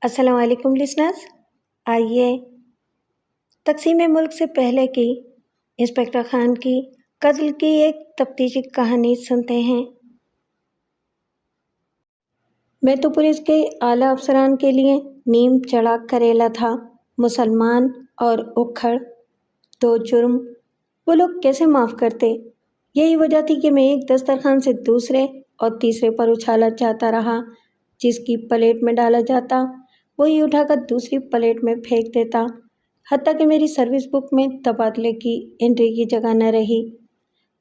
السلام علیکم لسنرز، آئیے تقسیم ملک سے پہلے کی انسپکٹر خان کی قتل کی ایک تفتیشی کہانی سنتے ہیں۔ میں تو پولیس کے اعلیٰ افسران کے لیے نیم چڑھا کریلا تھا۔ مسلمان اور اکھڑ، دو جرم، وہ لوگ کیسے معاف کرتے؟ یہی وجہ تھی کہ میں ایک دسترخوان سے دوسرے اور تیسرے پر اچھالا جاتا رہا۔ جس کی پلیٹ میں ڈالا جاتا وہی اٹھا کر دوسری پلیٹ میں پھینک دیتا، حتیٰ کہ میری سروس بک میں تبادلے کی انٹری کی جگہ نہ رہی۔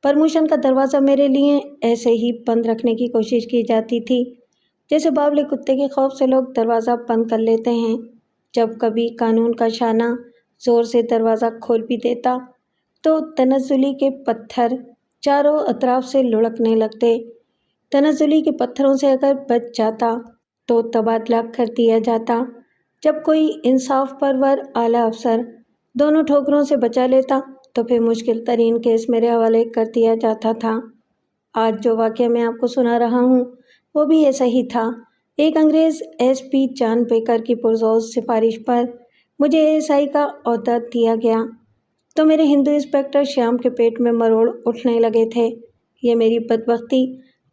پرموشن کا دروازہ میرے لیے ایسے ہی بند رکھنے کی کوشش کی جاتی تھی جیسے باولے کتے کے خوف سے لوگ دروازہ بند کر لیتے ہیں۔ جب کبھی قانون کا شانہ زور سے دروازہ کھول بھی دیتا تو تنزلی کے پتھر چاروں اطراف سے لڑکنے لگتے۔ تنزلی کے پتھروں سے اگر بچ جاتا تو تبادلہ کر دیا جاتا۔ جب کوئی انصاف پرور اعلیٰ افسر دونوں ٹھوکروں سے بچا لیتا تو پھر مشکل ترین کیس میرے حوالے کر دیا جاتا تھا۔ آج جو واقعہ میں آپ کو سنا رہا ہوں وہ بھی ایسا ہی تھا۔ ایک انگریز ایس پی جان بیکر کی پرزور سفارش پر مجھے ASI کا عہدہ دیا گیا تو میرے ہندو انسپکٹر شیام کے پیٹ میں مروڑ اٹھنے لگے تھے۔ یہ میری بدبختی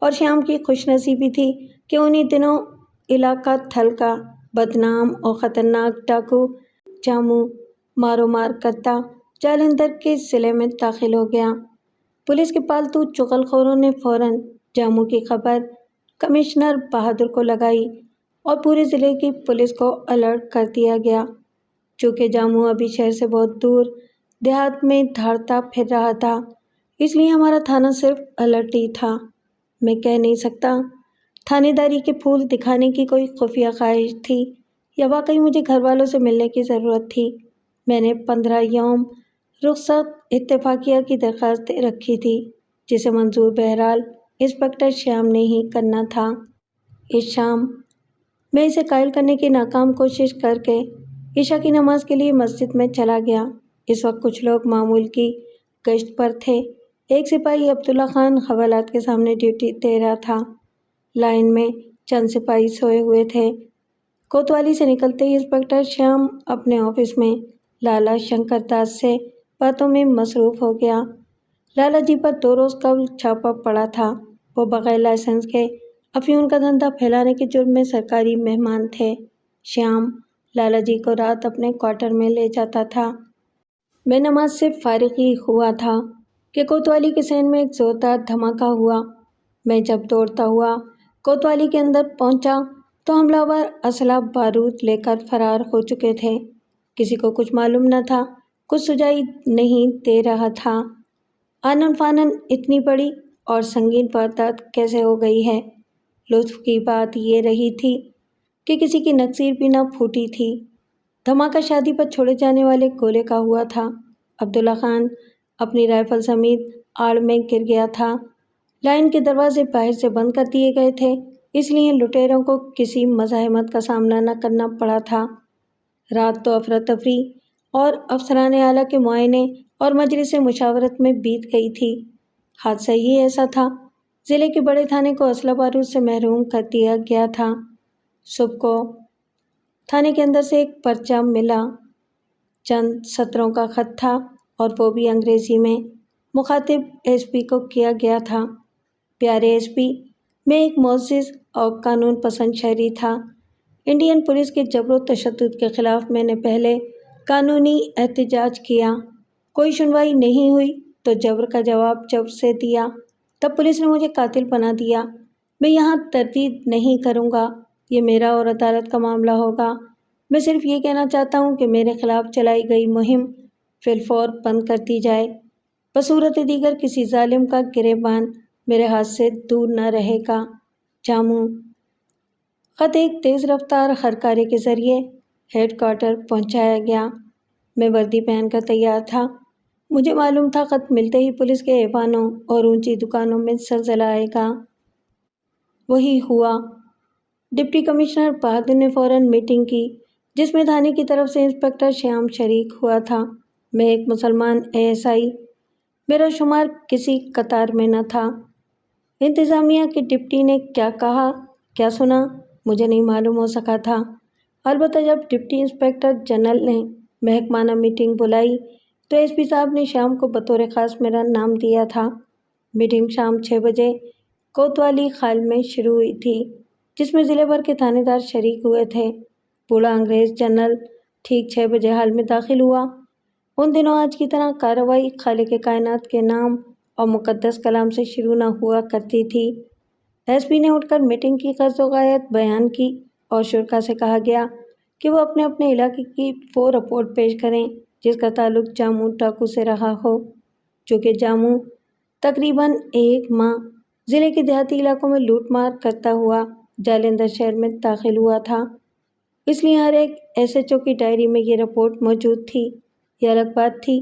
اور شیام کی خوش نصیبی تھی کہ انہی دنوں علاقہ تھل کا بدنام اور خطرناک ڈاکو جامو مارو مار کرتا جالندھر کے ضلع میں داخل ہو گیا۔ پولیس کے پالتو چغل خوروں نے فوراً جامو کی خبر کمشنر بہادر کو لگائی اور پورے ضلع کی پولیس کو الرٹ کر دیا گیا۔ چونکہ جامو ابھی شہر سے بہت دور دیہات میں دھاڑتا پھر رہا تھا، اس لیے ہمارا تھانہ صرف الرٹ ہی تھا۔ میں کہہ نہیں سکتا تھانے داری کے پھول دکھانے کی کوئی خفیہ خواہش تھی یا واقعی مجھے گھر والوں سے ملنے کی ضرورت تھی۔ میں نے 15 یوم رخصت اتفاقیہ کی درخواست دے رکھی تھی جسے منظور بہرحال انسپکٹر شیام نے ہی کرنا تھا۔ اس شام میں اسے قائل کرنے کی ناکام کوشش کر کے عشاء کی نماز کے لیے مسجد میں چلا گیا۔ اس وقت کچھ لوگ معمول کی گشت پر تھے۔ ایک سپاہی عبداللہ خان حوالات کے سامنے ڈیوٹی دے رہا تھا۔ لائن میں چند سپاہی سوئے ہوئے تھے۔ کوتوالی سے نکلتے ہی انسپکٹر شیام اپنے آفس میں لالا شنکر داس سے باتوں میں مصروف ہو گیا۔ لالا جی پر 2 روز قبل چھاپا پڑا تھا۔ وہ بغیر لائسنس کے افیون کا دھندا پھیلانے کے جرم میں سرکاری مہمان تھے۔ شیام لالا جی کو رات اپنے کوارٹر میں لے جاتا تھا۔ میں نماز سے فارغ ہی ہوا تھا کہ کوتوالی کے صحن میں ایک زوردار دھماکہ ہوا۔ میں جب دوڑتا ہوا کوتوالی کے اندر پہنچا تو حملہ آور اسلحہ بارود لے کر فرار ہو چکے تھے۔ کسی کو کچھ معلوم نہ تھا، کچھ سجائی نہیں دے رہا تھا۔ آنن فانن اتنی بڑی اور سنگین واردات کیسے ہو گئی ہے؟ لطف کی بات یہ رہی تھی کہ کسی کی نکسیر بھی نہ پھوٹی تھی۔ دھماکہ شادی پر چھوڑے جانے والے گولے کا ہوا تھا۔ عبداللہ خان اپنی رائفل سمیت آڑ میں گر گیا تھا۔ لائن کے دروازے باہر سے بند کر دیے گئے تھے، اس لیے لٹیروں کو کسی مزاحمت کا سامنا نہ کرنا پڑا تھا۔ رات تو افراتفری اور افسران اعلیٰ کے معائنے اور مجلس مشاورت میں بیت گئی تھی۔ حادثہ ہی ایسا تھا۔ ضلع کے بڑے تھانے کو اسلحہ بارود سے محروم کر دیا گیا تھا۔ صبح کو تھانے کے اندر سے ایک پرچہ ملا۔ چند سطروں کا خط تھا اور وہ بھی انگریزی میں۔ مخاطب SP کو کیا گیا تھا۔ پیارے SP، میں ایک معزز اور قانون پسند شہری تھا۔ انڈین پولیس کے جبر و تشدد کے خلاف میں نے پہلے قانونی احتجاج کیا۔ کوئی سنوائی نہیں ہوئی تو جبر کا جواب جبر سے دیا۔ تب پولیس نے مجھے قاتل بنا دیا۔ میں یہاں تردید نہیں کروں گا، یہ میرا اور عدالت کا معاملہ ہوگا۔ میں صرف یہ کہنا چاہتا ہوں کہ میرے خلاف چلائی گئی مہم فی الفور بند کر دی جائے۔ بصورت دیگر کسی ظالم کا گریبان میرے ہاتھ سے دور نہ رہے گا۔ جامو۔ خط ایک تیز رفتار ہرکارے کے ذریعے ہیڈ کوارٹر پہنچایا گیا۔ میں وردی پہن کر تیار تھا۔ مجھے معلوم تھا خط ملتے ہی پولیس کے ایوانوں اور اونچی دکانوں میں زلزلہ آئے گا۔ وہی ہوا۔ ڈپٹی کمشنر بہادر نے فوراً میٹنگ کی جس میں تھانے کی طرف سے انسپکٹر شیام شریک ہوا تھا۔ میں ایک مسلمان ASI، میرا شمار کسی قطار میں نہ تھا۔ انتظامیہ کے ڈپٹی نے کیا کہا، کیا سنا، مجھے نہیں معلوم ہو سکا تھا۔ البتہ جب ڈپٹی انسپکٹر جنرل نے محکمانہ میٹنگ بلائی تو ایس پی صاحب نے شام کو بطور خاص میرا نام دیا تھا۔ میٹنگ شام 6 بجے کوتوالی خال میں شروع ہوئی تھی، جس میں ضلع بھر کے تھانے دار شریک ہوئے تھے۔ بوڑھا انگریز جنرل ٹھیک 6 بجے ہال میں داخل ہوا۔ ان دنوں آج کی طرح کارروائی خالق کائنات کے نام اور مقدس کلام سے شروع نہ ہوا کرتی تھی۔ ایس پی نے اٹھ کر میٹنگ کی غرض و غایت بیان کی اور شرکا سے کہا گیا کہ وہ اپنے اپنے علاقے کی وہ رپورٹ پیش کریں جس کا تعلق جاموں ڈاکو سے رہا ہو، جو کہ جاموں تقریباً 1 ماہ ضلع کے دیہاتی علاقوں میں لوٹ مار کرتا ہوا جالندھر شہر میں داخل ہوا تھا۔ اس لیے ہر ایک ایس ایچ او کی ڈائری میں یہ رپورٹ موجود تھی۔ یہ الگ بات تھی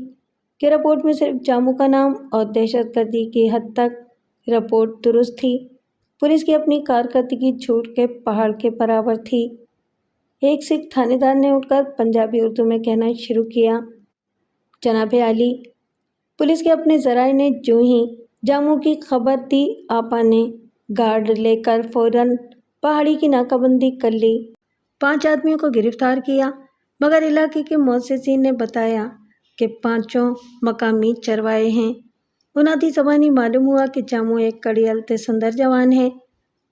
کہ رپورٹ میں صرف جاموں کا نام اور دہشت گردی کی حد تک رپورٹ درست تھی۔ پولیس کی اپنی کارکردگی جھوٹ کے پہاڑ کے برابر تھی۔ ایک سکھ تھانے دار نے اٹھ کر پنجابی اردو میں کہنا شروع کیا، جناب عالی، پولیس کے اپنے ذرائع نے جو ہی جاموں کی خبر دی، آپا نے گارڈ لے کر فوراً پہاڑی کی ناکہ بندی کر لی، 5 آدمیوں کو گرفتار کیا، مگر علاقے کے معززین نے بتایا کہ 5 مقامی چروائے ہیں۔ اناتی زبانی معلوم ہوا کہ جاموں ایک کڑی التے سندر جوان ہے۔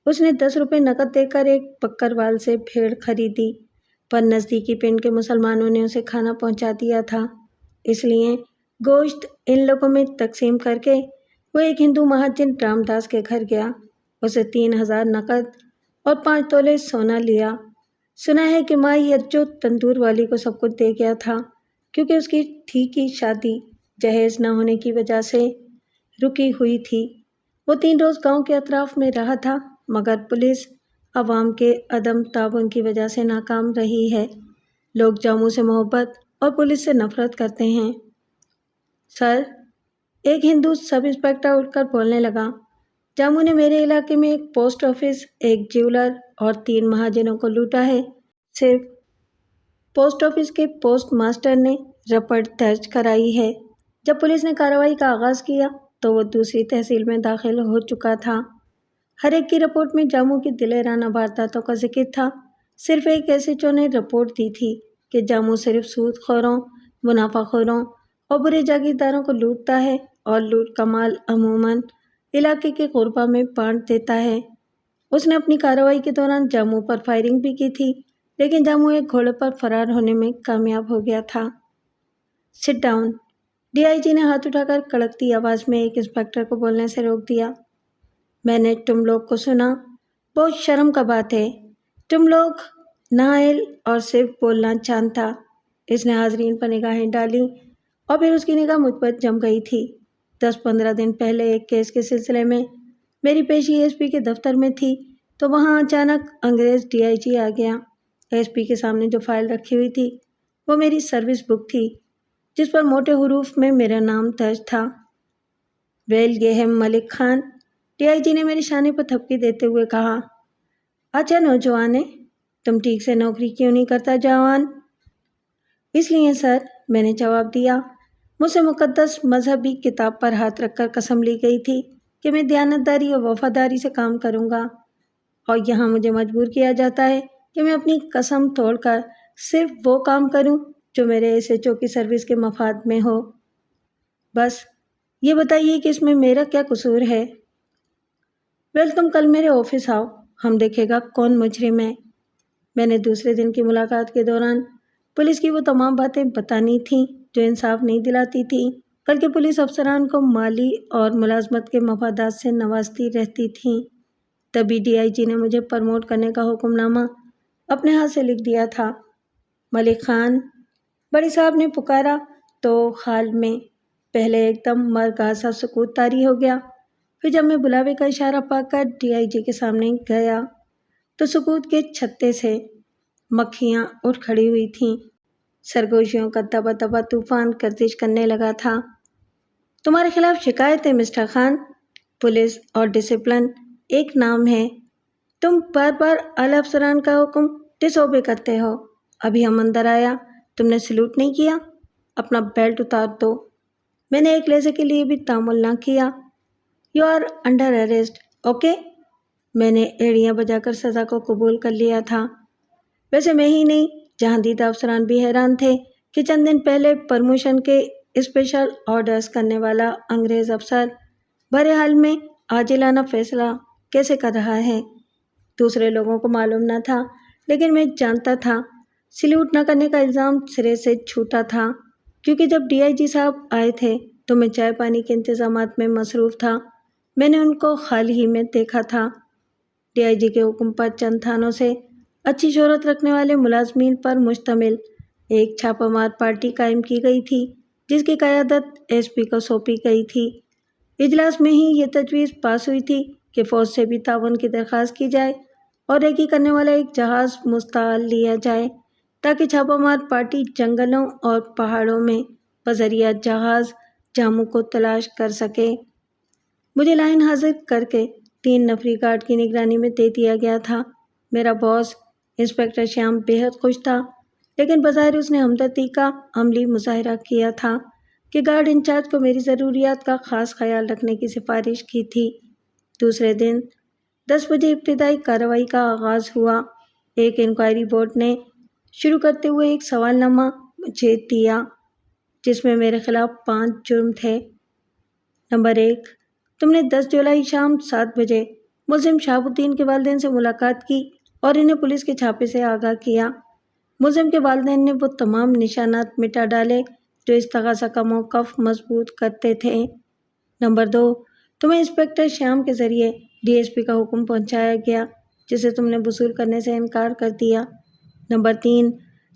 اس نے 10 روپے نقد دے کر ایک بکروال سے بھیڑ خریدی، پر نزدیکی پنڈ کے مسلمانوں نے اسے کھانا پہنچا دیا تھا، اس لیے گوشت ان لوگوں میں تقسیم کر کے وہ ایک ہندو مہاجن رام داس کے گھر گیا، اسے 3000 نقد اور 5 تولے سونا لیا۔ سنا ہے کہ مائی اجو تندور والی کو سب کچھ دے گیا تھا، کیونکہ اس کی تھی کی شادی جہیز نہ ہونے کی وجہ سے رکی ہوئی تھی۔ وہ 3 روز گاؤں کے اطراف میں رہا تھا، مگر پولیس عوام کے عدم تعاون کی وجہ سے ناکام رہی ہے۔ لوگ جاموں سے محبت اور پولیس سے نفرت کرتے ہیں۔ سر، ایک ہندو سب انسپکٹر اٹھ کر بولنے لگا، جاموں نے میرے علاقے میں ایک پوسٹ آفس، ایک جیولر اور 3 مہاجنوں کو لوٹا ہے۔ صرف پوسٹ آفس کے پوسٹ ماسٹر نے رپورٹ درج کرائی ہے۔ جب پولیس نے کارروائی کا آغاز کیا تو وہ دوسری تحصیل میں داخل ہو چکا تھا۔ ہر ایک کی رپورٹ میں جاموں کی دلیرانہ وارداتوں کا ذکر تھا۔ صرف ایک ایس ایچ او نے رپورٹ دی تھی کہ جاموں صرف سود خوروں، منافع خوروں اور برے جاگیرداروں کو لوٹتا ہے اور لوٹ کا مال عموماً علاقے کے غربا میں بانٹ دیتا ہے۔ اس نے اپنی کارروائی کے دوران جاموں پر فائرنگ بھی کی تھی، لیکن جاموں ایک گھوڑے پر فرار ہونے میں کامیاب ہو گیا تھا۔ سٹ ڈاؤن، ڈی آئی جی نے ہاتھ اٹھا کر کڑکتی آواز میں ایک انسپکٹر کو بولنے سے روک دیا۔ میں نے تم لوگ کو سنا، بہت شرم کا بات ہے، تم لوگ نااہل اور صرف بولنا جانتا۔ اس نے حاضرین پر نگاہیں ڈالیں اور پھر اس کی نگاہ مجھ پر جم گئی تھی۔ 10-15 دن پہلے ایک کیس کے سلسلے میں میری پیشی ایس پی کے دفتر میں تھی تو وہاں اچانک انگریز ڈی آئی جی آ گیا۔ ایس پی کے سامنے جو فائل رکھی ہوئی تھی وہ میری سروس بک تھی، جس پر موٹے حروف میں میرا نام درج تھا۔ ویل، یہ ہے ملک خان۔ ڈی آئی جی نے میرے شانے پر تھپکی دیتے ہوئے کہا، اچھا نوجوان ہے، تم ٹھیک سے نوکری کیوں نہیں کرتا جوان؟ اس لیے سر، میں نے جواب دیا، مجھ سے مقدس مذہبی کتاب پر ہاتھ رکھ کر قسم لی گئی تھی کہ میں دیانتداری اور وفاداری سے کام کروں گا، اور یہاں مجھے مجبور کیا جاتا ہے کہ میں اپنی قسم توڑ کر صرف وہ کام کروں جو میرے ایس ایچ او کی سروس کے مفاد میں ہو۔ بس یہ بتائیے کہ اس میں میرا کیا قصور ہے؟ ویل، تم کل میرے آفس آؤ، ہم دیکھے گا کون مجرم ہے۔ میں نے دوسرے دن کی ملاقات کے دوران پولیس کی وہ تمام باتیں بتانی تھیں جو انصاف نہیں دلاتی تھیں، بلکہ پولیس افسران کو مالی اور ملازمت کے مفادات سے نوازتی رہتی تھیں۔ تبھی ڈی آئی جی نے مجھے پرموٹ کرنے کا حکم نامہ اپنے ہاتھ سے لکھ دیا تھا۔ ملک خان، بڑی صاحب نے پکارا تو حال میں پہلے ایک دم مرگا سا سکوت طاری ہو گیا۔ پھر جب میں بلاوے کا اشارہ پا کر ڈی آئی جی کے سامنے گیا تو سکوت کے چھتے سے مکھیاں اٹھ کھڑی ہوئی تھیں۔ سرگوشیوں کا دبا دبا طوفان گردش کرنے لگا تھا۔ تمہارے خلاف شکایت ہے مسٹر خان، پولیس اور ڈسپلن ایک نام ہے، تم بار بار اعلیٰ افسران کا حکم ڈس اوبے کرتے ہو۔ ابھی ہم اندر آیا، تم نے سلوٹ نہیں کیا، اپنا بیلٹ اتار دو۔ میں نے ایک لہجے کے لیے بھی تامل نہ کیا۔ You are under arrest, okay? میں نے ایڑیاں بجا کر سزا کو قبول کر لیا تھا۔ ویسے میں ہی نہیں، جہاں دیدہ افسران بھی حیران تھے کہ چند دن پہلے پرموشن کے اسپیشل آرڈرز کرنے والا انگریز افسر بہرحال میں عاجلانہ فیصلہ کیسے کر رہا ہے۔ دوسرے لوگوں کو معلوم نہ تھا، لیکن میں جانتا تھا۔ سلیوٹ نہ کرنے کا الزام سرے سے چھوٹا تھا، کیونکہ جب ڈی آئی جی صاحب آئے تھے تو میں چائے پانی کے انتظامات میں مصروف تھا۔ میں نے ان کو حال ہی میں دیکھا تھا۔ ڈی آئی جی کے حکم پر چند تھانوں سے اچھی شہرت رکھنے والے ملازمین پر مشتمل ایک چھاپہ مار پارٹی قائم کی گئی تھی، جس کی قیادت ایس پی کو سونپی گئی تھی۔ اجلاس میں ہی یہ تجویز پاس ہوئی تھی کہ فوج سے بھی تعاون کی درخواست کی جائے اور ریکی کرنے والا ایک جہاز مستعار لیا جائے تاکہ چھاپہ مار پارٹی جنگلوں اور پہاڑوں میں بذریعہ جہاز جاموں کو تلاش کر سکے۔ مجھے لائن حاضر کر کے 3 نفری گارڈ کی نگرانی میں دے دیا گیا تھا۔ میرا باس انسپکٹر شیام بےحد خوش تھا، لیکن بظاہر اس نے ہمدردی کا عملی مظاہرہ کیا تھا کہ گارڈ انچارج کو میری ضروریات کا خاص خیال رکھنے کی سفارش کی تھی۔ دوسرے دن 10 بجے ابتدائی کارروائی کا آغاز ہوا۔ ایک انکوائری بورڈ نے شروع کرتے ہوئے ایک سوال نامہ مجھے دیا، جس میں میرے خلاف 5 جرم تھے۔ نمبر 1، تم نے 10 جولائی شام 7 بجے ملزم شہاب الدین کے والدین سے ملاقات کی اور انہیں پولیس کے چھاپے سے آگاہ کیا۔ ملزم کے والدین نے وہ تمام نشانات مٹا ڈالے جو استغاثہ کا موقف مضبوط کرتے تھے۔ نمبر 2، تمہیں انسپکٹر شیام کے ذریعے ڈی ایس پی کا حکم پہنچایا گیا، جسے تم نے وصول کرنے سے انکار کر دیا۔ نمبر 3،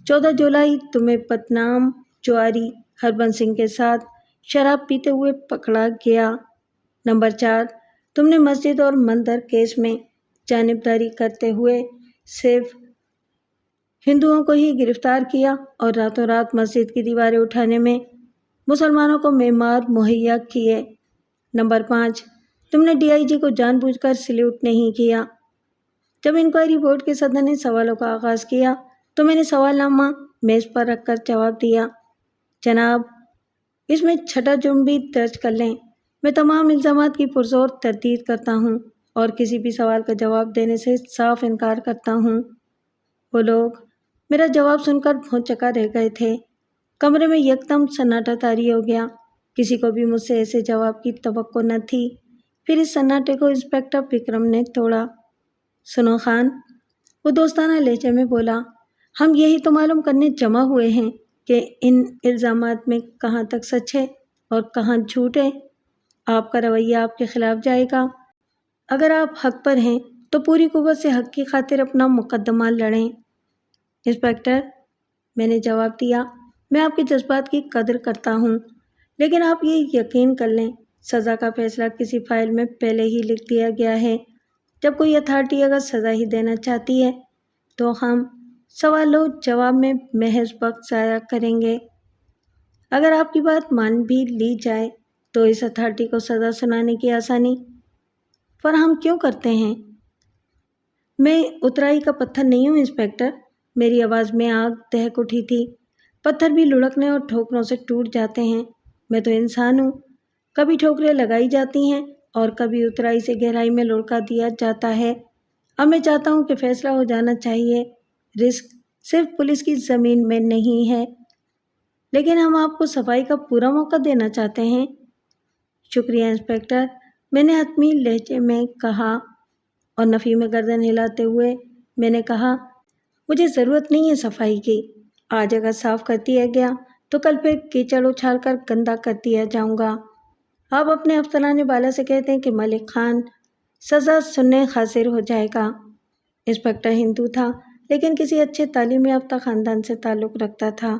14 جولائی تمہیں بدنام جواری ہربنس سنگھ کے ساتھ شراب پیتے ہوئے پکڑا گیا۔ نمبر 4، تم نے مسجد اور مندر کیس میں جانبداری کرتے ہوئے صرف ہندوؤں کو ہی گرفتار کیا اور راتوں رات مسجد کی دیواریں اٹھانے میں مسلمانوں کو معمار مہیا کیے۔ نمبر 5، تم نے ڈی آئی جی کو جان بوجھ کر سلیوٹ نہیں کیا۔ جب انکوائری بورڈ کے صدر نے سوالوں کا آغاز کیا تو میں نے سوال نامہ میز پر رکھ کر جواب دیا۔ جناب، اس میں 6 جرم بھی درج کر لیں۔ میں تمام الزامات کی پرزور تردید کرتا ہوں اور کسی بھی سوال کا جواب دینے سے صاف انکار کرتا ہوں۔ وہ لوگ میرا جواب سن کر بھونچکا رہ گئے تھے۔ کمرے میں یکدم سناٹا طاری ہو گیا۔ کسی کو بھی مجھ سے ایسے جواب کی توقع نہ تھی۔ پھر اس سناٹے کو انسپکٹر وکرم نے توڑا۔ سنو خان، وہ دوستانہ لہجے میں بولا، ہم یہی تو معلوم کرنے جمع ہوئے ہیں کہ ان الزامات میں کہاں تک سچ ہے اور کہاں جھوٹ ہے۔ آپ کا رویہ آپ کے خلاف جائے گا۔ اگر آپ حق پر ہیں تو پوری قوت سے حق کی خاطر اپنا مقدمہ لڑیں۔ انسپکٹر، میں نے جواب دیا، میں آپ کے جذبات کی قدر کرتا ہوں، لیکن آپ یہ یقین کر لیں، سزا کا فیصلہ کسی فائل میں پہلے ہی لکھ دیا گیا ہے۔ جب کوئی اتھارٹی اگر سزا ہی دینا چاہتی ہے تو ہم سوال و جواب میں محض وقت ضائع کریں گے۔ اگر آپ کی بات مان بھی لی جائے تو اس اتھارٹی کو سزا سنانے کی آسانی فراہم کیوں کرتے ہیں؟ میں اترائی کا پتھر نہیں ہوں انسپکٹر۔ میری آواز میں آگ دہک اٹھی تھی۔ پتھر بھی لڑکنے اور ٹھوکروں سے ٹوٹ جاتے ہیں۔ میں تو انسان ہوں، کبھی ٹھوکریں لگائی جاتی ہیں اور کبھی اترائی سے گہرائی میں لڑکا دیا جاتا ہے۔ اب میں چاہتا ہوں کہ فیصلہ ہو جانا چاہیے۔ رسک صرف پولیس کی زمین میں نہیں ہے، لیکن ہم آپ کو صفائی کا پورا موقع دینا چاہتے ہیں۔ شکریہ انسپکٹر، میں نے حتمی لہجے میں کہا، اور نفی میں گردن ہلاتے ہوئے میں نے کہا، مجھے ضرورت نہیں ہے صفائی کی۔ آج اگر صاف کر دیا گیا تو کل پھر کیچڑ اچھال کر گندا کر دیا جاؤں گا۔ آپ اپنے افسران بالا سے کہتے ہیں کہ ملک خان سزا سننے حاضر ہو جائے گا۔ انسپکٹر ہندو تھا، لیکن کسی اچھے تعلیم یافتہ خاندان سے تعلق رکھتا تھا۔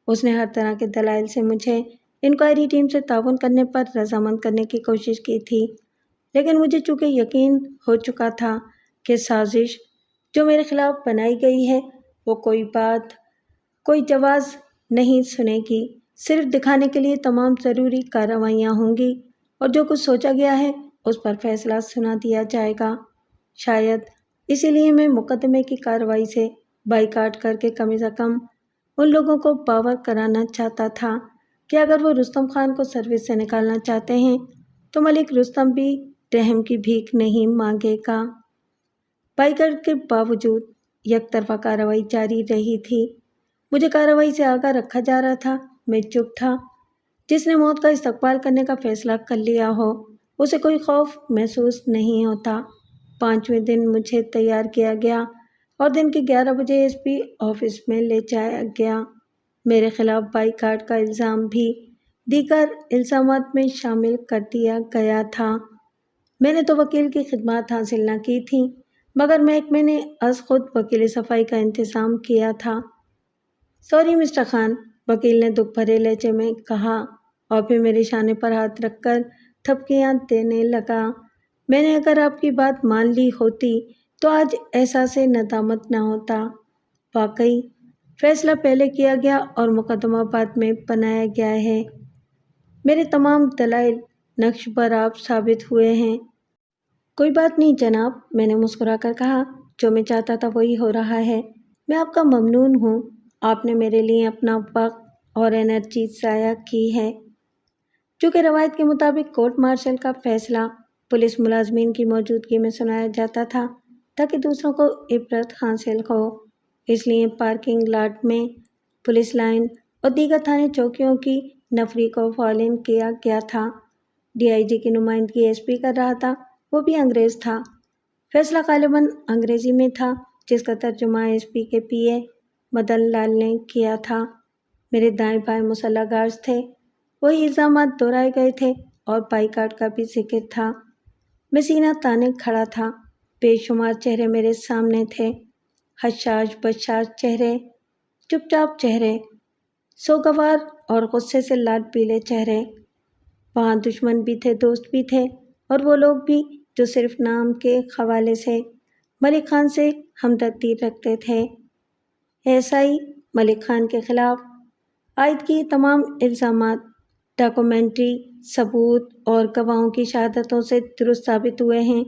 اس نے ہر طرح کے دلائل سے مجھے انکوائری ٹیم سے تعاون کرنے پر رضامند کرنے کی کوشش کی تھی، لیکن مجھے چونکہ یقین ہو چکا تھا کہ سازش جو میرے خلاف بنائی گئی ہے وہ کوئی جواز نہیں سنے گی۔ صرف دکھانے کے لیے تمام ضروری کارروائیاں ہوں گی اور جو کچھ سوچا گیا ہے اس پر فیصلہ سنا دیا جائے گا۔ شاید اسی لیے میں مقدمے کی کارروائی سے بائیکاٹ کر کے کم از کم ان لوگوں کو باور کرانا چاہتا تھا کہ اگر وہ رستم خان کو سروس سے نکالنا چاہتے ہیں تو ملک رستم بھی رحم کی بھیک نہیں مانگے گا۔ بائیکاٹ کے باوجود یک طرفہ کارروائی جاری رہی تھی۔ مجھے کارروائی سے آگاہ رکھا جا رہا تھا۔ میں چپ تھا۔ جس نے موت کا استقبال کرنے کا فیصلہ کر لیا ہو اسے کوئی خوف محسوس نہیں ہوتا۔ 5ویں دن مجھے تیار کیا گیا اور دن کے 11 بجے ایس پی آفس میں لے جایا گیا۔ میرے خلاف بائیکاٹ کا الزام بھی دیگر الزامات میں شامل کر دیا گیا تھا۔ میں نے تو وکیل کی خدمات حاصل نہ کی تھیں مگر محکمے نے از خود وکیل صفائی کا انتظام کیا تھا۔ سوری مسٹر خان، وکیل نے دکھ بھرے لہجے میں کہا اور پھر میرے شانے پر ہاتھ رکھ کر تھپکیاں دینے لگا۔ میں نے اگر آپ کی بات مان لی ہوتی تو آج احساس ندامت نہ ہوتا۔ واقعی فیصلہ پہلے کیا گیا اور مقدمہ بعد میں بنایا گیا ہے۔ میرے تمام دلائل نقش برآب ثابت ہوئے ہیں۔ کوئی بات نہیں جناب، میں نے مسکرا کر کہا، جو میں چاہتا تھا وہی ہو رہا ہے۔ میں آپ کا ممنون ہوں۔ آپ نے میرے لیے اپنا وقت اور انرجی ضائع کی ہے۔ چونکہ روایت کے مطابق کورٹ مارشل کا فیصلہ پولیس ملازمین کی موجودگی میں سنایا جاتا تھا تاکہ دوسروں کو عبرت حاصل ہو، اس لیے پارکنگ لاٹ میں پولیس لائن اور دیگر تھانے چوکیوں کی نفری کو فعال کیا گیا تھا۔ ڈی آئی جی کی نمائندگی ایس پی کر رہا تھا، وہ بھی انگریز تھا۔ فیصلہ غالباً انگریزی میں تھا جس کا ترجمہ ایس پی کے پی اے مدن لال نے کیا تھا۔ میرے دائیں بائیں مسلح گارڈز تھے۔ وہی الزامات دہرائے گئے تھے اور بائیکاٹ کا بھی ذکر تھا۔ میں سینہ تانے کھڑا تھا۔ بے شمار چہرے میرے سامنے تھے، حشاش بشاش چہرے، چپ چاپ چہرے، سوگوار اور غصے سے لال پیلے چہرے۔ وہاں دشمن بھی تھے، دوست بھی تھے اور وہ لوگ بھی جو صرف نام کے حوالے سے ملک خان سے ہمدردی رکھتے تھے۔ ایسا ہی ملک خان کے خلاف عائد کی تمام الزامات ڈاکومنٹری ثبوت اور گواہوں کی شہادتوں سے درست ثابت ہوئے ہیں،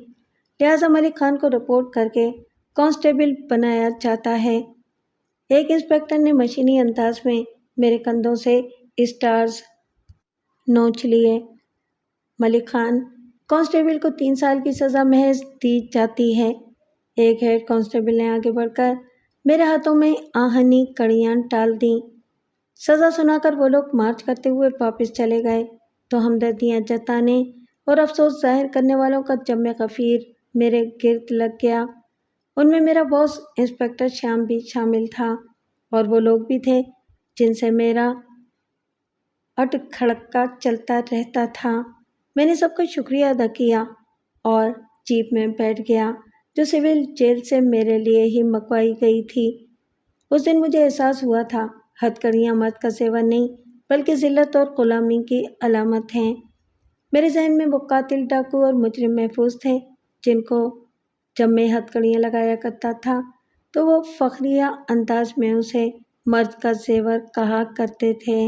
لہٰذا ملک خان کو رپورٹ کر کے کانسٹیبل بنایا جاتا ہے۔ ایک انسپکٹر نے مشینی انداز میں میرے کندھوں سے اسٹارز نوچ لیے۔ ملک خان کانسٹیبل کو 3 سال کی سزا محض دی جاتی ہے۔ ایک ہیڈ کانسٹیبل نے آگے بڑھ کر میرے ہاتھوں میں آہنی کڑیاں ڈال دیں۔ سزا سنا کر وہ لوگ مارچ کرتے ہوئے واپس چلے گئے تو ہمدردیاں جتانے اور افسوس ظاہر کرنے والوں کا جمع غفیر میرے گرد لگ گیا۔ ان میں میرا باس انسپکٹر شیام بھی شامل تھا اور وہ لوگ بھی تھے جن سے میرا کھڑکا چلتا رہتا تھا۔ میں نے سب کا شکریہ ادا کیا اور جیپ میں بیٹھ گیا جو سول جیل سے میرے لیے ہی منگوائی گئی تھی۔ اس دن مجھے احساس ہوا تھا ہتھکڑیاں مرد کا زیور نہیں بلکہ ذلت اور غلامی کی علامت ہیں۔ میرے ذہن میں وہ قاتل، ڈاکو اور مجرم محفوظ تھے جن کو جب میں ہتھکڑیاں لگایا کرتا تھا تو وہ فخریہ انداز میں اسے مرد کا زیور کہا کرتے تھے۔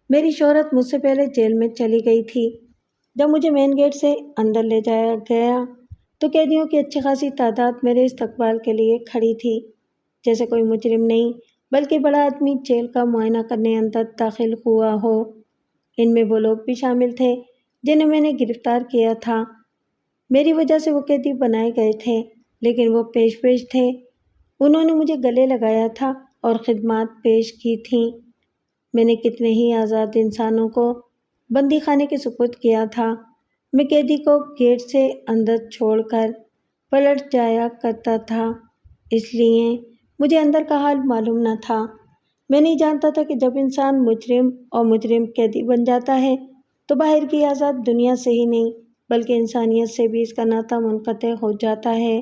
میری شہرت مجھ سے پہلے جیل میں چلی گئی تھی۔ جب مجھے مین گیٹ سے اندر لے جایا گیا تو قیدیوں کی اچھی خاصی تعداد میرے استقبال کے لیے کھڑی تھی، جیسے کوئی مجرم نہیں بلکہ بڑا آدمی جیل کا معائنہ کرنے اندر داخل ہوا ہو۔ ان میں وہ لوگ بھی شامل تھے جنہیں میں نے گرفتار کیا تھا۔ میری وجہ سے وہ قیدی بنائے گئے تھے لیکن وہ پیش تھے۔ انہوں نے مجھے گلے لگایا تھا اور خدمات پیش کی تھیں۔ میں نے کتنے ہی آزاد انسانوں کو بندی خانے کے سپرد کیا تھا۔ میں قیدی کو گیٹ سے اندر چھوڑ کر پلٹ جایا کرتا تھا، اس لیے مجھے اندر کا حال معلوم نہ تھا۔ میں نہیں جانتا تھا کہ جب انسان مجرم اور مجرم قیدی بن جاتا ہے تو باہر کی آزاد دنیا سے ہی نہیں بلکہ انسانیت سے بھی اس کا ناطہ منقطع ہو جاتا ہے۔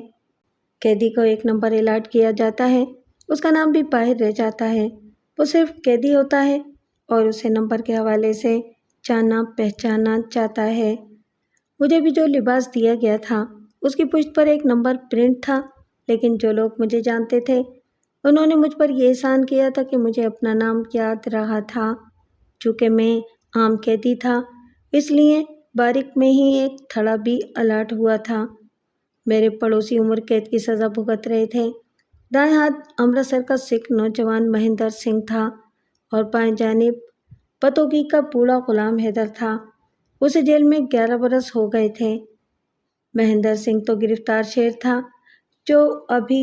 قیدی کو ایک نمبر الاٹ کیا جاتا ہے، اس کا نام بھی باہر رہ جاتا ہے، وہ صرف قیدی ہوتا ہے اور اسے نمبر کے حوالے سے جانا پہچانا جاتا ہے۔ مجھے بھی جو لباس دیا گیا تھا اس کی پشت پر ایک نمبر پرنٹ تھا، لیکن جو لوگ مجھے جانتے تھے انہوں نے مجھ پر یہ احسان کیا تھا کہ مجھے اپنا نام یاد رہا تھا۔ چونکہ میں عام قیدی تھا اس لیے باریک میں ہی ایک تھڑا بھی الاٹ ہوا تھا۔ میرے پڑوسی عمر قید کی سزا بھگت رہے تھے۔ دائیں ہاتھ امرتسر کا سکھ نوجوان مہندر سنگھ تھا اور بائیں جانب پتوکی کا بوڑھا غلام حیدر تھا۔ اسے جیل میں 11 برس ہو گئے تھے۔ مہندر سنگھ تو گرفتار شیر تھا جو ابھی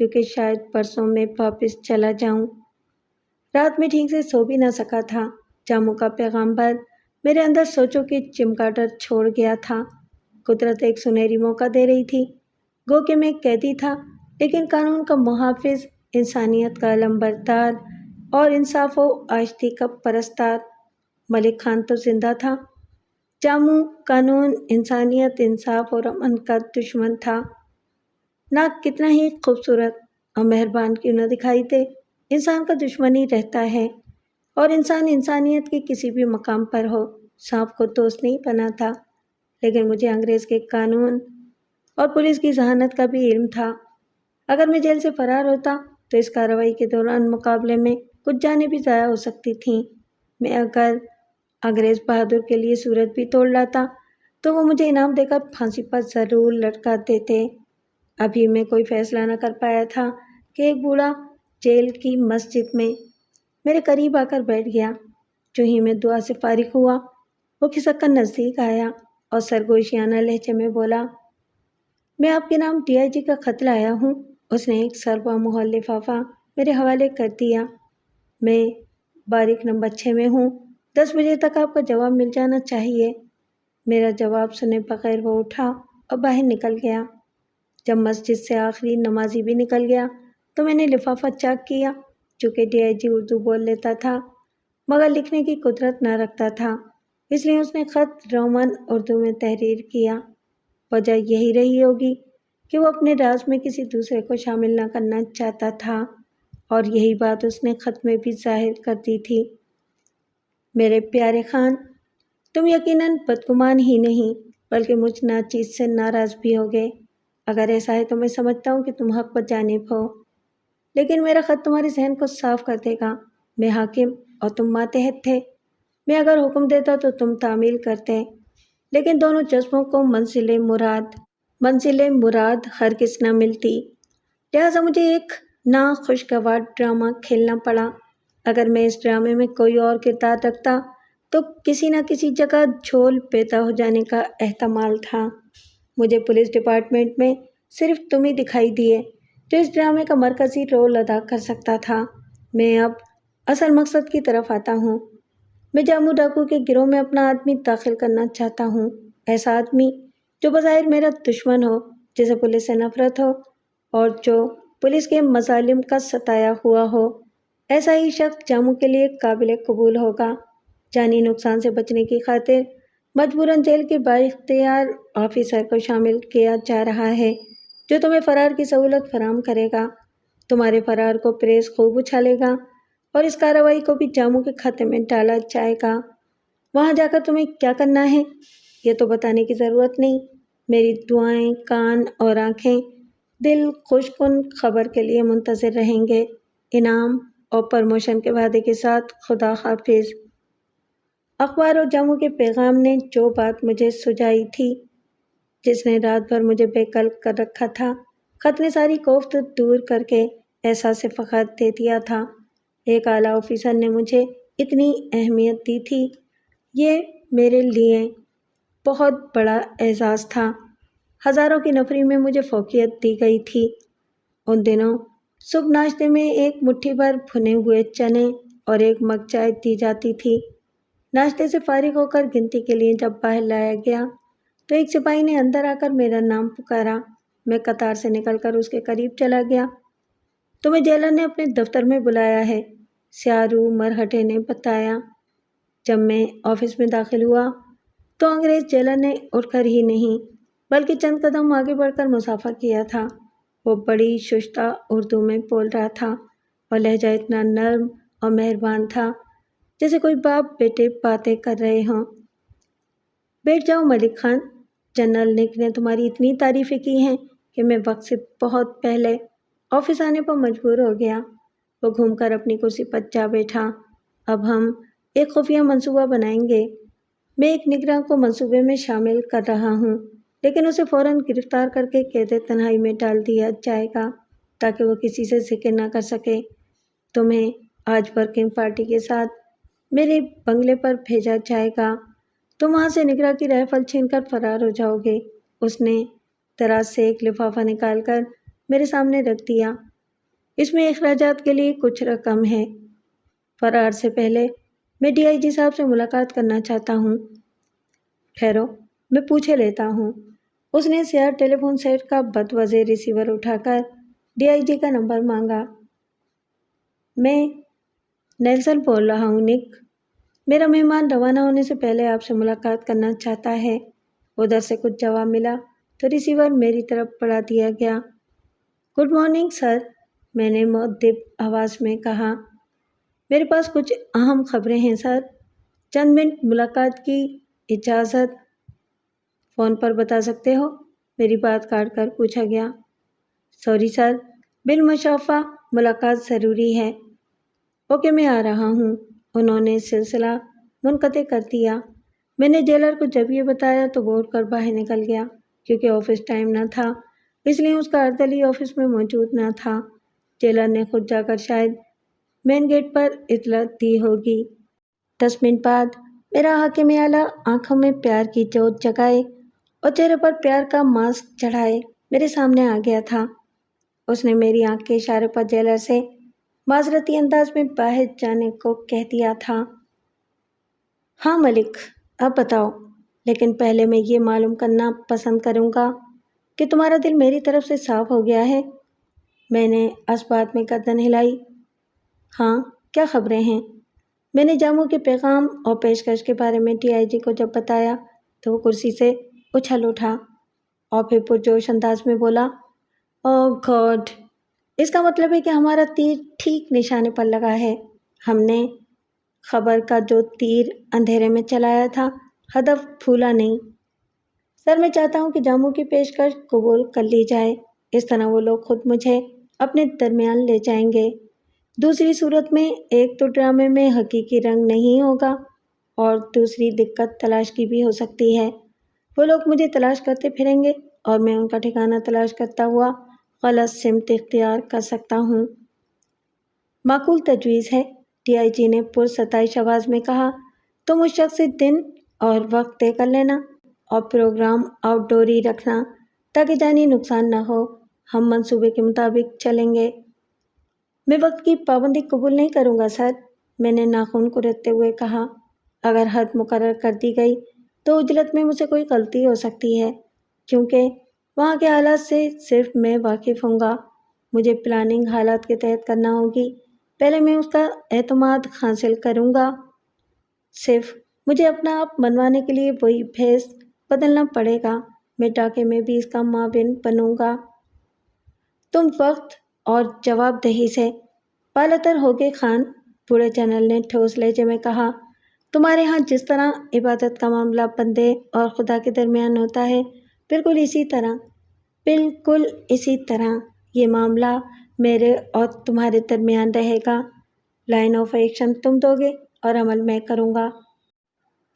کیونکہ شاید پرسوں میں واپس چلا جاؤں۔ رات میں ٹھیک سے سو بھی نہ سکا تھا۔ جاموں کا پیغامبر میرے اندر سوچوں کی چمگادڑ چھوڑ گیا تھا۔ قدرت ایک سنہری موقع دے رہی تھی۔ گو کہ میں قیدی تھا، لیکن قانون کا محافظ، انسانیت کا علمبردار اور انصاف و آشتی کا پرستار ملک خان تو زندہ تھا۔ جاموں قانون، انسانیت، انصاف اور امن کا دشمن تھا۔ ناک کتنا ہی خوبصورت اور مہربان کیوں نہ دکھائی دے، انسان کا دشمن ہی رہتا ہے، اور انسان انسانیت کے کسی بھی مقام پر ہو سانپ کو دوست نہیں بناتا۔ لیکن مجھے انگریز کے قانون اور پولیس کی ذہانت کا بھی علم تھا۔ اگر میں جیل سے فرار ہوتا تو اس کارروائی کے دوران مقابلے میں کچھ جانیں بھی ضائع ہو سکتی تھیں۔ میں اگر انگریز بہادر کے لیے صورت بھی توڑ لاتا تو وہ مجھے انعام دے کر پھانسی پر ضرور لٹکا دیتے۔ ابھی میں کوئی فیصلہ نہ کر پایا تھا کہ ایک بوڑھا جیل کی مسجد میں میرے قریب آ کر بیٹھ گیا۔ جو ہی میں دعا سے فارغ ہوا، وہ کھسک کر نزدیک آیا اور سرگوشیانہ لہجے میں بولا، میں آپ کے نام DIG کا خط لایا ہوں۔ اس نے ایک سربا مہر لفافہ میرے حوالے کر دیا۔ میں باریک نمبر 6 میں ہوں، 10 بجے تک آپ کا جواب مل جانا چاہیے۔ میرا جواب سنے بغیر وہ اٹھا اور باہر نکل گیا۔ جب مسجد سے آخری نمازی بھی نکل گیا تو میں نے لفافہ چاک کیا۔ چونکہ DIG اردو بول لیتا تھا مگر لکھنے کی قدرت نہ رکھتا تھا، اس لیے اس نے خط رومن اردو میں تحریر کیا۔ وجہ یہی رہی ہوگی کہ وہ اپنے راز میں کسی دوسرے کو شامل نہ کرنا چاہتا تھا، اور یہی بات اس نے خط میں بھی ظاہر کر دی تھی۔ میرے پیارے خان، تم یقیناً بدگمان ہی نہیں بلکہ مجھ ناچیز سے ناراض بھی ہوگے۔ اگر ایسا ہے تو میں سمجھتا ہوں کہ تم حق پر جانب ہو، لیکن میرا خط تمہارے ذہن کو صاف کر دے گا۔ میں حاکم اور تم ماتحت تھے۔ میں اگر حکم دیتا تو تم تعمیل کرتے، لیکن دونوں جذبوں کو منزل مراد ہرگز نہ ملتی، لہٰذا مجھے ایک ناخوشگوار ڈرامہ کھیلنا پڑا۔ اگر میں اس ڈرامے میں کوئی اور کردار رکھتا تو کسی نہ کسی جگہ جھول پیدا ہو جانے کا احتمال تھا۔ مجھے پولیس ڈپارٹمنٹ میں صرف تم ہی دکھائی دیے جو اس ڈرامے کا مرکزی رول ادا کر سکتا تھا۔ میں اب اصل مقصد کی طرف آتا ہوں۔ میں جاموں ڈاکو کے گروہ میں اپنا آدمی داخل کرنا چاہتا ہوں، ایسا آدمی جو بظاہر میرا دشمن ہو، جسے پولیس سے نفرت ہو اور جو پولیس کے مظالم کا ستایا ہوا ہو۔ ایسا ہی شخص جاموں کے لیے قابل قبول ہوگا۔ جانی نقصان سے بچنے کی خاطر مجبوراً جیل کے بااختیار آفیسر کو شامل کیا جا رہا ہے جو تمہیں فرار کی سہولت فراہم کرے گا۔ تمہارے فرار کو پریس خوب اچھالے گا اور اس کارروائی کو بھی جاموں کے کھاتے میں ڈالا جائے گا۔ وہاں جا کر تمہیں کیا کرنا ہے یہ تو بتانے کی ضرورت نہیں۔ میری دعائیں، کان اور آنکھیں دل خوش کن خبر کے لیے منتظر رہیں گے۔ انعام اور پروموشن کے وعدے کے ساتھ، خدا حافظ۔ اخبار اور جاموں کے پیغام نے جو بات مجھے سجائی تھی، جس نے رات بھر مجھے بے قلب کر رکھا تھا، خط نے ساری کوفت دور کر کے احساس فخر دے دیا تھا۔ ایک اعلیٰ آفیسر نے مجھے اتنی اہمیت دی تھی، یہ میرے لیے بہت بڑا اعزاز تھا۔ ہزاروں کی نفری میں مجھے فوقیت دی گئی تھی۔ ان دنوں صبح ناشتے میں ایک مٹھی بھر بھنے ہوئے چنے اور ایک مگ چائے دی جاتی تھی۔ ناشتے سے فارغ ہو کر گنتی کے لیے جب باہر لایا گیا تو ایک سپاہی نے اندر آ کر میرا نام پکارا۔ میں قطار سے نکل کر اس کے قریب چلا گیا۔ تمہیں جیلر نے اپنے دفتر میں بلایا ہے، سیاہ روح مرہٹے نے بتایا۔ جب میں آفس میں داخل ہوا تو انگریز جیلر نے اٹھ کر ہی نہیں بلکہ چند قدم آگے بڑھ کر مصافحہ کیا تھا۔ وہ بڑی شستہ اردو میں بول رہا تھا اور لہجہ اتنا نرم اور مہربان تھا جیسے کوئی باپ بیٹے باتیں کر رہے ہوں۔ بیٹھ جاؤ ملک خان، جنرل نک نے تمہاری اتنی تعریفیں کی ہیں کہ میں وقت سے بہت پہلے آفس آنے پر مجبور ہو گیا۔ وہ گھوم کر اپنی کرسی پر جا بیٹھا۔ اب ہم ایک خفیہ منصوبہ بنائیں گے۔ میں ایک نگراں کو منصوبے میں شامل کر رہا ہوں، لیکن اسے فوراً گرفتار کر کے قید تنہائی میں ڈال دیا جائے گا تاکہ وہ کسی سے ذکر نہ کر سکے۔ تمہیں آج ورکنگ پارٹی کے ساتھ میرے بنگلے پر بھیجا جائے گا۔ تم وہاں سے نگراں کی رائفل چھین کر فرار ہو جاؤ گے۔ اس نے دراز سے ایک لفافہ نکال کر میرے سامنے رکھ دیا۔ اس میں اخراجات کے لیے کچھ رقم ہے۔ فرار سے پہلے میں ڈی آئی جی صاحب سے ملاقات کرنا چاہتا ہوں۔ ٹھہرو، میں پوچھے لیتا ہوں۔ اس نے سیاہ ٹیلی فون سیٹ کا بدوزے ریسیور اٹھا کر ڈی آئی جی کا نمبر مانگا۔ میں نیلسن بول رہا ہوں نک، میرا مہمان روانہ ہونے سے پہلے آپ سے ملاقات کرنا چاہتا ہے۔ ادھر سے کچھ جواب ملا تو ریسیور میری طرف بڑھا دیا گیا۔ گڈ مارننگ سر، میں نے مؤدب آواز میں کہا۔ میرے پاس کچھ اہم خبریں ہیں سر، چند منٹ ملاقات کی اجازت؟ فون پر بتا سکتے ہو؟ میری بات کاٹ کر پوچھا گیا۔ سوری سر، بالمشافہ ملاقات ضروری ہے۔ اوکے، میں آ رہا ہوں۔ انہوں نے سلسلہ منقطع کر دیا۔ میں نے جیلر کو جب یہ بتایا تو وہ اٹھ کر باہر نکل گیا۔ کیونکہ آفس ٹائم نہ تھا اس لیے اس کا اردلی آفس میں موجود نہ تھا۔ جیلر نے خود جا کر شاید مین گیٹ پر اطلاع دی ہوگی۔ 10 منٹ بعد میرا حاکم اعلیٰ آنکھوں میں پیار کی جوت جگائے اور چہرے پر پیار کا ماسک چڑھائے میرے سامنے آ گیا تھا۔ اس نے میری آنکھ کے اشارے پر جیلر سے معذرتی انداز میں باہر جانے کو کہہ دیا تھا۔ ہاں ملک، اب بتاؤ، لیکن پہلے میں یہ معلوم کرنا پسند کروں گا کہ تمہارا دل میری طرف سے صاف ہو گیا ہے۔ میں نے اثبات میں گردن ہلائی۔ ہاں، کیا خبریں ہیں؟ میں نے جاموں کے پیغام اور پیشکش کے بارے میں ڈی آئی جی کو جب بتایا تو وہ کرسی سے اچھل اٹھا اور پھر پرجوش انداز میں بولا، اوہ گاڈ، اس کا مطلب ہے کہ ہمارا تیر ٹھیک نشانے پر لگا ہے۔ ہم نے خبر کا جو تیر اندھیرے میں چلایا تھا ہدف پھولا نہیں۔ سر، میں چاہتا ہوں کہ جاموں کی پیشکش قبول کر لی جائے، اس طرح وہ لوگ خود مجھے اپنے درمیان لے جائیں گے۔ دوسری صورت میں ایک تو ڈرامے میں حقیقی رنگ نہیں ہوگا اور دوسری دقت تلاش کی بھی ہو سکتی ہے۔ وہ لوگ مجھے تلاش کرتے پھریں گے اور میں ان کا ٹھکانہ تلاش کرتا ہوا غلط سمت اختیار کر سکتا ہوں۔ معقول تجویز ہے، ڈی آئی جی نے پرستائش آواز میں کہا۔ تم اس شخص سے دن اور وقت طے کر لینا اور پروگرام آؤٹ ڈور ہی رکھنا تاکہ جانی نقصان نہ ہو۔ ہم منصوبے کے مطابق چلیں گے۔ میں وقت کی پابندی قبول نہیں کروں گا سر، میں نے ناخن کریدتے ہوئے کہا۔ اگر حد مقرر کر دی گئی تو اجلت میں مجھ سے کوئی غلطی ہو سکتی ہے، کیونکہ وہاں کے حالات سے صرف میں واقف ہوں گا۔ مجھے پلاننگ حالات کے تحت کرنا ہوگی۔ پہلے میں اس کا اعتماد حاصل کروں گا۔ صرف مجھے اپنا آپ منوانے کے لیے وہی بھیس بدلنا پڑے گا۔ میں ڈاکے میں بھی اس کا معاون بنوں گا۔ تم وقت اور جواب دہی سے بالاتر ہوگے خان، بوڑھے جنرل نے ٹھوس لہجے میں کہا۔ تمہارے ہاں جس طرح عبادت کا معاملہ بندے اور خدا کے درمیان ہوتا ہے، بالکل اسی طرح یہ معاملہ میرے اور تمہارے درمیان رہے گا۔ لائن آف ایکشن تم دو گے اور عمل میں کروں گا۔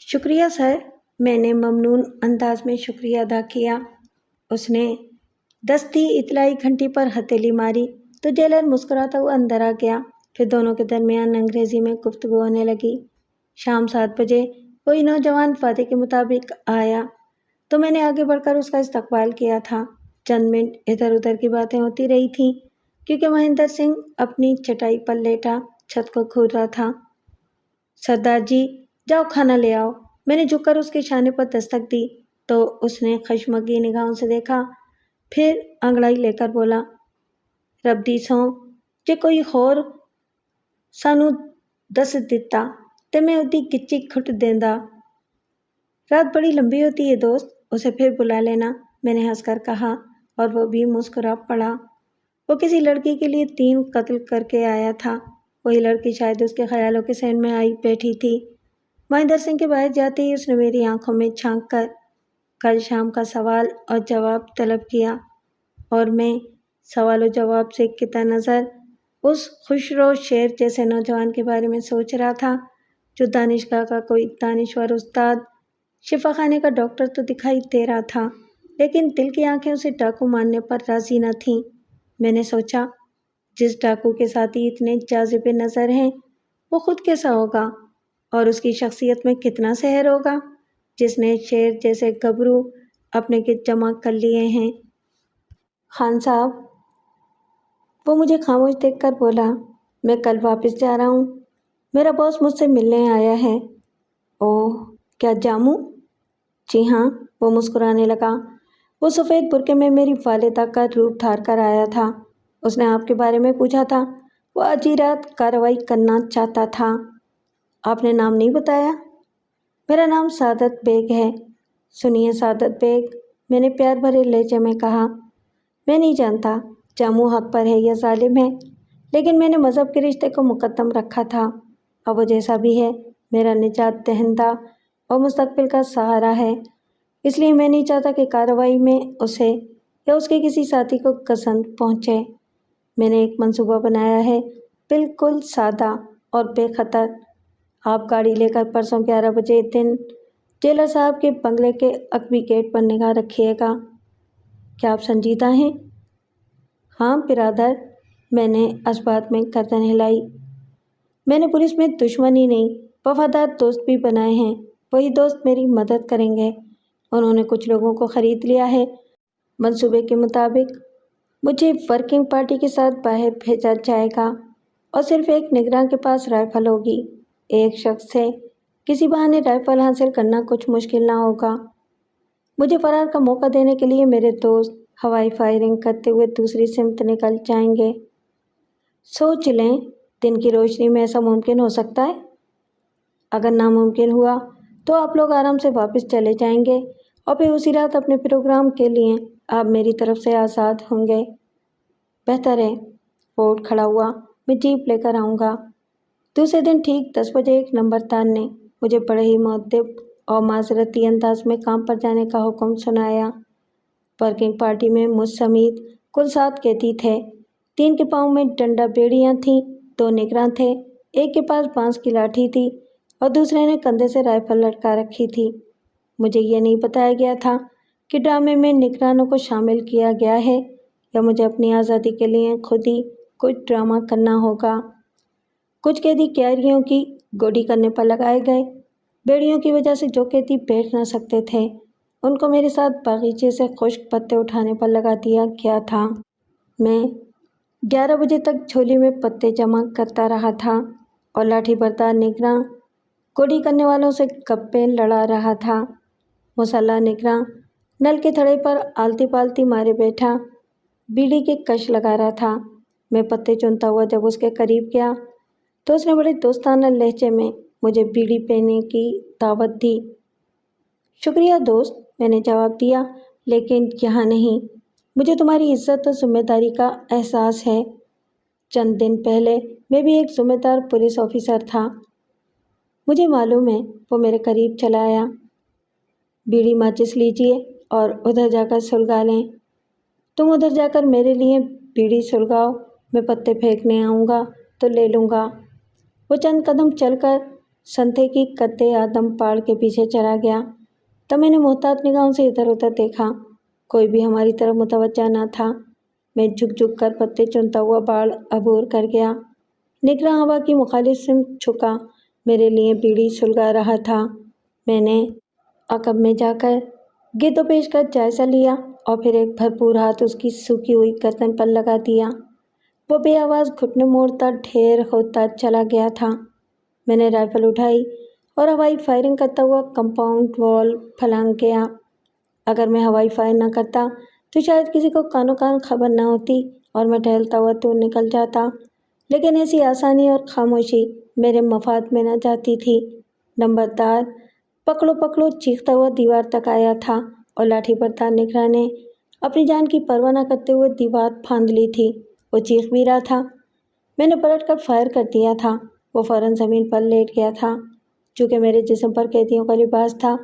شکریہ سر، میں نے ممنون انداز میں شکریہ ادا کیا۔ اس نے دستی اطلاعی گھنٹی پر ہتھیلی ماری تو جیلر مسکراتا ہوا اندر آ گیا۔ پھر دونوں کے درمیان انگریزی میں گفتگو ہونے لگی۔ شام 7 بجے کوئی نوجوان وعدے کے مطابق آیا تو میں نے آگے بڑھ کر اس کا استقبال کیا تھا۔ چند منٹ ادھر ادھر کی باتیں ہوتی رہی تھیں کیونکہ مہندر سنگھ اپنی چٹائی پر لیٹا چھت کو گھور رہا تھا۔ سردار جی، جاؤ کھانا لے آؤ۔ میں نے جھک کر اس کے شانے پر دستک دی تو اس نے خشمگی نگاہوں سے دیکھا، پھر انگڑائی لے کر بولا، رب دی سوں جے کوئی ہور سانوں دس دیتا تے میں اودی گچی کھٹ دیندا۔ رات بڑی لمبی ہوتی ہے دوست، اسے پھر بلا لینا، میں نے ہنس کر کہا اور وہ بھی مسکرا پڑا۔ وہ کسی لڑکی کے لیے 3 قتل کر کے آیا تھا۔ وہی لڑکی شاید اس کے خیالوں کے سین میں آئی بیٹھی تھی۔ مہندر سنگھ کے باہر جاتے ہی اس نے میری آنکھوں میں جھانک کر کل شام کا سوال اور جواب طلب کیا اور میں سوال و جواب سے قطع نظر اس خوشرو شیر جیسے نوجوان کے بارے میں سوچ رہا تھا جو دانشگاہ کا کوئی دانشور استاد، شفا خانے کا ڈاکٹر تو دکھائی دے رہا تھا، لیکن دل کی آنکھیں اسے ڈاکو ماننے پر راضی نہ تھیں۔ میں نے سوچا، جس ڈاکو کے ساتھی اتنے جاذب نظر ہیں وہ خود کیسا ہوگا اور اس کی شخصیت میں کتنا سحر ہوگا جس نے شیر جیسے گبرو اپنے گرد جمع کر لیے ہیں۔ خان صاحب، وہ مجھے خاموش دیکھ کر بولا، میں کل واپس جا رہا ہوں، میرا باس مجھ سے ملنے آیا ہے۔ اوہ، کیا جاموں؟ جی ہاں، وہ مسکرانے لگا۔ وہ سفید برقعے میں میری والدہ کا روپ دھار کر آیا تھا۔ اس نے آپ کے بارے میں پوچھا تھا۔ وہ آج ہی رات کارروائی کرنا چاہتا تھا۔ آپ نے نام نہیں بتایا؟ میرا نام سعادت بیگ ہے۔ سنیے سعادت بیگ، میں نے پیار بھرے لہجے میں کہا، میں نہیں جانتا جاموں حق پر ہے یا ظالم ہے، لیکن میں نے مذہب کے رشتے کو مقدم رکھا تھا۔ اب وہ جیسا بھی ہے میرا نجات دہندہ اور مستقبل کا سہارا ہے، اس لیے میں نہیں چاہتا کہ کارروائی میں اسے یا اس کے کسی ساتھی کو گزند پہنچے۔ میں نے ایک منصوبہ بنایا ہے، بالکل سادہ اور بے خطر۔ آپ گاڑی لے کر پرسوں 11 بجے دن جیلر صاحب کے بنگلے کے عقبی گیٹ پر نگاہ رکھیے گا۔ کیا آپ سنجیدہ ہیں؟ ہاں برادر، میں نے اثبات میں گردن ہلائی۔ میں نے پولیس میں دشمنی نہیں، وفادار دوست بھی بنائے ہیں، وہی دوست میری مدد کریں گے۔ انہوں نے کچھ لوگوں کو خرید لیا ہے۔ منصوبے کے مطابق مجھے ورکنگ پارٹی کے ساتھ باہر بھیجا جائے گا اور صرف ایک نگراں کے پاس رائفل ہوگی۔ ایک شخص سے کسی بہانے رائفل حاصل کرنا کچھ مشکل نہ ہوگا۔ مجھے فرار کا موقع دینے کے لیے میرے دوست ہوائی فائرنگ کرتے ہوئے دوسری سمت نکل جائیں گے۔ سوچ لیں، دن کی روشنی میں ایسا ممکن ہو سکتا ہے؟ اگر ناممکن ہوا تو آپ لوگ آرام سے واپس چلے جائیں گے اور پھر اسی رات اپنے پروگرام کے لیے آپ میری طرف سے آزاد ہوں گے۔ بہتر ہے، وہ اٹھ کھڑا ہوا، میں جیپ لے کر آؤں گا۔ دوسرے دن ٹھیک 10 بجے ایک نمبردار نے مجھے بڑے ہی مؤدب اور معذرتی انداز میں کام پر جانے کا حکم سنایا۔ ورکنگ پارٹی میں مجھ سمیت کل 7 قیدی تھے۔ 3 کے پاؤں میں ڈنڈا بیڑیاں تھیں، 2 نگراں تھے، ایک کے پاس بانس کی لاٹھی تھی اور دوسرے نے کندھے سے رائفل لٹکا رکھی تھی۔ مجھے یہ نہیں بتایا گیا تھا کہ ڈرامے میں نگرانوں کو شامل کیا گیا ہے یا مجھے اپنی آزادی کے لیے خود ہی کچھ ڈرامہ کرنا ہوگا۔ کچھ قیدی کیاریوں کی گوڈی کرنے پر لگائے گئے۔ بیڑیوں کی وجہ سے جو قیدی بیٹھ نہ سکتے تھے ان کو میرے ساتھ باغیچے سے خشک پتے اٹھانے پر لگا دیا گیا تھا۔ میں 11 بجے تک جھولی میں پتے جمع کرتا رہا تھا اور لاٹھی بردار نگراں گوڈی کرنے والوں سے گپیں لڑا رہا تھا۔ مسلح نگراں نل کے تھڑے پر آلتی پالتی مارے بیٹھا بیڑی کے کش لگا رہا تھا۔ میں پتے چنتا ہوا جب اس کے قریب گیا تو اس نے بڑے دوستانہ لہجے میں مجھے بیڑی پینے کی دعوت دی۔ شکریہ دوست، میں نے جواب دیا، لیکن یہاں نہیں۔ مجھے تمہاری عزت اور ذمہ داری کا احساس ہے۔ چند دن پہلے میں بھی ایک ذمہ دار پولیس آفیسر تھا۔ مجھے معلوم ہے۔ وہ میرے قریب چلا آیا۔ بیڑی ماچس لیجیے اور ادھر جا کر سلگا لیں۔ تم ادھر جا کر میرے لیے بیڑی سلگاؤ، میں پتے پھینکنے آؤں گا تو لے لوں گا۔ وہ چند قدم چل کر سنتھے کی قد آدم پاڑ کے پیچھے چلا گیا۔ تب میں نے محتاط نگاہوں سے ادھر ادھر دیکھا، کوئی بھی ہماری طرف متوجہ نہ تھا۔ میں جھک جھک کر پتے چنتا ہوا باڑ عبور کر گیا۔ نگراں ہوا کی مخالف سمت جھکا میرے لیے بیڑی سلگا رہا تھا۔ میں نے عقب میں جا کر گرد و پیش کا جائزہ لیا اور پھر ایک بھرپور ہاتھ اس کی سوکھی ہوئی گردن پر لگا دیا۔ وہ بے آواز گھٹنے موڑتا ڈھیر ہوتا چلا گیا تھا۔ میں نے رائفل اٹھائی اور ہوائی فائرنگ کرتا ہوا کمپاؤنڈ وال پھلانگ گیا۔ اگر میں ہوائی فائر نہ کرتا تو شاید کسی کو کانوں کان خبر نہ ہوتی اور میں ٹہلتا ہوا دور نکل جاتا، لیکن ایسی آسانی اور خاموشی میرے مفاد میں نہ جاتی تھی۔ نمبردار پکڑو پکڑو چیختا ہوا دیوار تک آیا تھا اور لاٹھی بردار نگراں نے اپنی جان کی پرواہ نہ کرتے ہوئے دیوار پھاند لی تھی۔ وہ چیخ بھی رہا تھا۔ میں نے پلٹ کر فائر کر دیا تھا۔ وہ فوراً زمین پر لیٹ گیا تھا۔ چونکہ میرے جسم پر قیدیوں کا لباس تھا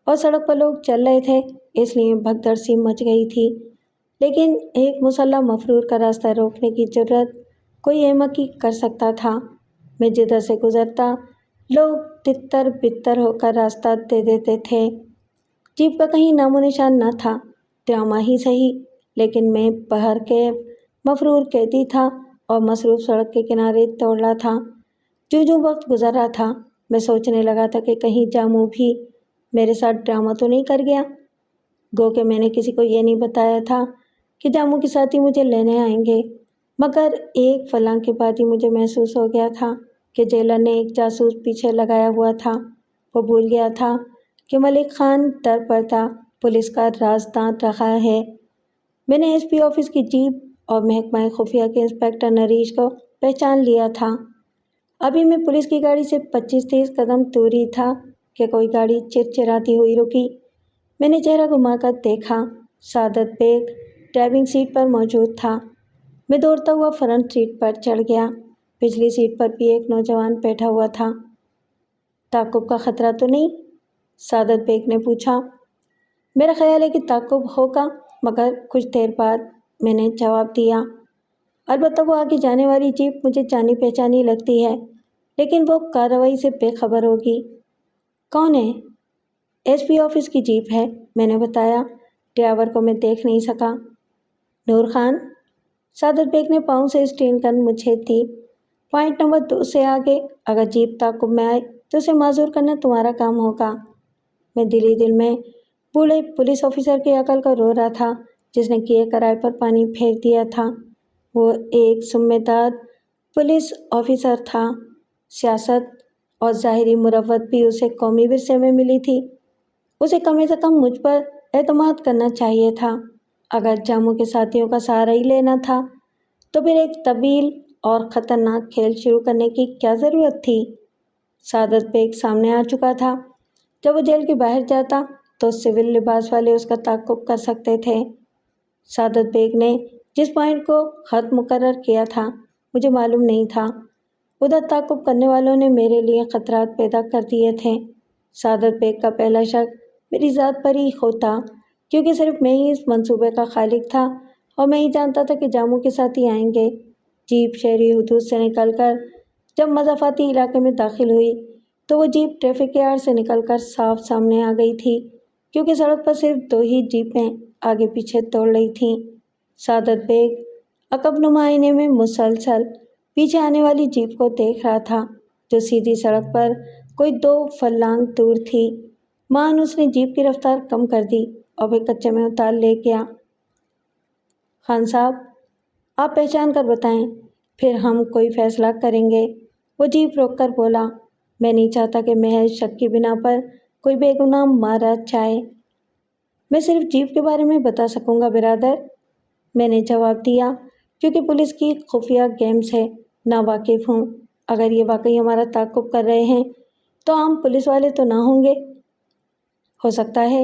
اور سڑک پر لوگ چل رہے تھے، اس لیے بھگدڑ سی مچ گئی تھی، لیکن ایک مسلح مفرور کا راستہ روکنے کی جرأت کوئی احمق ہی کر سکتا تھا۔ میں جدھر سے گزرتا لوگ تتر بتر ہو کر راستہ دے دیتے تھے۔ جیپ کا کہیں نام و نشان نہ تھا۔ ڈرامہ ہی صحیح، لیکن میں بہر کیف مفرور قیدی تھا اور مصروف سڑک کے کنارے دوڑ رہا تھا۔ جو وقت گزر رہا تھا میں سوچنے لگا تھا کہ کہیں جاموں بھی میرے ساتھ ڈرامہ تو نہیں کر گیا۔ گو کہ میں نے کسی کو یہ نہیں بتایا تھا کہ جاموں کے ساتھی مجھے لینے آئیں گے۔ مگر ایک فلاں کے بعد ہی مجھے محسوس ہو گیا تھا کہ جیلر نے ایک جاسوس پیچھے لگایا ہوا تھا۔ وہ بھول گیا تھا کہ ملک خان در پر تھا، پولیس کا رازداں رہا ہے۔ میں نے ایس پی آفس کی جیپ اور محکمہ خفیہ کے انسپکٹر نریش کو پہچان لیا تھا۔ ابھی میں پولیس کی گاڑی سے 25-30 قدم دور ہی تھا کہ کوئی گاڑی چرچراتی ہوئی رکی۔ میں نے چہرہ گھما کر دیکھا، سعادت بیگ ڈرائیونگ سیٹ پر موجود تھا۔ میں دوڑتا ہوا فرنٹ سیٹ پر چڑھ گیا۔ پچھلی سیٹ پر بھی ایک نوجوان بیٹھا ہوا تھا۔ تعقب کا خطرہ تو نہیں؟ سعادت بیگ نے پوچھا۔ میرا خیال ہے کہ تعقب ہوگا، مگر کچھ دیر بعد میں نے جواب دیا۔ البتہ وہ آگے جانے والی جیپ مجھے جانی پہچانی لگتی ہے، لیکن وہ کارروائی سے بے خبر ہوگی۔ کون ہے؟ ایس پی آفس کی جیپ ہے، میں نے بتایا۔ ڈرائیور کو میں دیکھ نہیں سکا۔ نور خان؟ سعادت بیگ نے پاؤں سے اسٹیئرنگ گن مجھے دی۔ پوائنٹ نمبر 2 سے آگے اگر جیپ تعقب میں آئے تو اسے معذور کرنا تمہارا کام ہوگا۔ میں دل ہی دل میں بوڑھے پولیس آفیسر کی عقل کو رو رہا تھا جس نے کیے کرائے پر پانی پھیر دیا تھا۔ وہ ایک ذمہ دار پولیس آفیسر تھا۔ سیاست اور ظاہری مروت بھی اسے قومی ورثے میں ملی تھی۔ اسے کم سے کم مجھ پر اعتماد کرنا چاہیے تھا۔ اگر جاموں کے ساتھیوں کا سہارا ہی لینا تھا تو پھر ایک طویل اور خطرناک کھیل شروع کرنے کی کیا ضرورت تھی؟ سعادت بیگ سامنے آ چکا تھا۔ جب وہ جیل کے باہر جاتا تو سول لباس والے اس کا تعقب کر سکتے تھے۔ سعادت بیگ نے جس پوائنٹ کو خط مقرر کیا تھا مجھے معلوم نہیں تھا۔ ادھر تعقب کرنے والوں نے میرے لیے خطرات پیدا کر دیے تھے۔ سعادت بیگ کا پہلا شک میری ذات پر ہی ہوتا، کیونکہ صرف میں ہی اس منصوبے کا خالق تھا اور میں ہی جانتا تھا کہ جاموں کے ساتھ ہی آئیں گے۔ جیپ شہری حدود سے نکل کر جب مضافاتی علاقے میں داخل ہوئی تو وہ جیپ ٹریفک یارڈ سے نکل کر صاف سامنے آ گئی تھی، کیونکہ سڑک پر صرف 2 ہی جیپیں آگے پیچھے دوڑ رہی تھیں۔ سعادت بیگ عقب نما آئینے میں مسلسل پیچھے آنے والی جیپ کو دیکھ رہا تھا جو سیدھی سڑک پر کوئی 2 فلانگ دور تھی۔ مان اس نے جیپ کی رفتار کم کر دی اور پھر کچے میں اتار لے گیا۔ خان صاحب، آپ پہچان کر بتائیں، پھر ہم کوئی فیصلہ کریں گے۔ وہ جیپ روک کر بولا۔ میں نہیں چاہتا کہ محض شک کی بنا پر کوئی بے گناہ مارا جائے۔ میں صرف جیپ کے بارے میں بتا سکوں گا برادر، میں نے جواب دیا، کیونکہ پولیس کی خفیہ گیم سے ناواقف ہوں۔ اگر یہ واقعی ہمارا تعقب کر رہے ہیں تو عام پولیس والے تو نہ ہوں گے؟ ہو سکتا ہے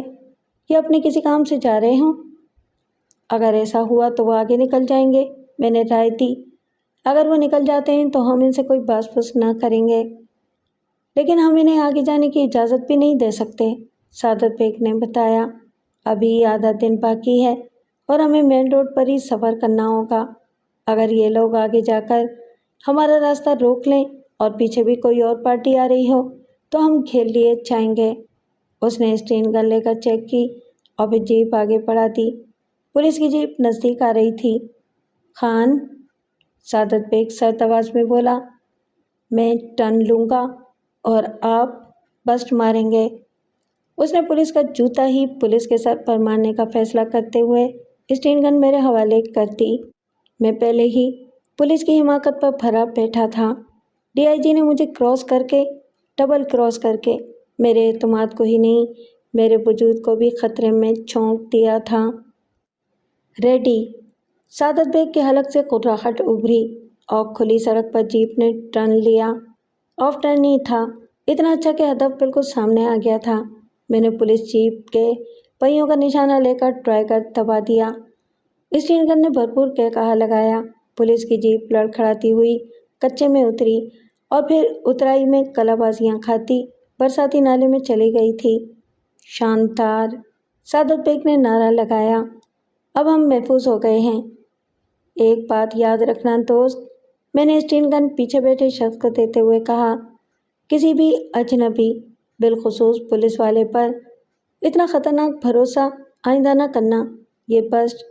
یہ اپنے کسی کام سے جا رہے ہوں۔ اگر ایسا ہوا تو وہ آگے نکل جائیں گے، میں نے رائے دی۔ اگر وہ نکل جاتے ہیں تو ہم ان سے کوئی باس پوس نہ کریں گے، لیکن ہم انہیں آگے جانے کی اجازت بھی نہیں دے سکتے، سعادت بیگ نے بتایا۔ ابھی آدھا دن باقی ہے اور ہمیں مین روڈ پر ہی سفر کرنا ہوگا۔ اگر یہ لوگ آگے جا کر ہمارا راستہ روک لیں اور پیچھے بھی کوئی اور پارٹی آ رہی ہو تو ہم گھیر لیے جائیں گے۔ اس نے اسٹین گن لے کر چیک کی اور پھر جیپ آگے بڑھا دی۔ پولیس کی جیپ نزدیک آ رہی تھی۔ خان، سعادت بیگ سرد آواز میں بولا، میں ٹرن لوں گا اور آپ بسٹ ماریں گے۔ اس نے پولیس کا جوتا ہی پولیس کے سر پر مارنے کا فیصلہ کرتے ہوئے اسٹین گن میرے حوالے کر دی۔ میں پہلے ہی پولیس کی حماقت پر بھرا بیٹھا تھا۔ ڈی آئی جی نے مجھے کراس کر کے، ڈبل کراس کر کے، میرے اعتماد کو ہی نہیں میرے وجود کو بھی خطرے میں جھونک دیا تھا۔ ریڈی؟ سعادت بیگ کے حلق سے قراہٹ ابھری اور کھلی سڑک پر جیپ نے ٹرن لیا۔ آف ٹرن ہی تھا، اتنا اچھا کہ ہدف بالکل سامنے آ گیا تھا۔ میں نے پولیس جیپ کے پہیوں کا نشانہ لے کر ٹرائگر دبا دیا۔ اسٹین گن نے بھرپور کہا لگایا۔ پولیس کی جیپ لڑکھڑاتی ہوئی کچے میں اتری اور پھر اترائی میں کلا بازیاں کھاتی برساتی نالے میں چلی گئی تھی۔ شاندار، سعادت بیگ نے نعرہ لگایا۔ اب ہم محفوظ ہو گئے ہیں۔ ایک بات یاد رکھنا دوست، میں نے اسٹین گن پیچھے بیٹھے شخص کو دیتے ہوئے کہا، کسی بھی اجنبی، بالخصوص پولیس والے پر اتنا خطرناک بھروسہ آئندہ نہ کرنا۔ یہ بسٹ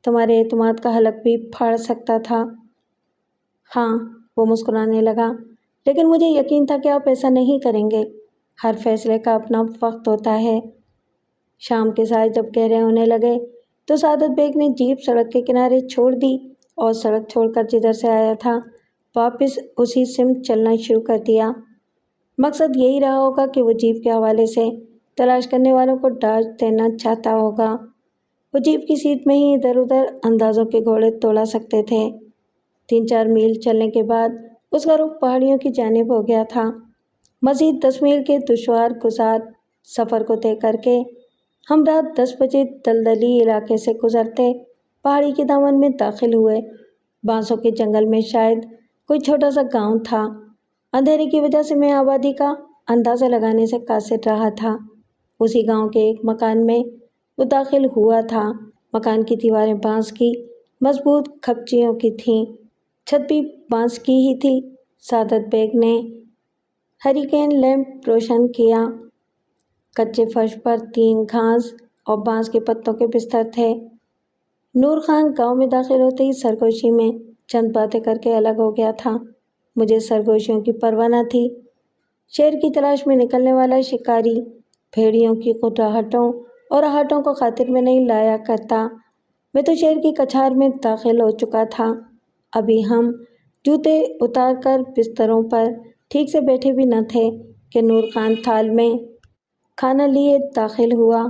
تمہارے اعتماد کا حلق بھی پھاڑ سکتا تھا۔ ہاں، وہ مسکرانے لگا، لیکن مجھے یقین تھا کہ آپ ایسا نہیں کریں گے۔ ہر فیصلے کا اپنا وقت ہوتا ہے۔ شام کے سائے جب گہرے ہونے لگے تو سعادت بیگ نے جیپ سڑک کے کنارے چھوڑ دی اور سڑک چھوڑ کر جدھر سے آیا تھا واپس اسی سمت چلنا شروع کر دیا۔ مقصد یہی رہا ہوگا کہ وہ جیپ کے حوالے سے تلاش کرنے والوں کو ڈانٹ دینا چاہتا ہوگا۔ وہ جیپ کی سیٹ میں ہی ادھر ادھر اندازوں کے گھوڑے توڑا سکتے تھے۔ 3-4 میل چلنے کے بعد اس کا رخ پہاڑیوں کی جانب ہو گیا تھا۔ مزید 10 میل کے دشوار گزار سفر کو طے کر کے ہم رات 10 بجے دلدلی علاقے سے گزرتے پہاڑی کے دامن میں داخل ہوئے۔ بانسوں کے جنگل میں شاید کوئی چھوٹا سا گاؤں تھا۔ اندھیرے کی وجہ سے میں آبادی کا اندازہ لگانے سے قاصر رہا تھا۔ اسی گاؤں کے ایک مکان میں وہ داخل ہوا تھا۔ مکان کی دیواریں بانس کی مضبوط کھپچیوں کی تھیں، چھت بھی بانس کی ہی تھی۔ سعادت بیگ نے ہریکین لیمپ روشن کیا۔ کچے فرش پر 3 گھاس اور بانس کے پتوں کے بستر تھے۔ نور خان گاؤں میں داخل ہوتے ہی سرگوشی میں چند باتیں کر کے الگ ہو گیا تھا۔ مجھے سرگوشیوں کی پرواہ نہ تھی۔ شیر کی تلاش میں نکلنے والا شکاری بھیڑیوں کی قراہٹوں اور آہٹوں کو خاطر میں نہیں لایا کرتا۔ میں تو شیر کی کچھار میں داخل ہو چکا تھا۔ ابھی ہم جوتے اتار کر بستروں پر ٹھیک سے بیٹھے بھی نہ تھے کہ نور خان تھال میں کھانا لیے داخل ہوا۔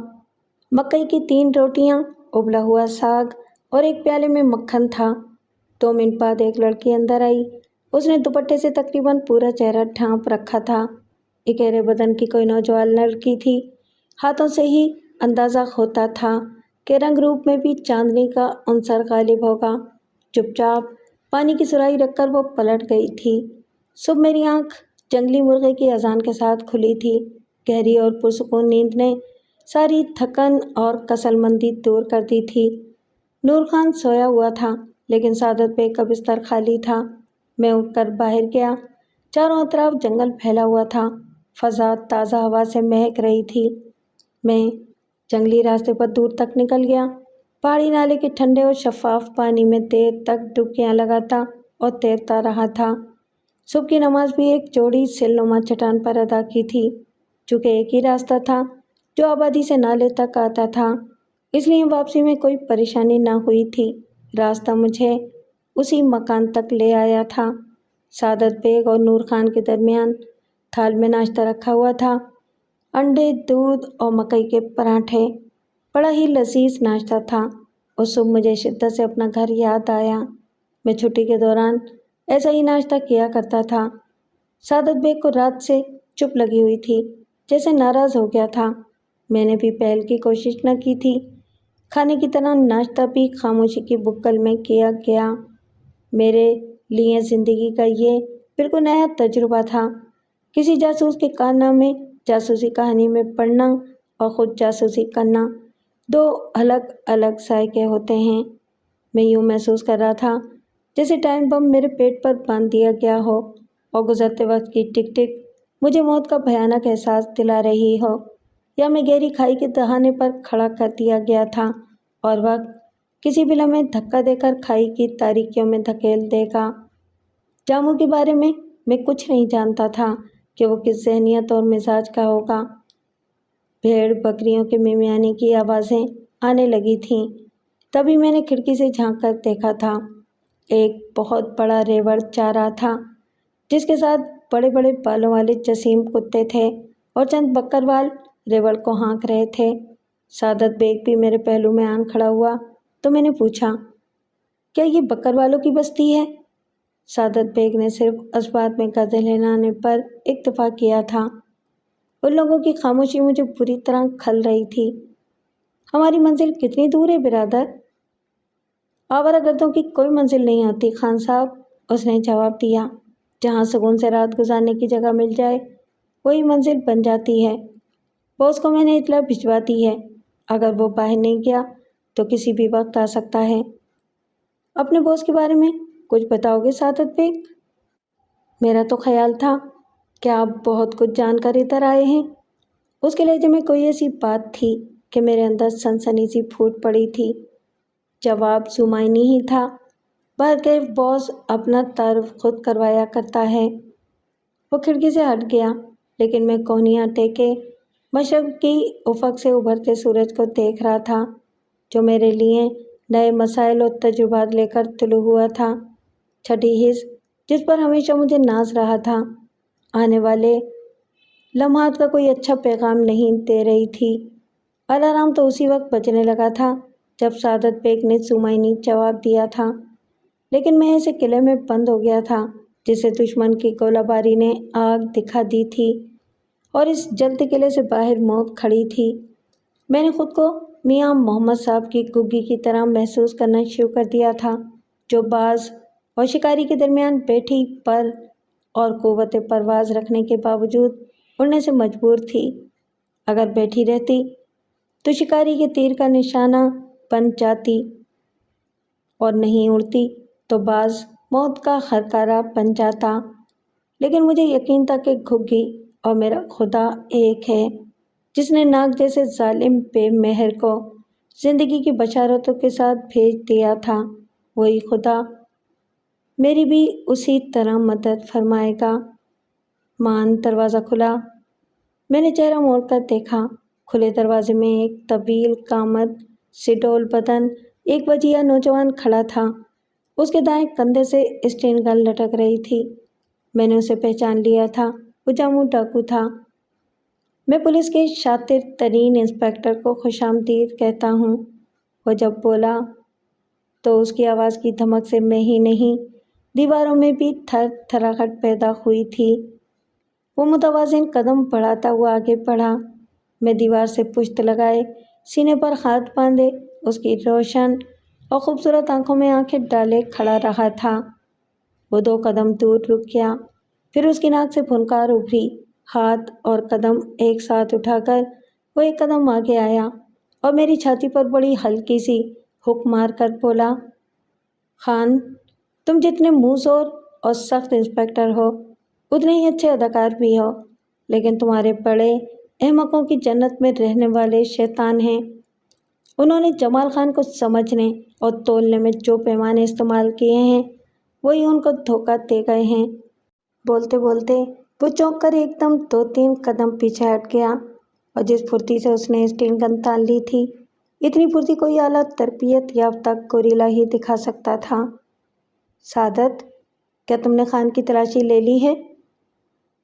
مکئی کی 3 روٹیاں، ابلا ہوا ساگ اور ایک پیالے میں مکھن تھا۔ 2 منٹ بعد ایک لڑکی اندر آئی۔ اس نے دوپٹے سے تقریباً پورا چہرہ ڈھانپ رکھا تھا۔ اکیرے بدن کی کوئی نوجوان لڑکی تھی۔ ہاتھوں سے ہی اندازہ ہوتا تھا کہ رنگ روپ میں بھی چاندنی کا عنصر غالب ہوگا۔ چپ چاپ پانی کی سراہی رکھ کر وہ پلٹ گئی تھی۔ صبح میری آنکھ جنگلی مرغے کی اذان کے ساتھ کھلی تھی۔ گہری اور پرسکون نیند نے ساری تھکن اور کسل مندی دور کر دی تھی۔ نور خان سویا ہوا تھا لیکن سعادت بیگ کا بستر خالی تھا۔ میں اٹھ کر باہر گیا۔ چاروں اطراف جنگل پھیلا ہوا تھا۔ فضا تازہ ہوا سے مہک رہی تھی۔ میں جنگلی راستے پر دور تک نکل گیا۔ پہاڑی نالے کے ٹھنڈے اور شفاف پانی میں دیر تک ڈبکیاں لگاتا اور تیرتا رہا تھا۔ صبح کی نماز بھی ایک چوڑی سل نما چٹان پر ادا کی تھی۔ چونکہ ایک ہی راستہ تھا جو آبادی سے نالے تک آتا تھا، اس لیے واپسی میں کوئی پریشانی نہ ہوئی تھی۔ راستہ مجھے اسی مکان تک لے آیا تھا۔ سعادت بیگ اور نور خان کے درمیان تھال میں ناشتہ رکھا ہوا تھا۔ انڈے، دودھ اور مکئی کے پراٹھے۔ بڑا ہی لذیذ ناشتہ تھا۔ اس صبح مجھے شدت سے اپنا گھر یاد آیا۔ میں چھٹی کے دوران ایسا ہی ناشتہ کیا کرتا تھا۔ سعادت بیگ کو رات سے چپ لگی ہوئی تھی، جیسے ناراض ہو گیا تھا۔ میں نے بھی پہل کی کوشش نہ کی تھی۔ کھانے کی طرح ناشتہ بھی خاموشی کی بکل میں کیا گیا۔ میرے لیے زندگی کا یہ بالکل نیا تجربہ تھا۔ کسی جاسوس کے کارنامے، جاسوسی کہانی میں پڑھنا اور خود جاسوسی کرنا 2 الگ الگ ذائقے ہوتے ہیں۔ میں یوں محسوس کر رہا تھا جیسے ٹائم بم میرے پیٹ پر باندھ دیا گیا ہو اور گزرتے وقت کی ٹک ٹک مجھے موت کا بھیانک احساس دلا رہی ہو، یا میں گہری کھائی کے دہانے پر کھڑا کر دیا گیا تھا اور وقت کسی بھی لمحے دھکا دے کر کھائی کی تاریکیوں میں دھکیل دے گا۔ جاموں کے بارے میں کچھ نہیں جانتا تھا کہ وہ کس ذہنیت اور مزاج کا ہوگا۔ بھیڑ بکریوں کے ممیانے کی آوازیں آنے لگی تھیں۔ تبھی میں نے کھڑکی سے جھانک کر دیکھا تھا۔ ایک بہت بڑا ریوڑ چار رہا تھا جس کے ساتھ بڑے بڑے بالوں والے جسیم کتے تھے اور چند بکروال ریوڑ کو ہانک رہے تھے۔ سعادت بیگ بھی میرے پہلو میں آن کھڑا ہوا تو میں نے پوچھا، کیا یہ بکروالوں کی بستی ہے؟ سعادت بیگ نے صرف اس بات میں گردن ہلانے پر اکتفا کیا تھا۔ ان لوگوں کی خاموشی مجھے بری طرح کھل رہی تھی۔ ہماری منزل کتنی دور ہے برادر؟ آوارہ گردوں کی کوئی منزل نہیں ہوتی خان صاحب، اس نے جواب دیا۔ جہاں سکون سے رات گزارنے کی جگہ مل جائے وہی منزل بن جاتی ہے۔ باس کو میں نے اطلاع بھجوا دی ہے، اگر وہ باہر نہیں گیا تو کسی بھی وقت آ سکتا ہے۔ اپنے باس کے بارے میں کچھ بتاؤ گے سعادت بیگ؟ میرا تو خیال تھا کہ آپ بہت کچھ جان کر ادھر آئے ہیں۔ اس کے لہجے میں کوئی ایسی بات تھی کہ میرے اندر سنسنی سی پھوٹ پڑی تھی۔ جواب زمائنی ہی تھا، بہرکیف باس اپنا تعارف خود کروایا کرتا ہے۔ وہ کھڑکی سے ہٹ گیا، لیکن میں کونیاں ٹیکے مشرق کی افق سے ابھرتے سورج کو دیکھ رہا تھا جو میرے لیے نئے مسائل اور تجربات لے کر طلوع ہوا تھا۔ چھٹی حص جس پر ہمیشہ مجھے ناز رہا تھا، آنے والے لمحات کا کوئی اچھا پیغام نہیں دے رہی تھی۔ الارم تو اسی وقت بجنے لگا تھا جب سعادت بیگ نے سمائنی جواب دیا تھا، لیکن میں اسے قلعے میں بند ہو گیا تھا جسے دشمن کی گولہ باری نے آگ دکھا دی تھی، اور اس جلتے قلعے سے باہر موت کھڑی تھی۔ میں نے خود کو میاں محمد صاحب کی گگی کی طرح محسوس کرنا شروع کر دیا تھا، جو باز اور شکاری کے درمیان بیٹھی پر اور قوت پرواز رکھنے کے باوجود اڑنے سے مجبور تھی۔ اگر بیٹھی رہتی تو شکاری کے تیر کا نشانہ بن جاتی، اور نہیں اڑتی تو باز موت کا خرکارہ بن جاتا۔ لیکن مجھے یقین تھا کہ گھگی اور میرا خدا ایک ہے، جس نے ناگ جیسے ظالم بے مہر کو زندگی کی بشارتوں کے ساتھ بھیج دیا تھا۔ وہی خدا میری بھی اسی طرح مدد فرمائے گا۔ مان دروازہ کھلا۔ میں نے چہرہ موڑ کر دیکھا۔ کھلے دروازے میں ایک طویل قامت سڈول بدن ایک وجیہہ نوجوان کھڑا تھا۔ اس کے دائیں کندھے سے اسٹین گن لٹک رہی تھی۔ میں نے اسے پہچان لیا تھا، وہ جاموں ڈاکو تھا۔ میں پولیس کے شاطر ترین انسپکٹر کو خوش آمدید کہتا ہوں۔ وہ جب بولا تو اس کی آواز کی دھمک سے میں ہی نہیں، دیواروں میں بھی تھر تھراہٹ پیدا ہوئی تھی۔ وہ متوازن قدم بڑھاتا ہوا آگے بڑھا۔ میں دیوار سے پشت لگائے، سینے پر ہاتھ باندھے، اس کی روشن اور خوبصورت آنکھوں میں آنکھیں ڈالے کھڑا رہا تھا۔ وہ 2 قدم دور رک گیا، پھر اس کی ناک سے پھنکار ابھری۔ ہاتھ اور قدم ایک ساتھ اٹھا کر وہ 1 قدم آگے آیا اور میری چھاتی پر بڑی ہلکی سی ہک مار کر بولا، خان، تم جتنے منہ زور اور سخت انسپکٹر ہو، اتنے ہی اچھے اداکار بھی ہو، لیکن تمہارے بڑے احمقوں کی جنت میں رہنے والے شیطان ہیں۔ انہوں نے جمال خان کو سمجھنے اور تولنے میں جو پیمانے استعمال کیے ہیں، وہی ان کو دھوکہ دے گئے ہیں۔ بولتے بولتے وہ چونک کر ایک دم 2-3 قدم پیچھے ہٹ گیا، اور جس پھرتی سے اس نے اسٹین گن تان لی تھی، اتنی پھرتی کوئی اعلیٰ تربیت یافتہ گوریلا ہی دکھا سکتا تھا۔ سعادت، کیا تم نے خان کی تلاشی لے لی ہے؟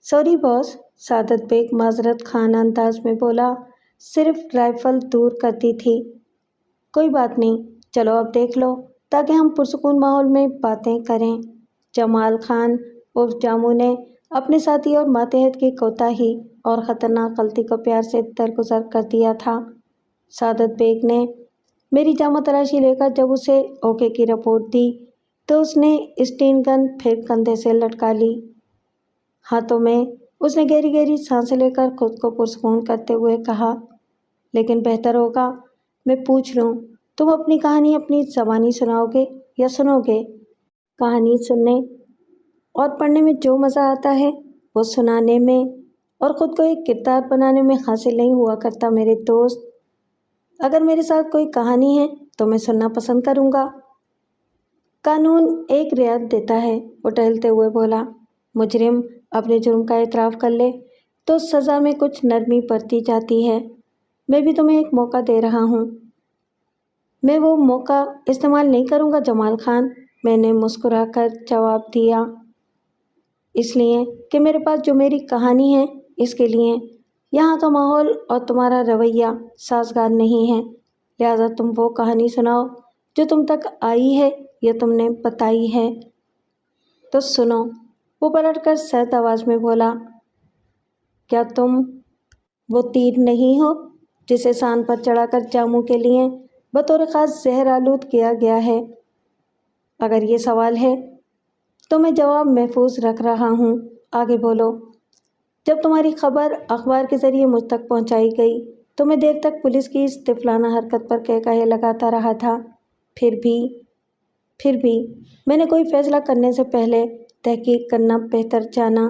سوری باس، سعادت بیگ معذرت خانہ انداز میں بولا، صرف رائفل دور کر دی تھی۔ کوئی بات نہیں، چلو اب دیکھ لو تاکہ ہم پرسکون ماحول میں باتیں کریں۔ جمال خان عرف جاموں نے اپنے ساتھی اور ماتحت کی کوتاہی اور خطرناک غلطی کو پیار سے درگزر کر دیا تھا۔ سعادت بیگ نے میری جامہ تلاشی لے کر جب اسے اوکے کی رپورٹ دی تو اس نے اسٹین گن پھر کندھے سے لٹکا لی۔ ہاتھوں میں اس نے گہری گہری سانسیں لے کر خود کو پرسکون کرتے ہوئے کہا، لیکن بہتر ہوگا میں پوچھ لوں، تم اپنی کہانی اپنی زبانی سناؤ گے یا سنو گے؟ کہانی سننے اور پڑھنے میں جو مزہ آتا ہے وہ سنانے میں اور خود کو ایک کردار بنانے میں حاصل نہیں ہوا کرتا میرے دوست۔ اگر میرے ساتھ کوئی کہانی ہے تو میں سننا پسند کروں گا۔ قانون ایک رعایت دیتا ہے، وہ ٹہلتے ہوئے بولا۔ مجرم اپنے جرم کا اعتراف کر لے تو سزا میں کچھ نرمی برتی جاتی ہے۔ میں بھی تمہیں ایک موقع دے رہا ہوں۔ میں وہ موقع استعمال نہیں کروں گا جمال خان، میں نے مسکرا کر جواب دیا، اس لیے کہ میرے پاس جو میری کہانی ہے اس کے لیے یہاں کا ماحول اور تمہارا رویہ سازگار نہیں ہے، لہٰذا تم وہ کہانی سناؤ جو تم تک آئی ہے یا تم نے بتائی ہے۔ تو سنو، وہ پلٹ کر سرد آواز میں بولا، کیا تم وہ تیر نہیں ہو جسے سان پر چڑھا کر جاموں کے لیے بطور خاص زہر آلود کیا گیا ہے؟ اگر یہ سوال ہے تو میں جواب محفوظ رکھ رہا ہوں، آگے بولو۔ جب تمہاری خبر اخبار کے ذریعے مجھ تک پہنچائی گئی تو میں دیر تک پولیس کی اس طفلانہ حرکت پر کہکہے لگاتا رہا تھا۔ پھر بھی میں نے کوئی فیصلہ کرنے سے پہلے تحقیق کرنا بہتر جانا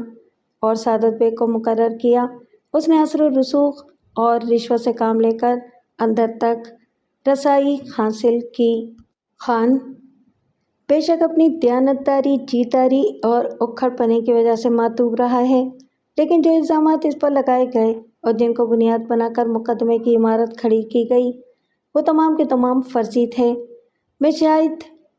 اور سعادت بیگ کو مقرر کیا۔ اس نے اثر و رسوخ اور رشوت سے کام لے کر اندر تک رسائی حاصل کی۔ خان بے شک اپنی دیانتداری، جیداری اور اکھڑ پنے کی وجہ سے معتوب رہا ہے، لیکن جو الزامات اس پر لگائے گئے اور جن کو بنیاد بنا کر مقدمے کی عمارت کھڑی کی گئی، وہ تمام کے تمام فرضی تھے۔ میں شاید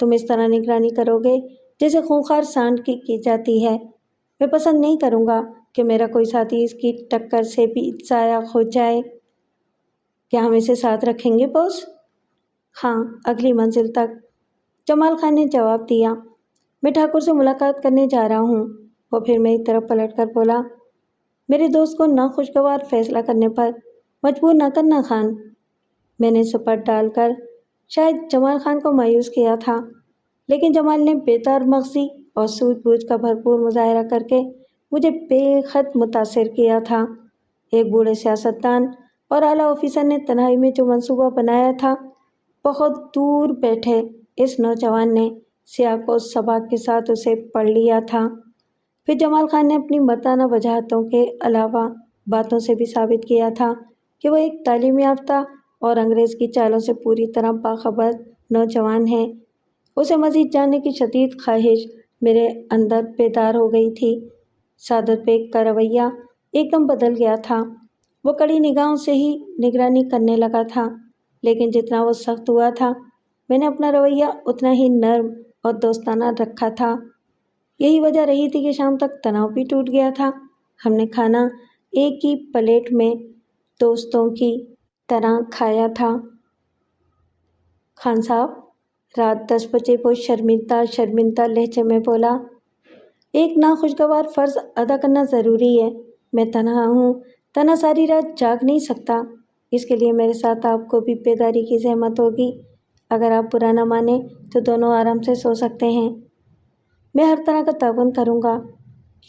تم اس طرح نگرانی کرو گے جیسے خونخوار سانڈ کی جاتی ہے۔ میں پسند نہیں کروں گا کہ میرا کوئی ساتھی اس کی ٹکر سے بھی ضائع ہو جائے۔ کیا ہم اسے ساتھ رکھیں گے باس؟ ہاں، اگلی منزل تک، جمال خان نے جواب دیا۔ میں ٹھاکر سے ملاقات کرنے جا رہا ہوں۔ وہ پھر میری طرف پلٹ کر بولا، میرے دوست کو ناخوشگوار فیصلہ کرنے پر مجبور نہ کرنا خان۔ میں نے سپر ڈال کر شاید جمال خان کو مایوس کیا تھا، لیکن جمال نے بیدار مغزی اور سوجھ بوجھ کا بھرپور مظاہرہ کر کے مجھے بے حد متاثر کیا تھا۔ ایک بوڑھے سیاستدان اور اعلیٰ آفیسر نے تنہائی میں جو منصوبہ بنایا تھا، بہت دور بیٹھے اس نوجوان نے سیاق و سباق کے ساتھ اسے پڑھ لیا تھا۔ پھر جمال خان نے اپنی مردانہ وجاہتوں کے علاوہ باتوں سے بھی ثابت کیا تھا کہ وہ ایک تعلیم یافتہ اور انگریز کی چالوں سے پوری طرح باخبر نوجوان ہے۔ اسے مزید جاننے کی شدید خواہش میرے اندر بیدار ہو گئی تھی۔ سعادت بیگ کا رویہ ایک دم بدل گیا تھا۔ وہ کڑی نگاہوں سے ہی نگرانی کرنے لگا تھا، لیکن جتنا وہ سخت ہوا تھا، میں نے اپنا رویہ اتنا ہی نرم اور دوستانہ رکھا تھا۔ یہی وجہ رہی تھی کہ شام تک تناؤ بھی ٹوٹ گیا تھا۔ ہم نے کھانا ایک ہی پلیٹ میں دوستوں کی طرح کھایا تھا۔ خان صاحب، رات 10 بجے وہ شرمندہ لہجے میں بولا، ایک ناخوشگوار فرض ادا کرنا ضروری ہے۔ میں تنہا ہوں، تنہا ساری رات جاگ نہیں سکتا۔ اس کے لیے میرے ساتھ آپ کو بھی بیداری کی زحمت ہوگی۔ اگر آپ برا نہ مانیں تو دونوں آرام سے سو سکتے ہیں۔ میں ہر طرح کا تعاون کروں گا۔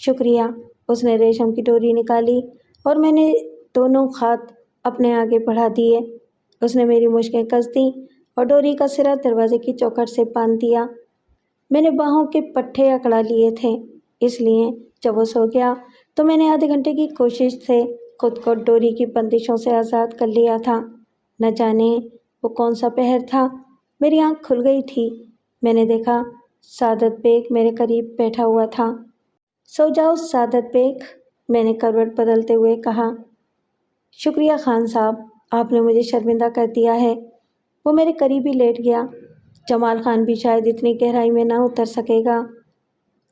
شکریہ۔ اس نے ریشم کی ڈوری نکالی اور میں نے دونوں ہاتھ اپنے آگے بڑھا دیے۔ اس نے میری مشکیں کس دیں اور ڈوری کا سرا دروازے کی چوکھٹ سے باندھ دیا۔ میں نے باہوں کے پٹھے اکڑا لیے تھے، اس لیے جب وہ سو گیا تو میں نے آدھے گھنٹے کی کوشش سے خود کو ڈوری کی بندشوں سے آزاد کر لیا تھا۔ نہ جانے وہ کون سا پہر تھا، میری آنکھ کھل گئی تھی۔ میں نے دیکھا سعادت بیگ میرے قریب بیٹھا ہوا تھا۔ سو جاؤ سعادت بیگ، میں نے کروٹ بدلتے ہوئے کہا۔ شکریہ خان صاحب، آپ نے مجھے شرمندہ کر دیا ہے۔ وہ میرے قریب ہی لیٹ گیا۔ جمال خان بھی شاید اتنی گہرائی میں نہ اتر سکے گا۔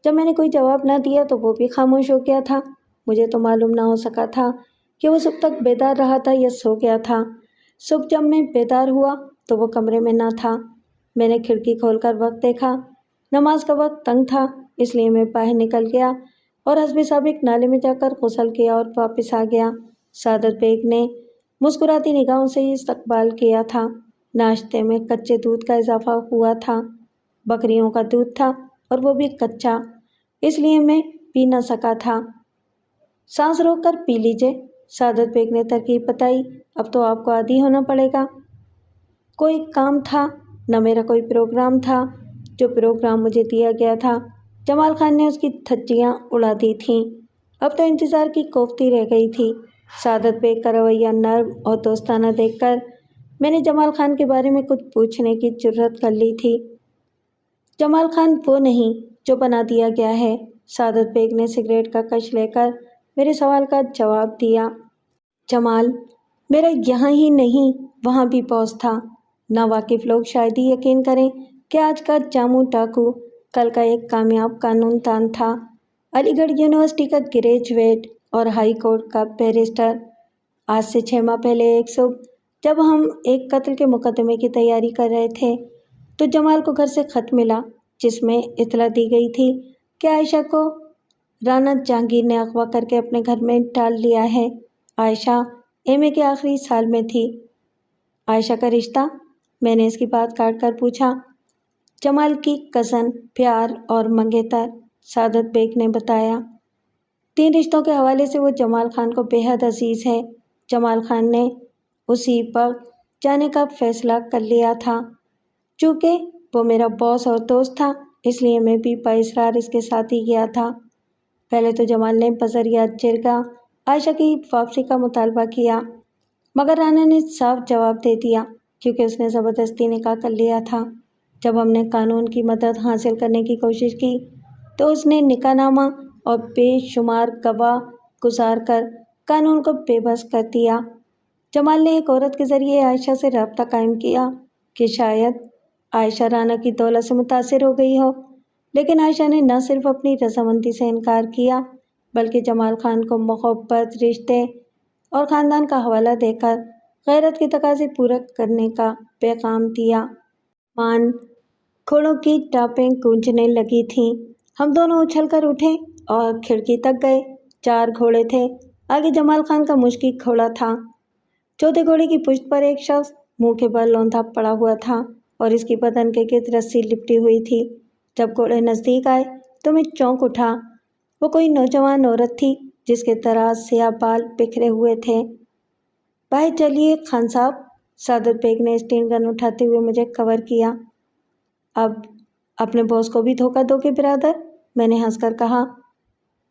جب میں نے کوئی جواب نہ دیا تو وہ بھی خاموش ہو گیا تھا۔ مجھے تو معلوم نہ ہو سکا تھا کہ وہ صبح تک بیدار رہا تھا یا سو گیا تھا۔ صبح جب میں بیدار ہوا تو وہ کمرے میں نہ تھا۔ میں نے کھڑکی کھول کر وقت دیکھا۔ نماز کا وقت تنگ تھا، اس لیے میں باہر نکل گیا اور حسب سابق نالے میں جا کر غسل کیا اور واپس آ گیا۔ سعادت بیگ نے مسکراتی نگاہوں سے استقبال کیا تھا۔ ناشتے میں کچے دودھ کا اضافہ ہوا تھا۔ بکریوں کا دودھ تھا اور وہ بھی کچا، اس لیے میں پی نہ سکا تھا۔ سانس روک کر پی لیجئے، سعادت بیگ نے ترکیب بتائی۔ اب تو آپ کو عادی ہونا پڑے گا۔ کوئی کام تھا نہ میرا کوئی پروگرام تھا۔ جو پروگرام مجھے دیا گیا تھا جمال خان نے اس کی دھجیاں اڑا دی تھیں۔ اب تو انتظار کی کوفتی رہ گئی تھی۔ سعادت بیگ کا رویہ نرم اور دوستانہ دیکھ کر میں نے جمال خان کے بارے میں کچھ پوچھنے کی جرات کر لی تھی۔ جمال خان وہ نہیں جو بنا دیا گیا ہے، سعادت بیگ نے سگریٹ کا کش لے کر میرے سوال کا جواب دیا۔ جمال میرا یہاں ہی نہیں وہاں بھی باس تھا۔ ناواقف لوگ شاید ہی یقین کریں کہ آج کا جاموں ڈاکو کل کا ایک کامیاب قانون دان تھا، علی گڑھ یونیورسٹی کا گریجویٹ اور ہائی کورٹ کا بیرسٹر۔ آج سے 6 ماہ پہلے ایک صبح جب ہم ایک قتل کے مقدمے کی تیاری کر رہے تھے تو جمال کو گھر سے خط ملا جس میں اطلاع دی گئی تھی کہ عائشہ کو رانا جہانگیر نے اغوا کر کے اپنے گھر میں ڈال لیا ہے۔ عائشہ ایم اے کے آخری سال میں تھی۔ عائشہ کا رشتہ؟ میں نے اس کی بات کاٹ کر پوچھا۔ جمال کی کزن، پیار اور منگیتر، سعادت بیگ نے بتایا۔ 3 رشتوں کے حوالے سے وہ جمال خان کو بے حد عزیز ہے۔ جمال خان نے اسی وقت جانے کا فیصلہ کر لیا تھا۔ چونکہ وہ میرا باس اور دوست تھا، اس لیے میں بھی بااصرار اس کے ساتھ ہی گیا تھا۔ پہلے تو جمال نے بذریعہ جرگہ عائشہ کی واپسی کا مطالبہ کیا، مگر رانا نے صاف جواب دے دیا کیونکہ اس نے زبردستی نکاح کر لیا تھا۔ جب ہم نے قانون کی مدد حاصل کرنے کی کوشش کی تو اس نے نکاح نامہ اور بے شمار گواہ گزار کر قانون کو بے بس کر دیا۔ جمال نے ایک عورت کے ذریعے عائشہ سے رابطہ قائم کیا کہ شاید عائشہ رانا کی دولت سے متاثر ہو گئی ہو، لیکن عائشہ نے نہ صرف اپنی رضامندی سے انکار کیا بلکہ جمال خان کو محبت، رشتے اور خاندان کا حوالہ دے کر غیرت کے تقاضے پورا کرنے کا پیغام دیا۔ مان گھوڑوں کی ٹاپیں گونجنے لگی تھیں۔ ہم دونوں اچھل کر اٹھے اور کھڑکی تک گئے۔ 4 گھوڑے تھے۔ آگے جمال خان کا مشکی گھوڑا تھا۔ چوتھے گھوڑے کی پشت پر ایک شخص منہ کے بل لوندا پڑا ہوا تھا اور اس کی بدن کے گرد رسی لپٹی ہوئی تھی۔ جب گھوڑے نزدیک آئے تو میں چونک اٹھا۔ وہ کوئی نوجوان عورت تھی جس کے دراز سیاہ بال بکھرے ہوئے تھے۔ باہر چلیے خان صاحب، سعادت بیگ نے اسٹین گن اٹھاتے ہوئے مجھے کور کیا۔ اب اپنے باس کو بھی دھوکہ دو گے برادر، میں نے ہنس کر کہا۔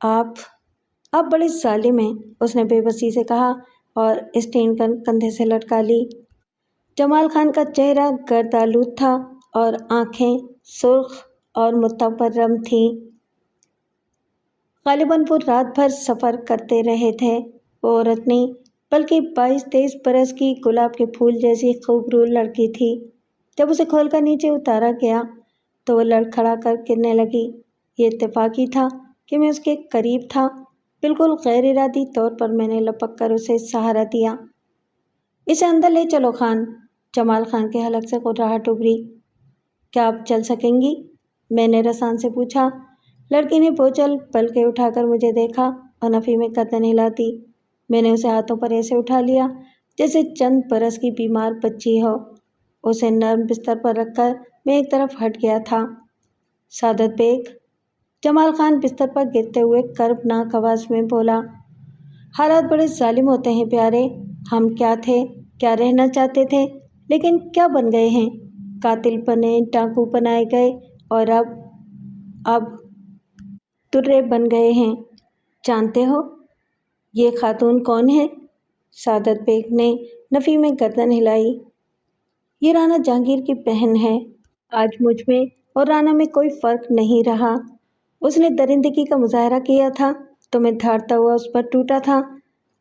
آپ بڑے ظالم ہیں، اس نے بے بسی سے کہا اور اسٹین گن کندھے سے لٹکا لی۔ جمال خان کا چہرہ گرد آلود تھا اور آنکھیں سرخ اور متورم تھیں۔ غالباً وہ رات بھر سفر کرتے رہے تھے۔ وہ عورت نہیں بلکہ 22-23 برس کی گلاب کے پھول جیسی خوبرو لڑکی تھی۔ جب اسے کھول کر نیچے اتارا گیا تو وہ لڑکھڑا کر گرنے لگی۔ یہ اتفاقی تھا کہ میں اس کے قریب تھا۔ بالکل غیر ارادی طور پر میں نے لپک کر اسے سہارا دیا۔ اسے اندر لے چلو خان، جمال خان کے حلق سے گھبراہٹ ابھری۔ کیا آپ چل سکیں گی؟ میں نے رسان سے پوچھا۔ لڑکی نے بوجھل پلکیں اٹھا کر مجھے دیکھا اور نفی میں گردن ہلا دی۔ میں نے اسے ہاتھوں پر ایسے اٹھا لیا جیسے چند برس کی بیمار بچی ہو۔ اسے نرم بستر پر رکھ کر میں ایک طرف ہٹ گیا تھا۔ سعادت بیگ، جمال خان بستر پر گرتے ہوئے کربناک آواز میں بولا۔ حالات بڑے ظالم ہوتے ہیں پیارے۔ ہم کیا تھے، کیا رہنا چاہتے تھے، لیکن کیا بن گئے ہیں؟ قاتل بنے، ڈاکو بنائے گئے اور اب ترے بن گئے ہیں۔ جانتے ہو یہ خاتون کون ہے؟ سعادت بیگ نے نفی میں گردن ہلائی۔ یہ رانا جہانگیر کی بہن ہے۔ آج مجھ میں اور رانا میں کوئی فرق نہیں رہا۔ اس نے درندگی کا مظاہرہ کیا تھا تو میں دھاڑتا ہوا اس پر ٹوٹا تھا۔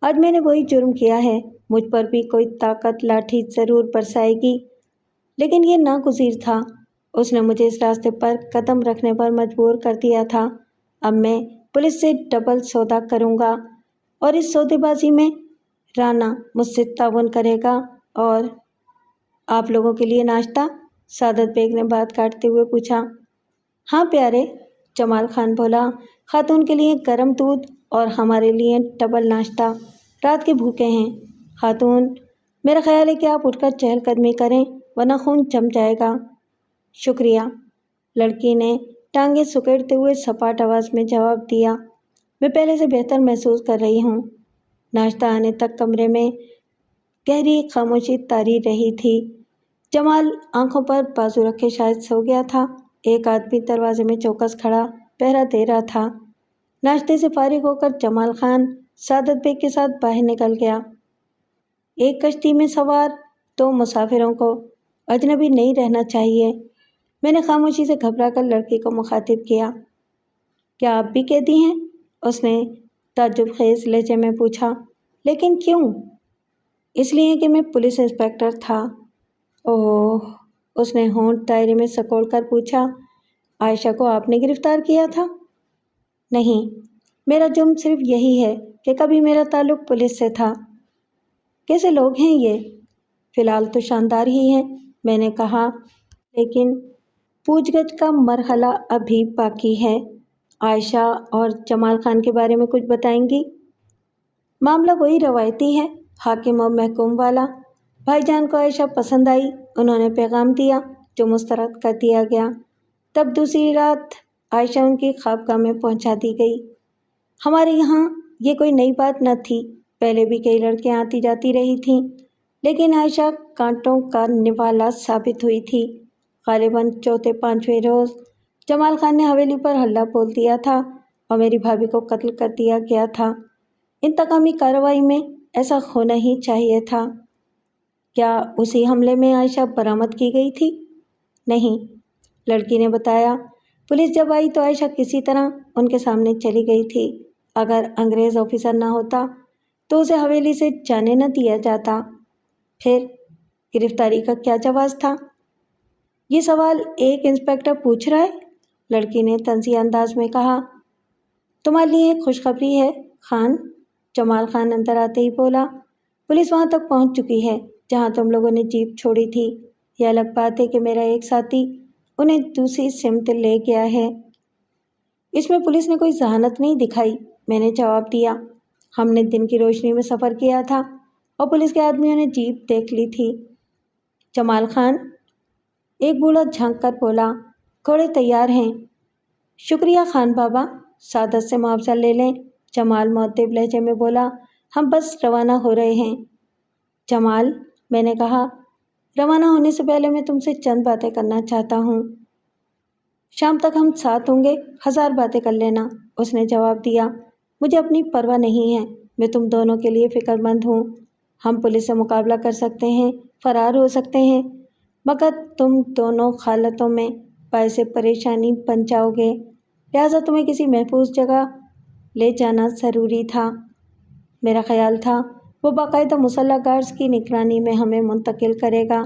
آج میں نے وہی جرم کیا ہے۔ مجھ پر بھی کوئی طاقت لاٹھی ضرور برسائے گی، لیکن یہ ناگزیر تھا۔ اس نے مجھے اس راستے پر قدم رکھنے پر مجبور کر دیا تھا۔ اب میں پولیس سے ڈبل سودا کروں گا اور اس سودے بازی میں رانا مجھ سے تعاون کرے گا۔ اور آپ لوگوں کے لیے ناشتہ؟ سعادت بیگ نے بات کاٹتے ہوئے پوچھا۔ ہاں پیارے، جمال خان بولا۔ خاتون کے لیے گرم دودھ اور ہمارے لیے ڈبل ناشتہ۔ رات کے بھوکے ہیں۔ خاتون، میرا خیال ہے کہ آپ اٹھ کر چہل قدمی کریں ورنہ خون جم جائے گا۔ شکریہ، لڑکی نے ٹانگیں سکیڑتے ہوئے سپاٹ آواز میں جواب دیا۔ میں پہلے سے بہتر محسوس کر رہی ہوں۔ ناشتہ آنے تک کمرے میں گہری خاموشی طاری رہی تھی۔ جمال آنکھوں پر بازو رکھے شاید سو گیا تھا۔ ایک آدمی دروازے میں چوکس کھڑا پہرا دے رہا تھا۔ ناشتے سے فارغ ہو کر جمال خان سعادت بیگ کے ساتھ باہر نکل گیا۔ ایک کشتی میں سوار 2 مسافروں کو اجنبی نہیں رہنا چاہیے۔ میں نے خاموشی سے گھبرا کر لڑکی کو مخاطب کیا۔ کیا آپ بھی قیدی ہیں؟ اس نے تعجب خیز لہجے میں پوچھا۔ لیکن کیوں؟ اس لیے کہ میں پولیس انسپکٹر تھا۔ اوہ، اس نے ہونٹ دائرے میں سکوڑ کر پوچھا۔ عائشہ کو آپ نے گرفتار کیا تھا؟ نہیں، میرا جرم صرف یہی ہے کہ کبھی میرا تعلق پولیس سے تھا۔ کیسے لوگ ہیں یہ؟ فی الحال تو شاندار ہی ہیں، میں نے کہا، لیکن پوچھ گچھ کا مرحلہ ابھی باقی ہے۔ عائشہ اور جمال خان کے بارے میں کچھ بتائیں گی؟ معاملہ وہی روایتی ہے، حاکم اور محکوم والا۔ بھائی جان کو عائشہ پسند آئی، انہوں نے پیغام دیا جو مسترد کر دیا گیا۔ تب دوسری رات عائشہ ان کی خوابگاہ میں پہنچا دی گئی۔ ہمارے یہاں یہ کوئی نئی بات نہ تھی، پہلے بھی کئی لڑکیاں آتی جاتی رہی تھیں، لیکن عائشہ کانٹوں کا نوالا ثابت ہوئی تھی۔ غالباً چوتھے 5ویں روز جمال خان نے حویلی پر ہلہ بول دیا تھا اور میری بھابھی کو قتل کر دیا گیا تھا۔ انتقامی کارروائی میں ایسا ہونا ہی چاہیے تھا۔ کیا اسی حملے میں عائشہ برآمد کی گئی تھی؟ نہیں، لڑکی نے بتایا۔ پولیس جب آئی تو عائشہ کسی طرح ان کے سامنے چلی گئی تھی۔ اگر انگریز آفیسر نہ ہوتا تو اسے حویلی سے جانے نہ دیا جاتا۔ پھر گرفتاری کا کیا جواز تھا؟ یہ سوال ایک انسپکٹر پوچھ رہا ہے؟ لڑکی نے طنزیہ انداز میں کہا۔ تمہارے لیے ایک خوشخبری ہے خان، جمال خان اندر آتے ہی بولا۔ پولیس وہاں تک پہنچ چکی ہے جہاں تم لوگوں نے جیپ چھوڑی تھی۔ یہ الگ بات ہے کہ میرا ایک ساتھی انہیں دوسری سمت لے گیا ہے۔ اس میں پولیس نے کوئی ذہانت نہیں دکھائی، میں نے جواب دیا۔ ہم نے دن کی روشنی میں سفر کیا تھا اور پولیس کے آدمیوں نے جیپ دیکھ لی تھی۔ جمال خان، ایک بوڑھا جھانک کر بولا، گھوڑے تیار ہیں۔ شکریہ خان بابا، سعادت سے معاوضہ لے لیں، جمال مؤدب لہجے میں بولا۔ ہم بس روانہ ہو رہے ہیں۔ جمال، میں نے کہا، روانہ ہونے سے پہلے میں تم سے چند باتیں کرنا چاہتا ہوں۔ شام تک ہم ساتھ ہوں گے، 1000 باتیں کر لینا، اس نے جواب دیا۔ مجھے اپنی پرواہ نہیں ہے، میں تم دونوں کے لیے فکر مند ہوں۔ ہم پولیس سے مقابلہ کر سکتے ہیں، فرار ہو سکتے ہیں، مگر تم دونوں حالتوں میں باعث پریشانی بن جاؤ گے، لہٰذا تمہیں کسی محفوظ جگہ لے جانا ضروری تھا۔ میرا خیال تھا وہ باقاعدہ مسلح گارڈز کی نگرانی میں ہمیں منتقل کرے گا،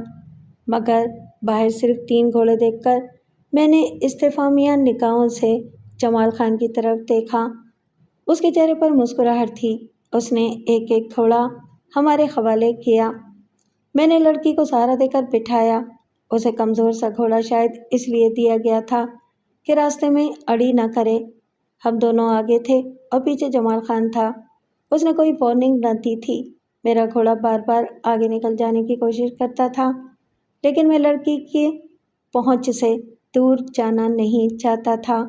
مگر باہر صرف 3 گھوڑے دیکھ کر میں نے استفہامیہ نگاہوں سے جمال خان کی طرف دیکھا۔ اس کے چہرے پر مسکراہٹ تھی۔ اس نے ایک ایک گھوڑا ہمارے حوالے کیا۔ میں نے لڑکی کو سہارا دے کر بٹھایا۔ اسے کمزور سا گھوڑا شاید اس لیے دیا گیا تھا کہ راستے میں اڑی نہ کرے۔ ہم دونوں آگے تھے اور پیچھے جمال خان تھا۔ اس نے کوئی وارننگ نہ دی تھی۔ میرا گھوڑا بار بار آگے نکل جانے کی کوشش کرتا تھا، لیکن میں لڑکی کی پہنچ سے دور جانا نہیں چاہتا تھا۔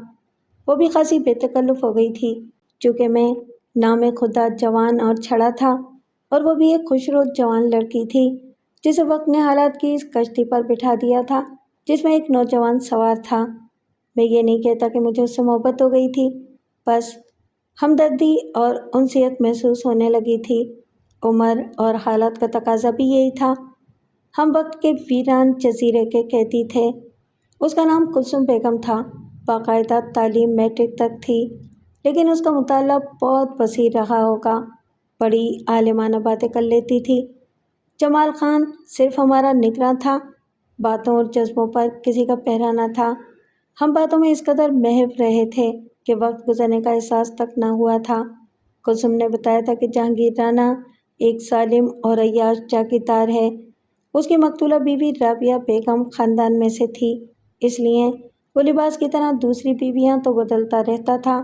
وہ بھی خاصی بے تکلف ہو گئی تھی، چونکہ میں نام خدا جوان اور چھڑا تھا، اور وہ بھی ایک خوشرو جوان لڑکی تھی جسے وقت نے حالات کی اس کشتی پر بٹھا دیا تھا جس میں ایک نوجوان سوار تھا۔ میں یہ نہیں کہتا کہ مجھے اس سے محبت ہو گئی تھی، بس ہمدردی اور انسیت محسوس ہونے لگی تھی۔ عمر اور حالات کا تقاضا بھی یہی تھا۔ ہم وقت کے ویران جزیرے کے قیدی تھے۔ اس کا نام کلثوم بیگم تھا۔ باقاعدہ تعلیم میٹرک تک تھی، لیکن اس کا مطالعہ بہت وسیع رہا ہوگا۔ بڑی عالمانہ باتیں کر لیتی تھی۔ جمال خان صرف ہمارا نگراں تھا، باتوں اور جذبوں پر کسی کا پہرا نہ تھا۔ ہم باتوں میں اس قدر محو رہے تھے کہ وقت گزرنے کا احساس تک نہ ہوا تھا۔ کلثوم نے بتایا تھا کہ جہانگیر رانا ایک ظالم اور عیاش جاگیردار ہے۔ اس کی مقتولہ بیوی رابعہ بیگم خاندان میں سے تھی، اس لیے وہ لباس کی طرح دوسری بیویاں تو بدلتا رہتا تھا،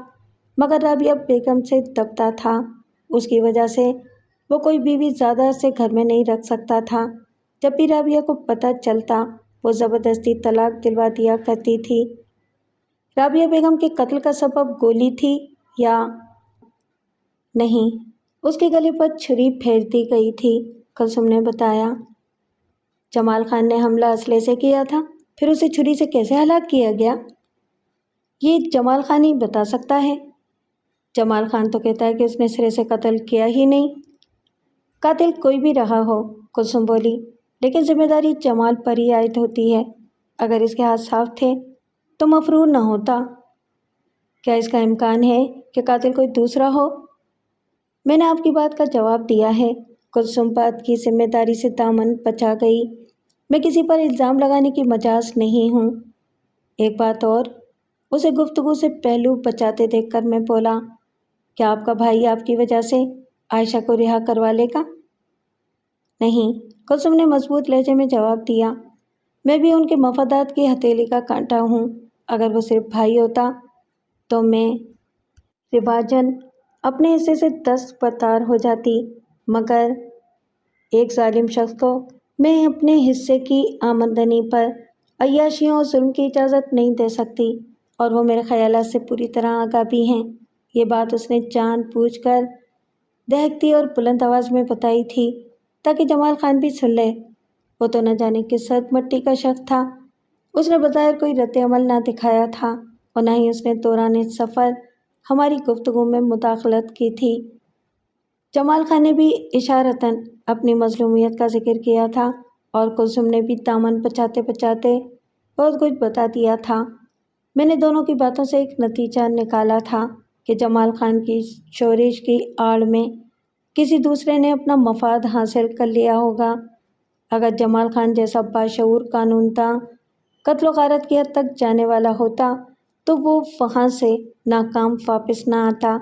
مگر رابعہ بیگم سے دبتا تھا۔ اس کی وجہ سے وہ کوئی بیوی زیادہ عرصے گھر میں نہیں رکھ سکتا تھا۔ جب بھی رابعہ کو پتہ چلتا، وہ زبردستی طلاق دلوا دیا کرتی تھی۔ رابعہ بیگم کے قتل کا سبب گولی تھی یا نہیں، اس کے گلے پر چھری پھیر دی گئی تھی، کلثوم نے بتایا۔ جمال خان نے حملہ اسلحے سے کیا تھا، پھر اسے چھری سے کیسے ہلاک کیا گیا؟ یہ جمال خان ہی بتا سکتا ہے۔ جمال خان تو کہتا ہے کہ اس نے سرے سے قتل کیا ہی نہیں۔ قاتل کوئی بھی رہا ہو، کلثوم بولی، لیکن ذمہ داری جمال پر ہی عائد ہوتی ہے۔ اگر اس کے ہاتھ صاف تھے تو مفرور نہ ہوتا۔ کیا اس کا امکان ہے کہ قاتل کوئی دوسرا ہو؟ میں نے آپ کی بات کا جواب دیا ہے۔ کلثوم بات کی ذمہ داری سے دامن بچا گئی۔ میں کسی پر الزام لگانے کی مجاز نہیں ہوں۔ ایک بات اور، اسے گفتگو سے پہلو بچاتے دیکھ کر میں بولا، کیا آپ کا بھائی آپ کی وجہ سے عائشہ کو رہا کروا لے گا؟ نہیں، کلثوم نے مضبوط لہجے میں جواب دیا۔ میں بھی ان کے مفادات کی ہتھیلی کا کانٹا ہوں۔ اگر وہ صرف بھائی ہوتا تو میں رواجاً اپنے حصے سے دستبردار ہو جاتی، مگر ایک ظالم شخص کو میں اپنے حصے کی آمدنی پر عیاشیوں اور ظلم کی اجازت نہیں دے سکتی، اور وہ میرے خیالات سے پوری طرح آگاہ بھی ہیں۔ یہ بات اس نے جان بوجھ کر دہکتی اور بلند آواز میں بتائی تھی تاکہ جمال خان بھی سن لے۔ وہ تو نہ جانے کس سرد مٹی کا شخص تھا۔ اس نے بظاہر کوئی رد عمل نہ دکھایا تھا، اور نہ ہی اس نے دوران سفر ہماری گفتگو میں مداخلت کی تھی۔ جمال خان نے بھی اشارتاً اپنی مظلومیت کا ذکر کیا تھا، اور کلثوم نے بھی دامن بچاتے بچاتے بہت کچھ بتا دیا تھا۔ میں نے دونوں کی باتوں سے ایک نتیجہ نکالا تھا کہ جمال خان کی شورش کی آڑ میں کسی دوسرے نے اپنا مفاد حاصل کر لیا ہوگا۔ اگر جمال خان جیسا باشعور قانون داں قتل و غارت کی حد تک جانے والا ہوتا تو وہ وہاں سے ناکام واپس نہ آتا،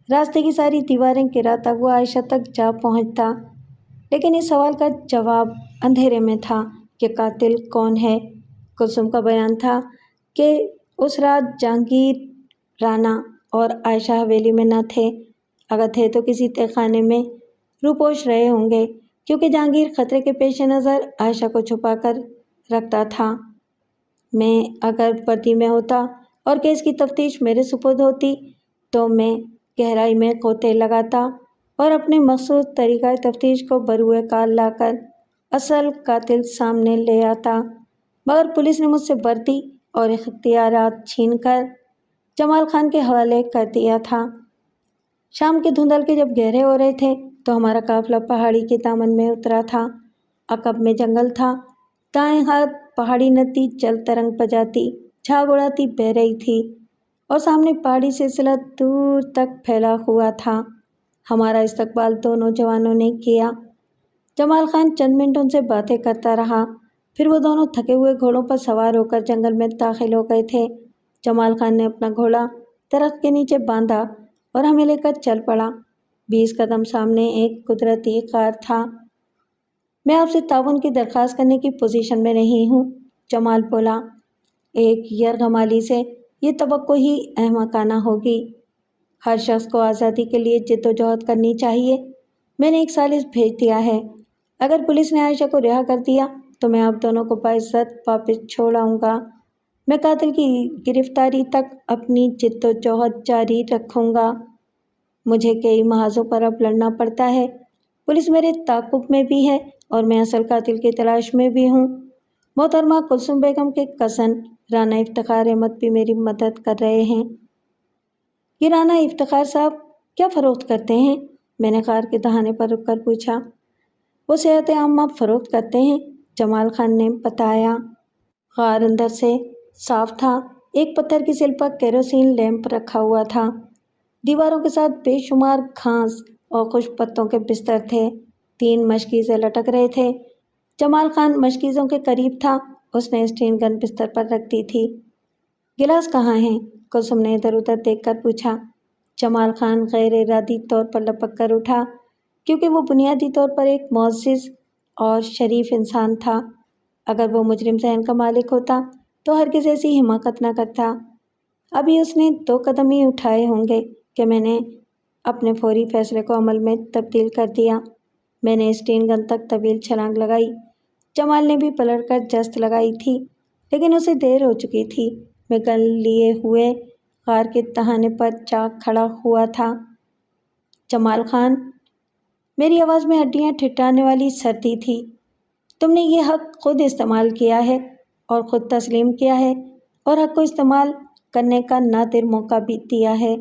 راستے کی ساری دیواریں گراتا وہ عائشہ تک جا پہنچتا۔ لیکن اس سوال کا جواب اندھیرے میں تھا کہ قاتل کون ہے۔ کلثوم کا بیان تھا کہ اس رات جہانگیر، رانا اور عائشہ حویلی میں نہ تھے، اگر تھے تو کسی تہہ خانے میں روپوش رہے ہوں گے، کیونکہ جہانگیر خطرے کے پیش نظر عائشہ کو چھپا کر رکھتا تھا۔ میں اگر وردی میں ہوتا اور کیس کی تفتیش میرے سپرد ہوتی تو میں گہرائی میں غوطے لگاتا اور اپنے مخصوص طریقہ تفتیش کو بروئے کار لا کر اصل قاتل سامنے لے آتا، مگر پولیس نے مجھ سے وردی اور اختیارات چھین کر جمال خان کے حوالے کر دیا تھا۔ شام کے دھند ہلکے جب گہرے ہو رہے تھے تو ہمارا قافلہ پہاڑی کے دامن میں اترا تھا۔ عقب میں جنگل تھا، دائیں ہاتھ پہاڑی ندی جل ترنگ بجاتی، جھاگ اڑاتی بہہ رہی تھی، اور سامنے پہاڑی سلسلہ دور تک پھیلا ہوا تھا۔ ہمارا استقبال دو نوجوانوں نے کیا۔ جمال خان چند منٹ ان سے باتیں کرتا رہا، پھر وہ دونوں تھکے ہوئے گھوڑوں پر سوار ہو کر جنگل میں داخل ہو گئے تھے۔ جمال خان نے اپنا گھوڑا درخت کے نیچے باندھا اور ہمیں لے کر چل پڑا۔ 20 قدم سامنے ایک قدرتی غار تھا۔ میں آپ سے تعاون کی درخواست کرنے کی پوزیشن میں نہیں ہوں، جمال بولا۔ ایک یرغمالی سے یہ توقع ہی احمقانہ ہوگی۔ ہر شخص کو آزادی کے لیے جد و جہد کرنی چاہیے۔ میں نے ایک سالس بھیج دیا ہے۔ اگر پولیس نے عائشہ کو رہا کر دیا تو میں آپ دونوں کو باعزت واپس چھوڑ آؤں گا۔ میں قاتل کی گرفتاری تک اپنی جد و جہد جاری رکھوں گا۔ مجھے کئی محاذوں پر اب لڑنا پڑتا ہے۔ پولیس میرے تعاقب میں بھی ہے اور میں اصل قاتل کی تلاش میں بھی ہوں۔ محترمہ کلثوم بیگم کے کزن رانا افتخار احمد بھی میری مدد کر رہے ہیں۔ یہ رانا افتخار صاحب کیا فروخت کرتے ہیں؟ میں نے غار کے دہانے پر رک کر پوچھا۔ وہ صحت عامہ فروخت کرتے ہیں، جمال خان نے بتایا۔ غار اندر سے صاف تھا۔ ایک پتھر کی سل پر کیروسین لیمپ رکھا ہوا تھا۔ دیواروں کے ساتھ بے شمار گھاس اور خشک پتوں کے بستر تھے۔ 3 مشکیزیں لٹک رہے تھے۔ جمال خان مشکیزوں کے قریب تھا۔ اس نے اسٹین گن بستر پر رکھ دی تھی۔ گلاس کہاں ہیں؟ کلثوم نے ادھر ادھر دیکھ کر پوچھا۔ جمال خان غیر ارادی طور پر لپک کر اٹھا، کیونکہ وہ بنیادی طور پر ایک معزز اور شریف انسان تھا۔ اگر وہ مجرم ذہن کا مالک ہوتا تو ہرگز ایسی حماقت نہ کرتا۔ ابھی اس نے 2 قدم ہی اٹھائے ہوں گے کہ میں نے اپنے فوری فیصلے کو عمل میں تبدیل کر دیا۔ میں نے اسٹین گن تک طویل چھلانگ لگائی۔ جمال نے بھی پلٹ کر جست لگائی تھی، لیکن اسے دیر ہو چکی تھی۔ میں گن لیے ہوئے غار کے دہانے پر جا کھڑا ہوا تھا۔ جمال خان، میری آواز میں ہڈیاں ٹھٹھانے والی سردی تھی، تم نے یہ حق خود استعمال کیا ہے اور خود تسلیم کیا ہے، اور حق کو استعمال کرنے کا نادر موقع بھی دیا ہے۔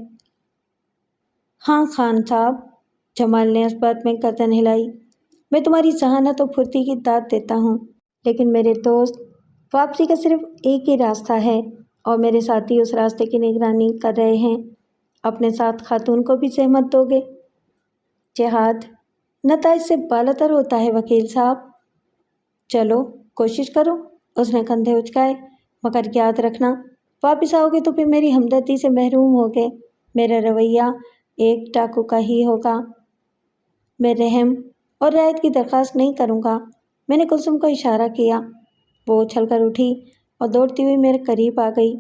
ہاں خان صاحب، جمال نے اس بات میں گردن ہلائی، میں تمہاری ذہانت و پھرتی کی داد دیتا ہوں، لیکن میرے دوست، واپسی کا صرف ایک ہی راستہ ہے اور میرے ساتھی اس راستے کی نگرانی کر رہے ہیں۔ اپنے ساتھ خاتون کو بھی زحمت دو گے؟ جہاد نتائج سے بالاتر ہوتا ہے وکیل صاحب۔ چلو کوشش کرو، اس نے کندھے اچکائے، مگر یاد رکھنا واپس آؤ گے تو پھر میری ہمدردی سے محروم ہوگے۔ میرا رویہ ایک ڈاکو کا ہی ہوگا۔ میں رحم اور رعایت کی درخواست نہیں کروں گا۔ میں نے کلثوم کو اشارہ کیا۔ وہ اچھل کر اٹھی اور دوڑتی ہوئی میرے قریب آ گئی۔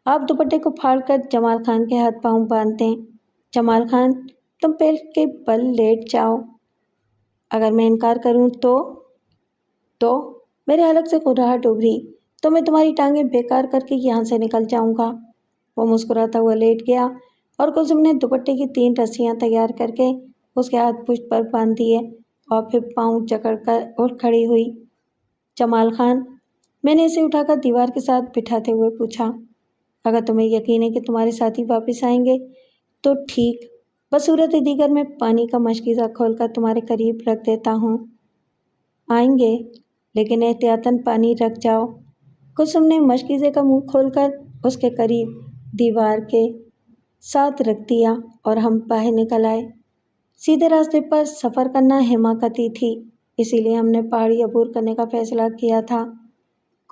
آپ دوپٹے کو پھاڑ کر جمال خان کے ہاتھ پاؤں باندھ دیں۔ جمال خان، تم پیٹ کے بل لیٹ جاؤ۔ اگر میں انکار کروں تو میرے حلق سے گھبراہٹ ابھری، تو میں تمہاری ٹانگیں بیکار کر کے یہاں سے نکل جاؤں گا۔ وہ مسکراتا ہوا لیٹ گیا اور کلثوم نے دوپٹے کی 3 رسیاں تیار کر کے اس کے ہاتھ پشت پر باندھ دیے اور پھر پاؤں جکڑ کر اٹھ کھڑی ہوئی۔ جمال خان، میں نے اسے اٹھا کر دیوار کے ساتھ بٹھاتے ہوئے پوچھا، اگر تمہیں یقین ہے کہ تمہارے ساتھی واپس آئیں گے تو ٹھیک، بصورت دیگر میں پانی کا مشکیزہ کھول کر تمہارے قریب رکھ دیتا ہوں۔ آئیں گے، لیکن احتیاطاً پانی رکھ جاؤ۔ کلثوم نے مشکیزے کا منہ کھول کر اس کے قریب دیوار کے ساتھ رکھ دیا اور ہم باہر نکل آئے۔ سیدھے راستے پر سفر کرنا حماقتی تھی، اسی لیے ہم نے پہاڑی عبور کرنے کا فیصلہ کیا تھا۔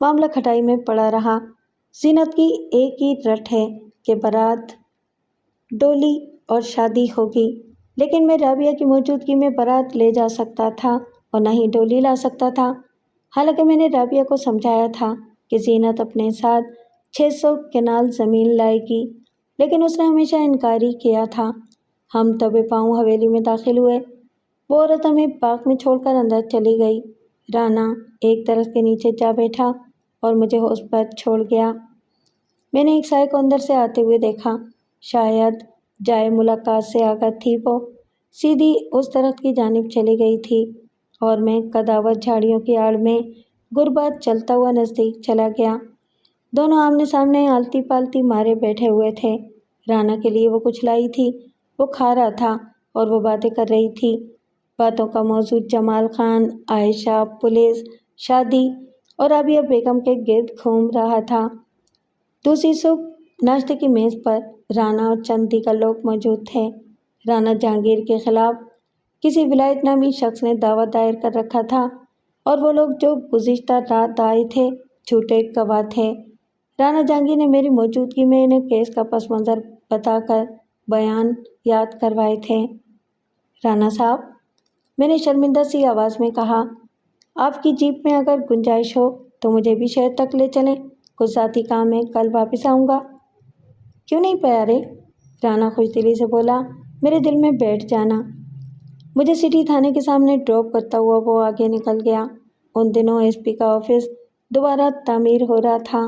معاملہ کھٹائی میں پڑا رہا۔ زینت کی ایک ہی رٹ ہے کہ بارات، ڈولی اور شادی ہوگی، لیکن میں رابعہ کی موجودگی میں بارات لے جا سکتا تھا اور نہ ہی ڈولی لا سکتا تھا۔ حالانکہ میں نے رابعہ کو سمجھایا تھا کہ زینت اپنے ساتھ 600 کنال زمین لائے گی، لیکن اس نے ہمیشہ انکار ہی کیا تھا۔ ہم دبے پاؤں حویلی میں داخل ہوئے۔ وہ عورت ہمیں باغ میں چھوڑ کر اندر چلی گئی۔ رانا ایک درخت کے نیچے جا بیٹھا اور مجھے ہوش پر چھوڑ گیا۔ میں نے ایک سائے کو اندر سے آتے ہوئے دیکھا۔ شاید جائے ملاقات سے آگاہ تھی وہ سیدھی اس درخت کی جانب چلی گئی تھی اور میں قداور جھاڑیوں کی آڑ میں غربت چلتا ہوا نزدیک چلا گیا۔ دونوں آمنے سامنے آلتی پالتی مارے بیٹھے ہوئے تھے۔ رانا کے لیے وہ کچھ لائی تھی، وہ کھا رہا تھا اور وہ باتیں کر رہی تھی۔ باتوں کا موضوع جمال خان، عائشہ، پولیس، شادی اور رابعہ بیگم کے گرد گھوم رہا تھا۔ دوسری صبح ناشتے کی میز پر رانا اور چند دیگر لوگ موجود تھے۔ رانا جہانگیر کے خلاف کسی ولایت نامی شخص نے دعویٰ دائر کر رکھا تھا اور وہ لوگ جو گزشتہ رات آئے تھے جھوٹے گواہ تھے۔ رانا جہانگیر نے میری موجودگی میں انہیں کیس کا پس منظر بتا کر بیان یاد کروائے تھے۔ رانا صاحب، میں نے شرمندہ سی آواز میں کہا، آپ کی جیپ میں اگر گنجائش ہو تو مجھے بھی شہر تک لے چلیں، کچھ ذاتی کام ہے، کل واپس آؤں گا۔ کیوں نہیں پیارے؟ رانا خوش دلی سے بولا، میرے دل میں بیٹھ جانا۔ مجھے سٹی تھانے کے سامنے ڈراپ کرتا ہوا وہ آگے نکل گیا۔ ان دنوں ایس پی کا آفس دوبارہ تعمیر ہو رہا تھا،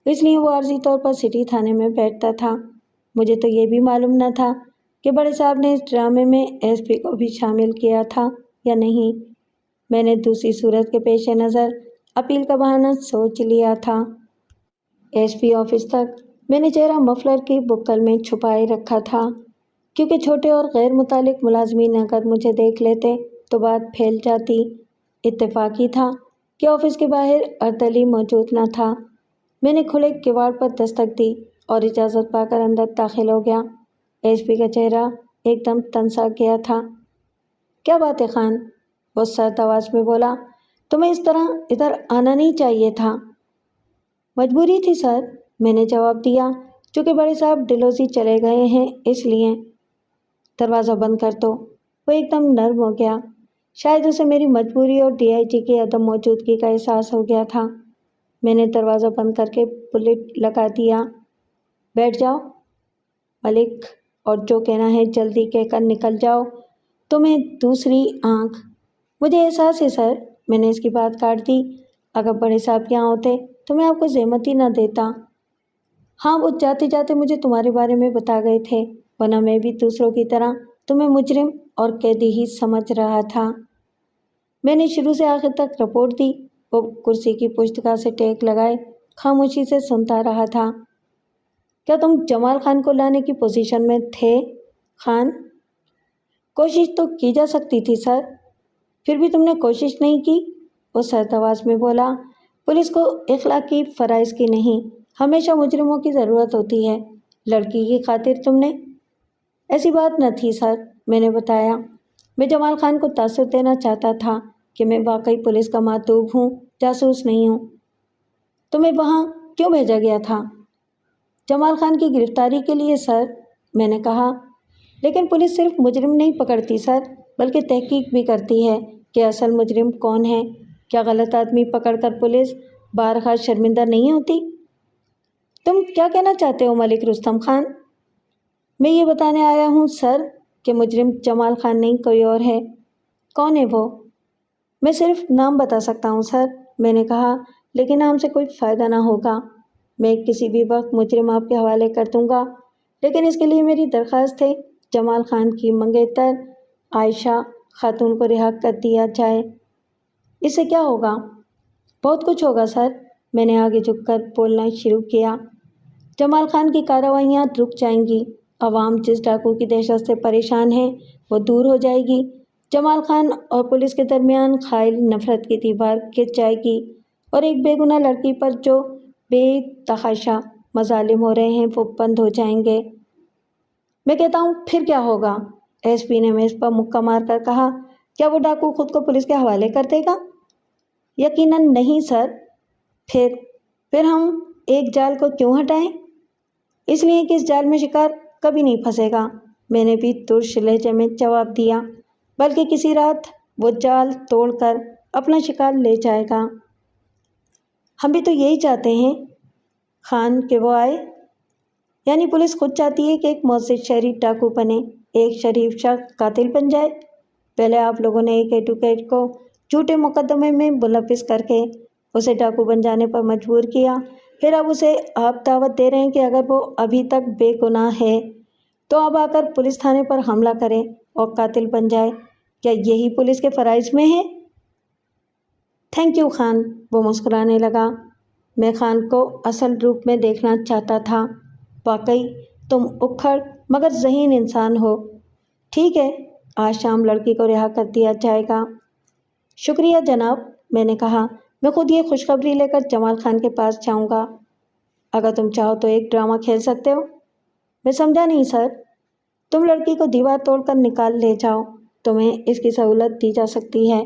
اس لیے وہ عارضی طور پر سٹی تھانے میں بیٹھتا تھا۔ مجھے تو یہ بھی معلوم نہ تھا کہ بڑے صاحب نے اس ڈرامے میں ایس پی کو بھی شامل کیا تھا یا نہیں۔ میں نے دوسری صورت کے پیش نظر اپیل کا بہانہ سوچ لیا تھا۔ ایس پی آفس تک میں نے چہرہ مفلر کی بکل میں چھپائے رکھا تھا، کیونکہ چھوٹے اور غیر متعلق ملازمین اگر مجھے دیکھ لیتے تو بات پھیل جاتی۔ اتفاقی تھا کہ آفس کے باہر اردلی موجود نہ تھا۔ میں نے کھلے کواڑ پر دستک دی اور اجازت پا کر اندر داخل ہو گیا۔ ایس پی کا چہرہ ایک دم تنسا گیا تھا۔ کیا بات ہے خان؟ وہ سرد آواز میں بولا، تمہیں اس طرح ادھر آنا نہیں چاہیے تھا۔ مجبوری تھی سر، میں نے جواب دیا، چونکہ بڑے صاحب ڈلوزی چلے گئے ہیں اس لیے۔ دروازہ بند کر دو۔ وہ ایک دم نرم ہو گیا۔ شاید اسے میری مجبوری اور ڈی آئی جی کی عدم موجودگی کا احساس ہو گیا تھا۔ میں نے دروازہ بند کر کے بلٹ لگا دیا۔ بیٹھ جاؤ ملک، اور جو کہنا ہے جلدی کہہ کر نکل جاؤ۔ تمہیں دوسری آنکھ۔ مجھے احساس ہے سر، میں نے اس کی بات کاٹ دی، اگر بڑے صاحب یہاں ہوتے تو میں آپ کو زحمت ہی نہ دیتا۔ ہاں، وہ جاتے جاتے مجھے تمہارے بارے میں بتا گئے تھے، ورنہ میں بھی دوسروں کی طرح تمہیں مجرم اور قیدی ہی سمجھ رہا تھا۔ میں نے شروع سے آخر تک رپورٹ دی۔ وہ کرسی کی پشتگاہ سے ٹیک لگائے خاموشی سے سنتا رہا تھا۔ کیا تم جمال خان کو لانے کی پوزیشن میں تھے خان؟ کوشش تو کی جا سکتی تھی سر۔ پھر بھی تم نے کوشش نہیں کی؟ وہ سرد آواز میں بولا، پولیس کو اخلاقی فرائض کی نہیں، ہمیشہ مجرموں کی ضرورت ہوتی ہے۔ لڑکی کی خاطر تم نے؟ ایسی بات نہ تھی سر، میں نے بتایا۔ میں جمال خان کو تاثر دینا چاہتا تھا کہ میں واقعی پولیس کا ماتوب ہوں، جاسوس نہیں ہوں۔ تمہیں وہاں کیوں بھیجا گیا تھا؟ جمال خان کی گرفتاری کے لیے سر، میں نے کہا۔ لیکن پولیس صرف مجرم نہیں پکڑتی سر، بلکہ تحقیق بھی کرتی ہے کہ اصل مجرم کون ہے۔ کیا غلط آدمی پکڑ کر پولیس بارہا شرمندہ نہیں ہوتی؟ تم کیا کہنا چاہتے ہو ملک رستم خان؟ میں یہ بتانے آیا ہوں سر کہ مجرم جمال خان نہیں کوئی اور ہے۔ کون ہے وہ؟ میں صرف نام بتا سکتا ہوں سر، میں نے کہا، لیکن نام سے کوئی فائدہ نہ ہوگا۔ میں کسی بھی وقت مجرم آپ کے حوالے کر دوں گا، لیکن اس کے لیے میری درخواست ہے جمال خان کی منگیتر عائشہ خاتون کو رہا کر دیا جائے۔ اس سے کیا ہوگا؟ بہت کچھ ہوگا سر، میں نے آگے جھک کر بولنا شروع کیا۔ جمال خان کی کارروائیاں رک جائیں گی، عوام جس ڈاکو کی دہشت سے پریشان ہے وہ دور ہو جائے گی، جمال خان اور پولیس کے درمیان خائل نفرت کی دیوار گر جائے گی، اور ایک بے گناہ لڑکی پر جو بے تحاشا مظالم ہو رہے ہیں وہ بند ہو جائیں گے۔ میں کہتا ہوں پھر کیا ہوگا؟ ایس پی نے میز پر مکہ مار کر کہا، کیا وہ ڈاکو خود کو پولیس کے حوالے کر دے گا؟ یقیناً نہیں سر۔ پھر ہم ایک جال کو کیوں ہٹائیں؟ اس لیے کہ اس جال میں شکار کبھی نہیں پھنسے گا، میں نے بھی ترش لہجے میں جواب دیا، بلکہ کسی رات وہ جال توڑ کر اپنا شکار لے جائے گا۔ ہم بھی تو یہی چاہتے ہیں خان کہ وہ آئے، یعنی پولیس خود چاہتی ہے کہ ایک معزز شہری ڈاکو بنے، ایک شریف شخص قاتل بن جائے۔ پہلے آپ لوگوں نے ایک ایڈوکیٹ کو جھوٹے مقدمے میں ملوث کر کے اسے ڈاکو بن جانے پر مجبور کیا، پھر اب اسے آپ دعوت دے رہے ہیں کہ اگر وہ ابھی تک بے گناہ ہے تو اب آ کر پولیس تھانے پر حملہ کرے اور قاتل بن جائے۔ کیا یہی پولیس کے فرائض میں ہے؟ تھینک یو خان، وہ مسکرانے لگا۔ میں خان کو اصل روپ میں دیکھنا چاہتا تھا۔ واقعی تم اکھڑ مگر ذہین انسان ہو۔ ٹھیک ہے، آج شام لڑکی کو رہا کر دیا جائے گا۔ شکریہ جناب، میں نے کہا، میں خود یہ خوشخبری لے کر جمال خان کے پاس جاؤں گا۔ اگر تم چاہو تو ایک ڈرامہ کھیل سکتے ہو۔ میں سمجھا نہیں سر۔ تم لڑکی کو دیوار توڑ کر نکال لے جاؤ، تمہیں اس کی سہولت دی جا سکتی ہے،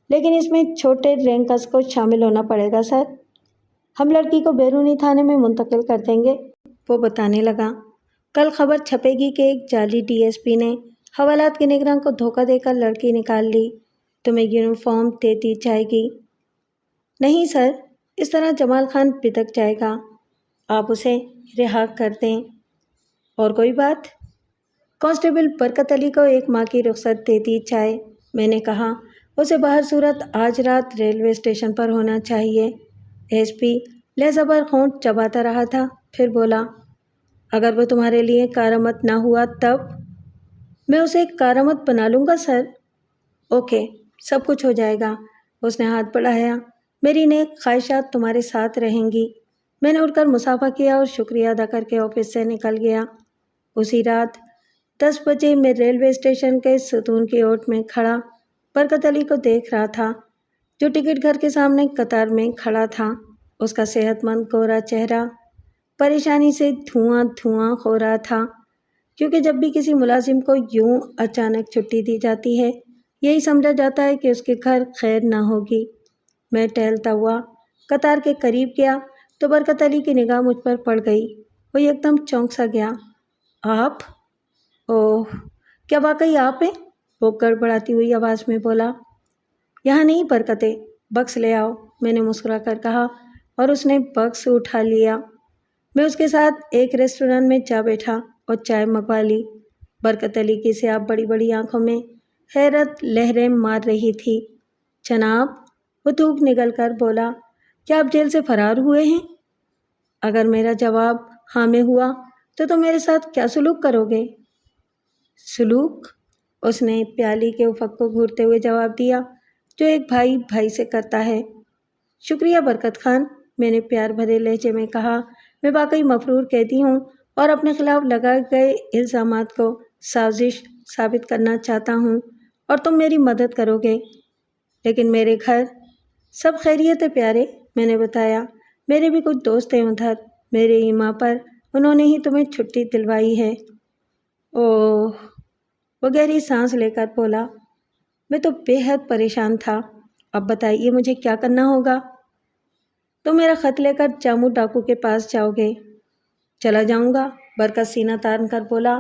لیکن اس میں چھوٹے رینکرز کو شامل ہونا پڑے گا سر۔ ہم لڑکی کو بیرونی تھانے میں منتقل کر دیں گے، وہ بتانے لگا۔ کل خبر چھپے گی کہ ایک جعلی ڈی ایس پی نے حوالات کے نگراں کو دھوکہ دے کر لڑکی نکال لی، تمہیں یونیفارم دے دی جائے گی۔ نہیں سر، اس طرح جمال خان بھٹک جائے گا، آپ اسے رہا کر دیں۔ اور کوئی بات؟ کانسٹیبل برکت علی کو 1 ماہ کی رخصت دے دی جائے، میں نے کہا، اسے بہر صورت آج رات ریلوے اسٹیشن پر ہونا چاہیے۔ ایس پی لہجہ پر ہونٹ چباتا رہا تھا، پھر بولا، اگر وہ تمہارے لیے کارآمد نہ ہوا تب؟ میں اسے کارآمد بنا لوں گا سر۔ اوکے، سب کچھ ہو جائے گا۔ اس نے ہاتھ بڑھایا، میری نیک خواہشات تمہارے ساتھ رہیں گی۔ میں نے اٹھ کر مصافحہ کیا اور شکریہ ادا کر کے آفس سے نکل گیا۔ اسی رات 10 بجے میں ریلوے اسٹیشن کے ستون کی اوٹ میں کھڑا برکت علی کو دیکھ رہا تھا، جو ٹکٹ گھر کے سامنے قطار میں کھڑا تھا۔ اس کا صحت مند گورا چہرہ پریشانی سے دھواں دھواں ہو رہا تھا، کیونکہ جب بھی کسی ملازم کو یوں اچانک چھٹی دی جاتی ہے، یہی سمجھا جاتا ہے کہ اس کے گھر خیر نہ ہوگی۔ میں ٹہلتا ہوا قطار کے قریب گیا تو برکت علی کی نگاہ مجھ پر پڑ گئی۔ وہ ایک دم چونک سا گیا۔ آپ؟ اوہ، کیا واقعی آپ ہیں؟ وہ گڑبڑاتی ہوئی آواز میں بولا۔ یہاں نہیں برکتے، بکس لے آؤ، میں نے مسکرا کر کہا، اور اس نے بکس اٹھا لیا۔ میں اس کے ساتھ ایک ریسٹورانٹ میں جا بیٹھا اور چائے منگوا لی۔ برکت علی کی سیاہ بڑی بڑی آنکھوں میں حیرت لہریں مار رہی تھی۔ جناب، وہ تھوک نگل کر بولا، کیا آپ جیل سے فرار ہوئے ہیں؟ اگر میرا جواب ہاں میں ہوا تو تم میرے ساتھ کیا سلوک کرو گے؟ سلوک؟ اس نے پیالی کے افق کو گھورتے ہوئے جواب دیا، جو ایک بھائی بھائی سے کرتا ہے۔ شکریہ برکت خان، میں نے پیار بھرے لہجے میں کہا، میں واقعی مفرور قیدی ہوں اور اپنے خلاف لگائے گئے الزامات کو سازش ثابت کرنا چاہتا ہوں، اور تم میری مدد کرو گے۔ لیکن میرے گھر سب خیریت ہے پیارے، میں نے بتایا، میرے بھی کچھ دوست ہیں ادھر، میرے ایما پر انہوں نے ہی تمہیں چھٹی دلوائی ہے۔ اوہ، وہ گہری سانس لے کر بولا، میں تو بے حد پریشان تھا، اب بتائیے مجھے کیا کرنا ہوگا؟ تم میرا خط لے کر جامو ڈاکو کے پاس جاؤ گے۔ چلا جاؤں گا، برکت سینہ تان کر بولا،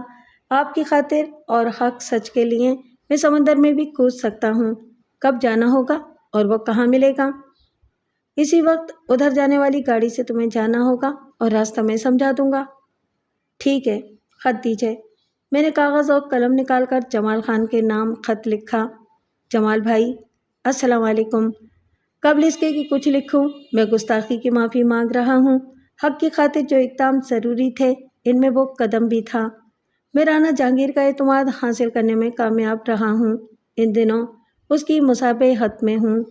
آپ کی خاطر اور حق سچ کے لیے میں سمندر میں بھی کود سکتا ہوں۔ کب جانا ہوگا اور وہ کہاں ملے گا؟ اسی وقت ادھر جانے والی گاڑی سے تمہیں جانا ہوگا اور راستہ میں سمجھا دوں گا۔ ٹھیک ہے، خط دیجیے۔ میں نے کاغذ اور قلم نکال کر جمال خان کے نام خط لکھا۔ جمال بھائی، السلام علیکم۔ قبل اس کے کہ کچھ لکھوں، میں گستاخی کی معافی مانگ رہا ہوں۔ حق کی خاطر جو اقدام ضروری تھے، ان میں وہ قدم بھی تھا۔ میں رانا جہانگیر کا اعتماد حاصل کرنے میں کامیاب رہا ہوں، ان دنوں اس کی مصابحت میں ہوں۔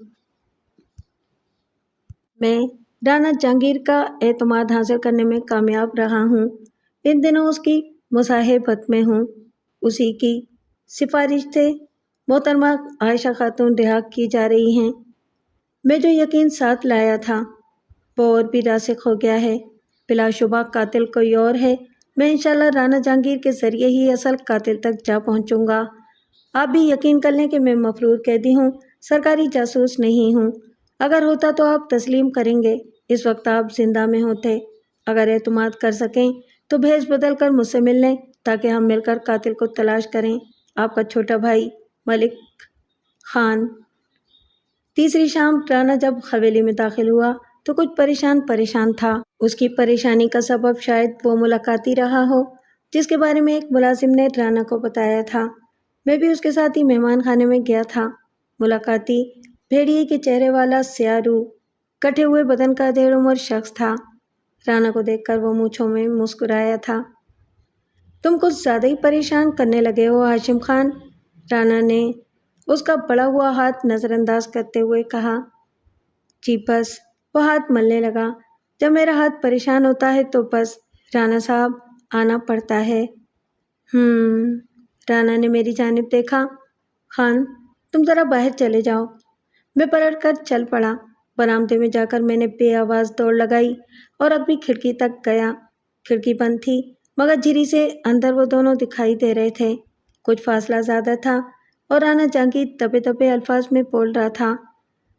میں رانا جہانگیر کا اعتماد حاصل کرنے میں کامیاب رہا ہوں، ان دنوں اس کی مصاحبت میں ہوں۔ اسی کی سفارش سے محترمہ عائشہ خاتون رہا کی جا رہی ہیں۔ میں جو یقین ساتھ لایا تھا وہ اور بھی راسخ ہو گیا ہے۔ بلا شبہ قاتل کوئی اور ہے۔ میں انشاءاللہ رانا جہانگیر کے ذریعے ہی اصل قاتل تک جا پہنچوں گا۔ آپ بھی یقین کر لیں کہ میں مفرور قیدی ہوں، سرکاری جاسوس نہیں ہوں۔ اگر ہوتا تو آپ تسلیم کریں گے، اس وقت آپ زندہ میں ہوتے۔ اگر اعتماد کر سکیں تو بھیس بدل کر مجھ سے مل لیں تاکہ ہم مل کر قاتل کو تلاش کریں۔ آپ کا چھوٹا بھائی ملک خان۔ تیسری شام رانا جب حویلی میں داخل ہوا تو کچھ پریشان تھا۔ اس کی پریشانی کا سبب شاید وہ ملاقاتی رہا ہو جس کے بارے میں ایک ملازم نے رانا کو بتایا تھا۔ میں بھی اس کے ساتھ ہی مہمان خانے میں گیا تھا۔ ملاقاتی بھیڑیے کے چہرے والا سیاہ روح، کٹے ہوئے بدن کا ادھیڑ عمر شخص تھا۔ رانا کو دیکھ کر وہ مونچھوں میں مسکرایا تھا۔ تم کچھ زیادہ ہی پریشان کرنے لگے ہو ہاشم خان، رانا نے اس کا بڑا ہوا ہاتھ نظر انداز کرتے ہوئے کہا۔ جی بس، وہ ہاتھ ملنے لگا۔ جب میرا ہاتھ پریشان ہوتا ہے تو بس رانا صاحب آنا پڑتا ہے۔ رانا نے میری جانب دیکھا۔ خان، تم ذرا باہر چلے جاؤ۔ میں پلٹ کر چل پڑا۔ برآمدے میں جا کر میں نے بے آواز دوڑ لگائی اور اب بھی کھڑکی تک گیا۔ کھڑکی بند تھی مگر جھری سے اندر وہ دونوں دکھائی دے رہے تھے۔ کچھ فاصلہ زیادہ تھا اور رانا جہانگیر دبے دبے الفاظ میں بول رہا تھا۔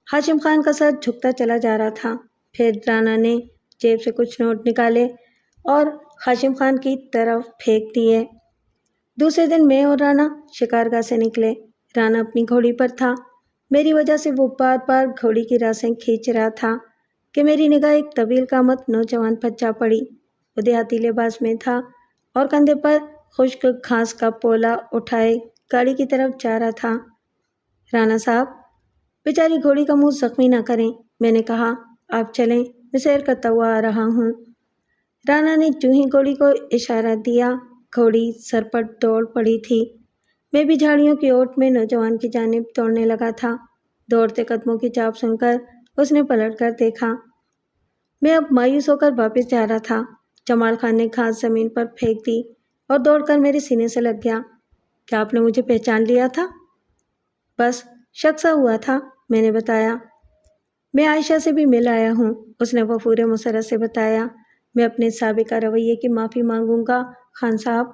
ہاشم خان کا سر جھکتا چلا جا رہا تھا۔ پھر رانا نے جیب سے کچھ نوٹ نکالے اور ہاشم خان کی طرف پھینک دیے۔ دوسرے دن میں اور رانا شکارگاہ سے نکلے۔ رانا اپنی گھوڑی پر تھا۔ میری وجہ سے وہ بار بار گھوڑی کی راسیں کھینچ رہا تھا کہ میری نگاہ ایک طویل قامت نوجوان پر جا پڑی۔ وہ دیہاتی لباس میں تھا اور کندھے پر خشک گھاس کا پولا اٹھائے گاڑی کی طرف جا رہا تھا۔ رانا صاحب، بیچاری گھوڑی کا منہ زخمی نہ کریں، میں نے کہا۔ آپ چلیں، میں سیر کرتا ہوا آ رہا ہوں۔ رانا نے جو ہی گھوڑی کو اشارہ دیا، گھوڑی سرپٹ دوڑ پڑی تھی۔ میں بھی جھاڑیوں کی اوٹ میں نوجوان کی جانب دوڑنے لگا تھا۔ دوڑتے قدموں کی چاپ سن کر اس نے پلٹ کر دیکھا۔ میں اب مایوس ہو کر واپس جا رہا تھا۔ جمال خان نے گھاس زمین پر پھینک دی اور دوڑ کر میرے سینے سے لگ گیا۔ کیا آپ نے مجھے پہچان لیا تھا؟ بس شک سا ہوا تھا، میں نے بتایا۔ میں عائشہ سے بھی مل آیا ہوں، اس نے وفور مسرت سے بتایا۔ میں اپنے سابقہ رویے کی معافی مانگوں گا خان صاحب۔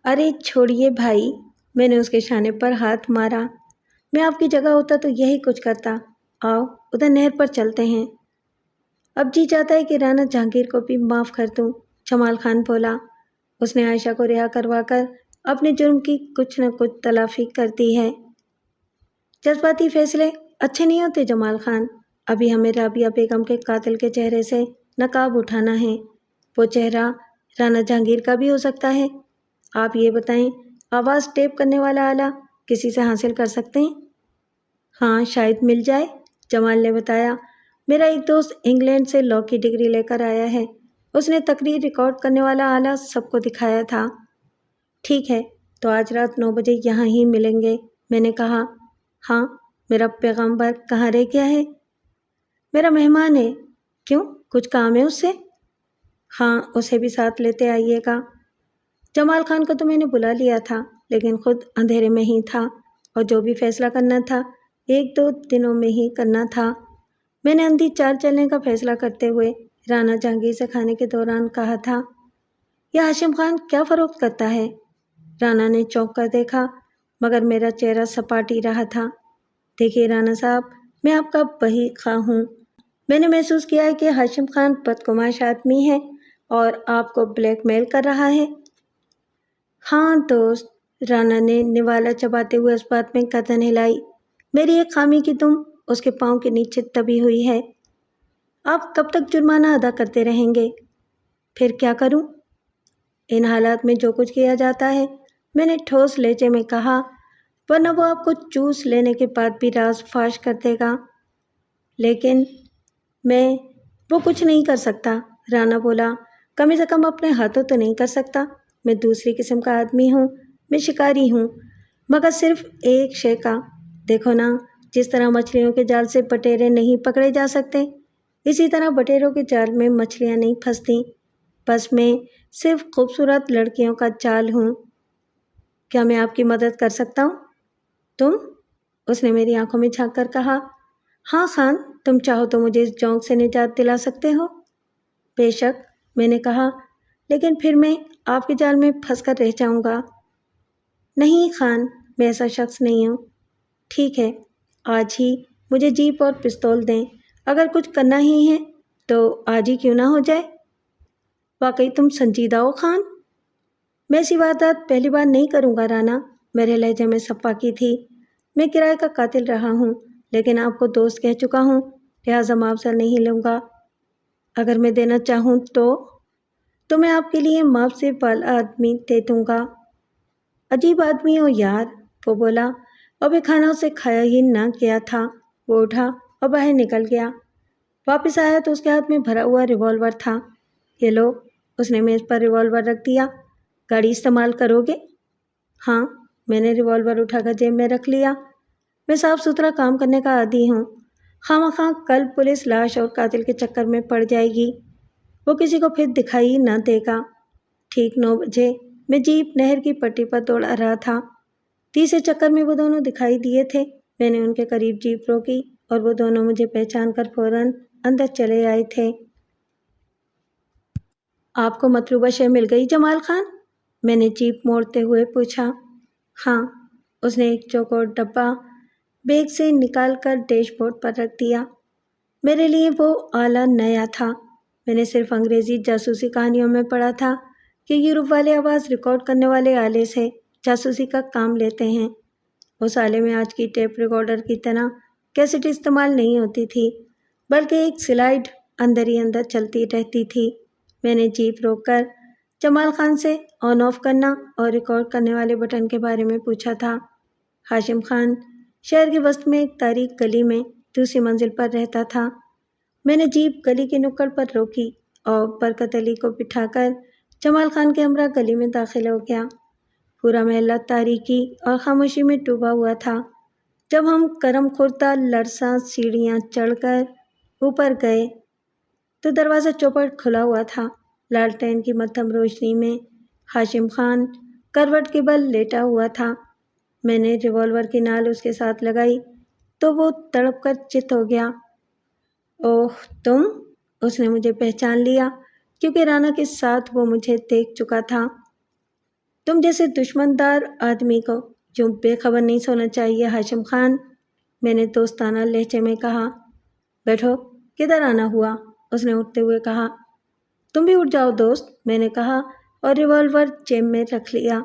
ارے چھوڑیے بھائی، میں نے اس کے شانے پر ہاتھ مارا۔ میں آپ کی جگہ ہوتا تو یہی کچھ کرتا۔ آؤ ادھر نہر پر چلتے ہیں۔ اب جی چاہتا ہے کہ رانا جہانگیر کو بھی معاف کر دوں، جمال خان بولا۔ اس نے عائشہ کو رہا کروا کر اپنے جرم کی کچھ نہ کچھ تلافی کر دی ہے۔ جذباتی فیصلے اچھے نہیں ہوتے جمال خان۔ ابھی ہمیں رابعہ بیگم کے قاتل کے چہرے سے نقاب اٹھانا ہے۔ وہ چہرہ رانا جہانگیر کا بھی ہو سکتا ہے۔ آپ یہ بتائیں، آواز ٹیپ کرنے والا آلہ کسی سے حاصل کر سکتے ہیں؟ ہاں شاید مل جائے، جمال نے بتایا۔ میرا ایک دوست انگلینڈ سے لاء کی ڈگری لے کر آیا ہے۔ اس نے تقریر ریکارڈ کرنے والا آلہ سب کو دکھایا تھا۔ ٹھیک ہے، تو آج رات 9 بجے یہاں ہی ملیں گے، میں نے کہا۔ ہاں، میرا پیغامبر کہاں رہ گیا ہے؟ میرا مہمان ہے۔ کیوں، کچھ کام ہے اس سے؟ ہاں، اسے بھی ساتھ لیتے آئیے گا۔ جمال خان کو تو میں نے بلا لیا تھا لیکن خود اندھیرے میں ہی تھا اور جو بھی فیصلہ کرنا تھا 1-2 دنوں میں ہی کرنا تھا۔ میں نے اندھی چال چلنے کا فیصلہ کرتے ہوئے رانا جہانگیر سے کھانے کے دوران کہا تھا، یہ ہاشم خان کیا فروخت کرتا ہے؟ رانا نے چونک کر دیکھا مگر میرا چہرہ سپاٹ ہی رہا تھا۔ دیکھیے رانا صاحب، میں آپ کا بہی خواہ ہوں۔ میں نے محسوس کیا ہے کہ ہاشم خان بدگماش آدمی ہے اور آپ کو بلیک میل کر رہا ہے۔ ہاں دوست، رانا نے نوالا چباتے ہوئے اس بات میں گردن ہلائی۔ میری ایک خامی کی دم اس کے پاؤں کے نیچے دبی ہوئی ہے۔ آپ کب تک جرمانہ ادا کرتے رہیں گے؟ پھر کیا کروں؟ ان حالات میں جو کچھ کیا جاتا ہے، میں نے ٹھوس لہجے میں کہا، ورنہ وہ آپ کو چوس لینے کے بعد بھی راز فاش کر دے گا۔ لیکن وہ کچھ نہیں کر سکتا، رانا بولا۔ کم سے کم اپنے ہاتھوں تو نہیں کر سکتا۔ میں دوسری قسم کا آدمی ہوں، میں شکاری ہوں، مگر صرف ایک شے کا۔ دیکھو نا، جس طرح مچھلیوں کے جال سے بٹیرے نہیں پکڑے جا سکتے، اسی طرح بٹیروں کے جال میں مچھلیاں نہیں پھنستی۔ بس میں صرف خوبصورت لڑکیوں کا جال ہوں۔ کیا میں آپ کی مدد کر سکتا ہوں؟ تم؟ اس نے میری آنکھوں میں جھانک کر کہا۔ ہاں خان، تم چاہو تو مجھے اس جونک سے نجات دلا سکتے ہو۔ بے شک، میں نے کہا، لیکن پھر میں آپ کے جال میں پھنس کر رہ جاؤں گا۔ نہیں خان، میں ایسا شخص نہیں ہوں۔ ٹھیک ہے، آج ہی مجھے جیپ اور پستول دیں اگر کچھ کرنا ہی ہے تو آج ہی کیوں نہ ہو جائے۔ واقعی تم سنجیدہ ہو خان؟ میں ایسی واردات پہلی بار نہیں کروں گا رانا، میرے لہجے میں سپاکی تھی۔ میں کرائے کا قاتل رہا ہوں، لیکن آپ کو دوست کہہ چکا ہوں، لہٰذا معاوضہ نہیں لوں گا۔ اگر میں دینا چاہوں تو میں آپ کے لیے معاوضے والا آدمی دے دوں گا۔ عجیب آدمی ہو یار، وہ بولا، ابھی کھانا اسے کھایا ہی نہ گیا تھا۔ وہ اٹھا اور باہر نکل گیا۔ واپس آیا تو اس کے ہاتھ میں بھرا ہوا ریوالور تھا۔ یہ لو، اس نے میز پر ریوالور رکھ دیا۔ گاڑی استعمال کرو گے؟ ہاں، میں نے ریوالور اٹھا کر جیب میں رکھ لیا۔ میں صاف ستھرا کام کرنے کا عادی ہوں، خواہ کل پولیس لاش اور قاتل کے چکر میں پڑ جائے گی، وہ کسی کو پھر دکھائی نہ دے گا۔ ٹھیک 9 بجے میں جیپ نہر کی پٹی پر دوڑا رہا تھا۔ تیسرے چکر میں وہ دونوں دکھائی دیے تھے۔ میں نے ان کے قریب جیپ روکی اور وہ دونوں مجھے پہچان کر فوراً اندر چلے آئے تھے۔ آپ کو مطلوبہ شے مل گئی جمال خان؟ میں نے جیپ موڑتے ہوئے پوچھا۔ ہاں، اس نے ایک چوکور ڈبہ بیگ سے نکال کر ڈیش بورڈ پر رکھ دیا۔ میرے لیے وہ آلہ نیا تھا۔ میں نے صرف انگریزی جاسوسی کہانیوں میں پڑھا تھا کہ یورپ والے آواز ریکارڈ کرنے والے آلے سے جاسوسی کا کام لیتے ہیں۔ اس آلے میں آج کی ٹیپ ریکارڈر کی طرح کیسٹ استعمال نہیں ہوتی تھی، بلکہ ایک سلائیڈ اندر ہی اندر چلتی رہتی تھی۔ میں نے جیپ روک کر جمال خان سے آن آف کرنا اور ریکارڈ کرنے والے بٹن کے بارے میں پوچھا تھا۔ ہاشم خان شہر کے وسط میں ایک تاریک گلی میں دوسری منزل پر رہتا تھا۔ میں نے جیپ گلی کی نکڑ پر روکی اور برکت علی کو بٹھا کر جمال خان کے ہمراہ گلی میں داخل ہو گیا۔ پورا محلہ تاریکی اور خاموشی میں ڈوبا ہوا تھا۔ جب ہم کرم خوردہ لرزاں سیڑھیاں چڑھ کر اوپر گئے تو دروازہ چوپٹ کھلا ہوا تھا۔ لالٹین کی مدھم روشنی میں ہاشم خان کروٹ کے بل لیٹا ہوا تھا۔ میں نے ریوالور کی نال اس کے ساتھ لگائی تو وہ تڑپ کر چت ہو گیا۔ اوہ تم؟ اس نے مجھے پہچان لیا کیونکہ رانا کے ساتھ وہ مجھے دیکھ چکا تھا۔ تم جیسے دشمن دار آدمی کو یوں بے خبر نہیں سونا چاہیے ہاشم خان، میں نے دوستانہ لہجے میں کہا۔ بیٹھو، کدھر آنا ہوا؟ اس نے اٹھتے ہوئے کہا۔ تم بھی اٹھ جاؤ دوست، میں نے کہا اور ریوالور جیب میں رکھ لیا۔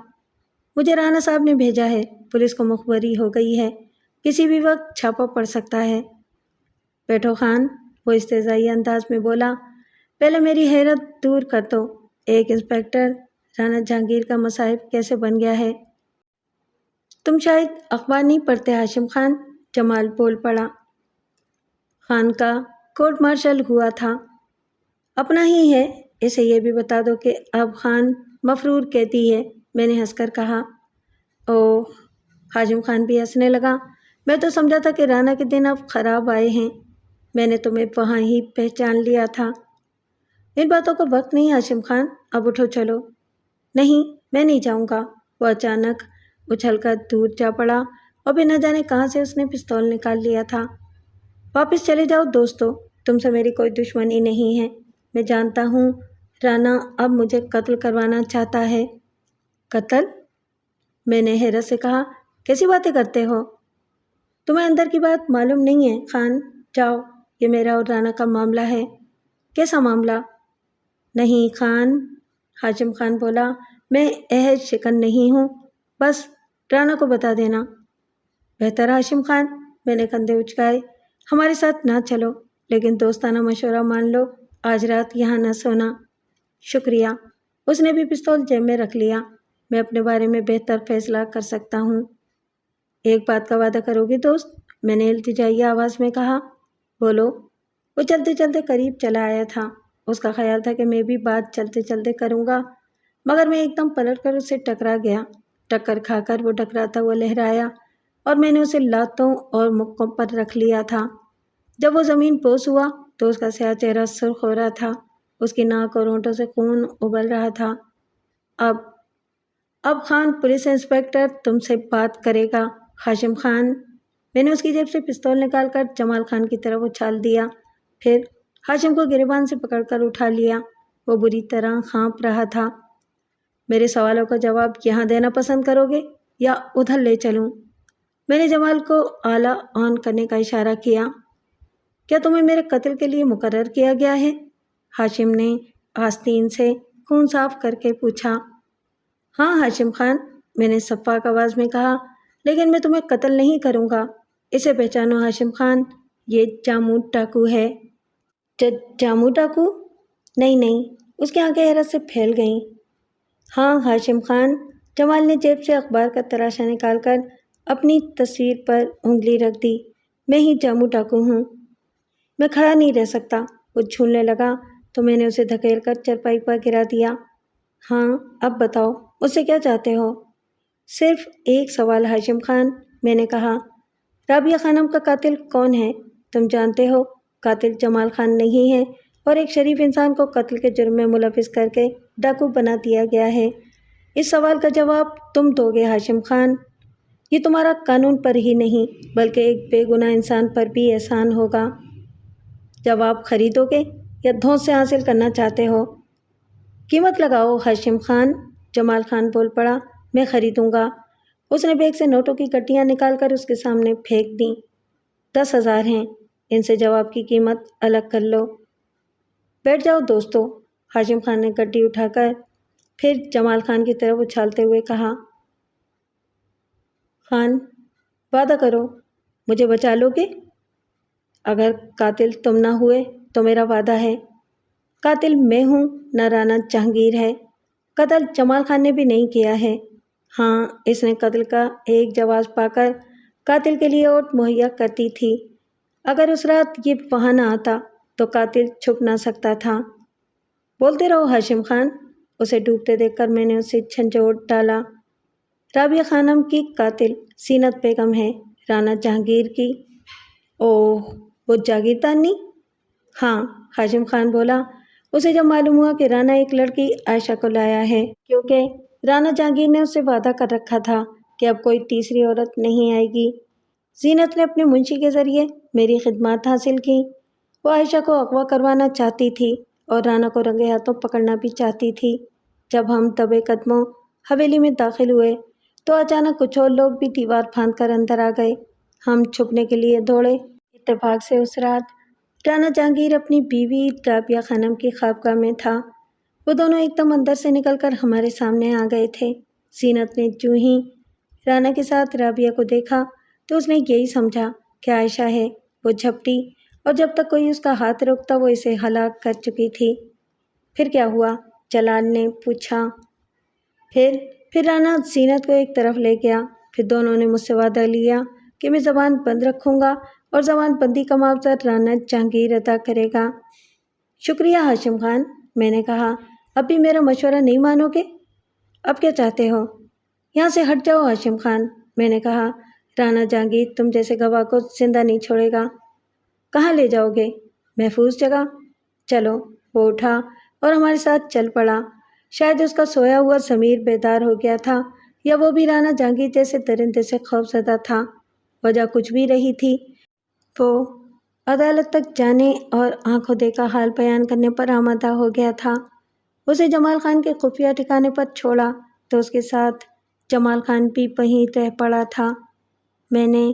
مجھے رانا صاحب نے بھیجا ہے، پولیس کو مخبری ہو گئی ہے، کسی بھی وقت چھاپا پڑ سکتا ہے۔ بیٹھو خان، وہ استہزائی انداز میں بولا، پہلے میری حیرت دور کر دو، ایک انسپکٹر رانا جہانگیر کا مصاحب کیسے بن گیا ہے؟ تم شاید اخبار نہیں پڑھتے ہاشم خان، جمال بول پڑا۔ خان کا کورٹ مارشل ہوا تھا، اپنا ہی ہے، اسے یہ بھی بتا دو کہ اب خان مفرور قیدی ہے، میں نے ہنس کر کہا۔ اوہ، ہاشم خان بھی ہنسنے لگا۔ میں تو سمجھا تھا کہ رانا کے دن اب خراب آئے ہیں، میں نے تمہیں وہاں ہی پہچان لیا تھا۔ ان باتوں کا وقت نہیں ہاشم خان، اب اٹھو چلو۔ نہیں، میں نہیں جاؤں گا، وہ اچانک اچھل کر دور جا پڑا اور پھر نہ جانے کہاں سے اس نے پستول نکال لیا تھا۔ واپس چلے جاؤ دوستو، تم سے میری کوئی دشمنی نہیں ہے، میں جانتا ہوں رانا اب مجھے قتل کروانا چاہتا ہے۔ قتل؟ میں نے حیرت سے کہا، کیسی باتیں کرتے ہو؟ تمہیں اندر کی بات معلوم نہیں ہے خان، جاؤ، یہ میرا اور رانا کا معاملہ ہے۔ کیسا معاملہ؟ نہیں خان، ہاشم خان بولا، میں عہد شکن نہیں ہوں، بس رانا کو بتا دینا۔ بہتر ہاشم خان، میں نے کندھے اچکائے، ہمارے ساتھ نہ چلو، لیکن دوستانہ مشورہ مان لو، آج رات یہاں نہ سونا۔ شکریہ، اس نے بھی پستول جیب میں رکھ لیا، میں اپنے بارے میں بہتر فیصلہ کر سکتا ہوں۔ ایک بات کا وعدہ کرو گے دوست؟ میں نے التجائی آواز میں کہا۔ بولو۔ وہ چلتے چلتے قریب چلا آیا تھا۔ اس کا خیال تھا کہ میں بھی بات چلتے چلتے کروں گا، مگر میں ایک دم پلٹ کر اسے ٹکرا گیا۔ ٹکر کھا کر وہ ٹکراتا ہوا لہرایا اور میں نے اسے لاتوں اور مکوں پر رکھ لیا تھا۔ جب وہ زمین بوس ہوا تو اس کا سیاہ چہرہ سرخ ہو رہا تھا، اس کی ناک اور ہونٹوں سے خون ابل رہا تھا۔ اب خان پولیس انسپکٹر تم سے بات کرے گا ہاشم خان، میں نے اس کی جیب سے پستول نکال کر جمال خان کی طرف اچھال دیا، پھر ہاشم کو گریبان سے پکڑ کر اٹھا لیا۔ وہ بری طرح کانپ رہا تھا۔ میرے سوالوں کا جواب یہاں دینا پسند کرو گے یا ادھر لے چلوں؟ میں نے جمال کو آلہ آن کرنے کا اشارہ کیا۔ کیا تمہیں میرے قتل کے لیے مقرر کیا گیا ہے؟ ہاشم نے آستین سے خون صاف کر کے پوچھا۔ ہاں ہاشم خان، میں نے شفاف آواز میں کہا، لیکن میں تمہیں قتل نہیں کروں گا۔ اسے پہچانو ہاشم خان، یہ جامو ڈاکو ہے۔ جامو ڈاکو؟ نہیں، اس کی آنکھیں حیرت سے پھیل گئیں۔ ہاں ہاشم خان، جمال نے جیب سے اخبار کا تراشا نکال کر اپنی تصویر پر انگلی رکھ دی۔ میں ہی جامو ڈاکو ہوں۔ میں کھڑا نہیں رہ سکتا۔ وہ جھولنے لگا تو میں نے اسے دھکیل کر چرپائی پر گرا دیا۔ ہاں اب بتاؤ، مجھ سے کیا چاہتے ہو؟ صرف ایک سوال ہاشم خان، میں نے کہا۔ رابعہ خانم کا قاتل کون ہے؟ تم جانتے ہو، قاتل جمال خان نہیں ہے، اور ایک شریف انسان کو قتل کے جرم میں ملوث کر کے ڈاکو بنا دیا گیا ہے۔ اس سوال کا جواب تم دو گے ہاشم خان۔ یہ تمہارا قانون پر ہی نہیں بلکہ ایک بے گناہ انسان پر بھی احسان ہوگا۔ جواب خریدو گے یا دھونس سے حاصل کرنا چاہتے ہو؟ قیمت لگاؤ ہاشم خان، جمال خان بول پڑا۔ میں خریدوں گا۔ اس نے بیگ سے نوٹوں کی گٹیاں نکال کر اس کے سامنے پھینک دیں۔ 10,000 ہیں، ان سے جواب کی قیمت الگ کر لو۔ بیٹھ جاؤ دوستو، ہاشم خان نے گڈی اٹھا کر پھر جمال خان کی طرف اچھالتے ہوئے کہا۔ خان، وعدہ کرو، مجھے بچا لو گے؟ اگر قاتل تم نہ ہوئے تو میرا وعدہ ہے۔ قاتل میں ہوں نہ رانا جہانگیر ہے۔ قتل جمال خان نے بھی نہیں کیا ہے۔ ہاں، اس نے قتل کا ایک جواز پا کر قاتل کے لیے اوٹ مہیا کرتی تھی۔ اگر اس رات یہ وہاں نہ آتا تو قاتل چھپ نہ سکتا تھا۔ بولتے رہو ہاشم خان۔ اسے ڈوبتے دیکھ کر میں نے اسے جھنجھوڑ ڈالا۔ رابعہ خانم کی قاتل زینت بیگم ہے، رانا جہانگیر کی۔ اوہ، وہ جاگیردانی؟ ہاں، ہاشم خان بولا۔ اسے جب معلوم ہوا کہ رانا ایک لڑکی عائشہ کو لایا ہے، کیونکہ رانا جہانگیر نے اس سے وعدہ کر رکھا تھا کہ اب کوئی تیسری عورت نہیں آئے گی۔ زینت نے اپنے منشی کے ذریعے میری خدمات حاصل کی۔ وہ عائشہ کو اغوا کروانا چاہتی تھی اور رانا کو رنگے ہاتھوں پکڑنا بھی چاہتی تھی۔ جب ہم دبے قدموں حویلی میں داخل ہوئے تو اچانک کچھ اور لوگ بھی دیوار پھاند کر اندر آ گئے۔ ہم چھپنے کے لیے دوڑے۔ اتفاق سے اس رات رانا جہانگیر اپنی بیوی رابعہ خانم کی خوابگاہ میں تھا۔ وہ دونوں ایک دم اندر سے نکل کر ہمارے سامنے آ گئے تھے۔ زینت نے جو ہی رانا کے ساتھ رابعہ کو دیکھا تو اس نے یہی سمجھا کہ عائشہ ہے۔ وہ جھپٹی اور جب تک کوئی اس کا ہاتھ روکتا وہ اسے ہلاک کر چکی تھی۔ پھر کیا ہوا؟ جلال نے پوچھا۔ پھر رانا زینت کو ایک طرف لے گیا۔ پھر دونوں نے مجھ سے وعدہ لیا کہ میں زبان بند رکھوں گا اور زبان بندی کا معاوضہ رانا جہانگیر ادا کرے گا۔ شکریہ ہاشم خان، میں نے کہا۔ اب بھی میرا مشورہ نہیں مانو گے؟ اب کیا چاہتے ہو؟ یہاں سے ہٹ جاؤ ہاشم خان، میں نے کہا۔ رانا جہانگیر تم جیسے گواہ کو زندہ نہیں چھوڑے گا۔ کہاں لے جاؤ گے؟ محفوظ جگہ۔ چلو۔ وہ اٹھا اور ہمارے ساتھ چل پڑا۔ شاید اس کا سویا ہوا ضمیر بیدار ہو گیا تھا یا وہ بھی رانا جہانگیر جیسے درندے سے خوف زدہ تھا۔ وجہ کچھ بھی رہی تھی، وہ عدالت تک جانے اور آنکھوں دیکھا حال بیان کرنے پر آمادہ ہو گیا تھا۔ اسے جمال خان کے خفیہ ٹھکانے پر چھوڑا تو اس کے ساتھ جمال خان بھی وہیں رہ پڑا تھا۔ میں نے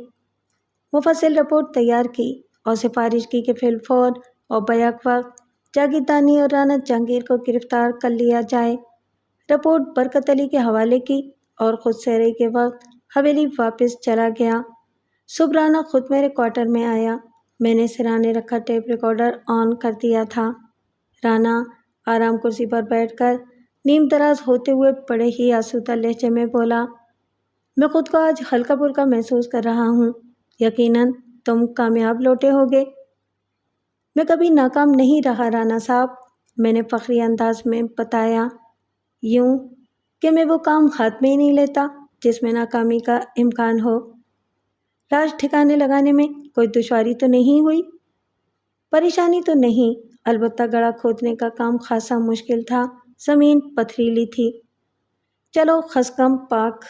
مفصل رپورٹ تیار کی اور سفارش کی کہ فی الفور اور بیک وقت جاگیردانی اور رانا جہانگیر کو گرفتار کر لیا جائے۔ رپورٹ برکت علی کے حوالے کی اور خود سحری کے وقت حویلی واپس چلا گیا۔ صبح رانا خود میرے کوارٹر میں آیا۔ میں نے سرانے رکھا ٹیپ ریکارڈر آن کر دیا تھا۔ رانا آرام کرسی پر بیٹھ کر نیم دراز ہوتے ہوئے بڑے ہی آسودہ لہجے میں بولا۔ میں خود کو آج ہلکا پھلکا محسوس کر رہا ہوں۔ یقیناً تم کامیاب لوٹے ہوگے۔ میں کبھی ناکام نہیں رہا رانا صاحب، میں نے فخری انداز میں بتایا۔ یوں کہ میں وہ کام ہاتھ میں ہی نہیں لیتا جس میں ناکامی کا امکان ہو۔ راز ٹھکانے لگانے میں کوئی دشواری تو نہیں ہوئی؟ پریشانی تو نہیں، البتہ گڑھا کھودنے کا کام خاصا مشکل تھا، زمین پتھریلی تھی۔ چلو خسکم پاک۔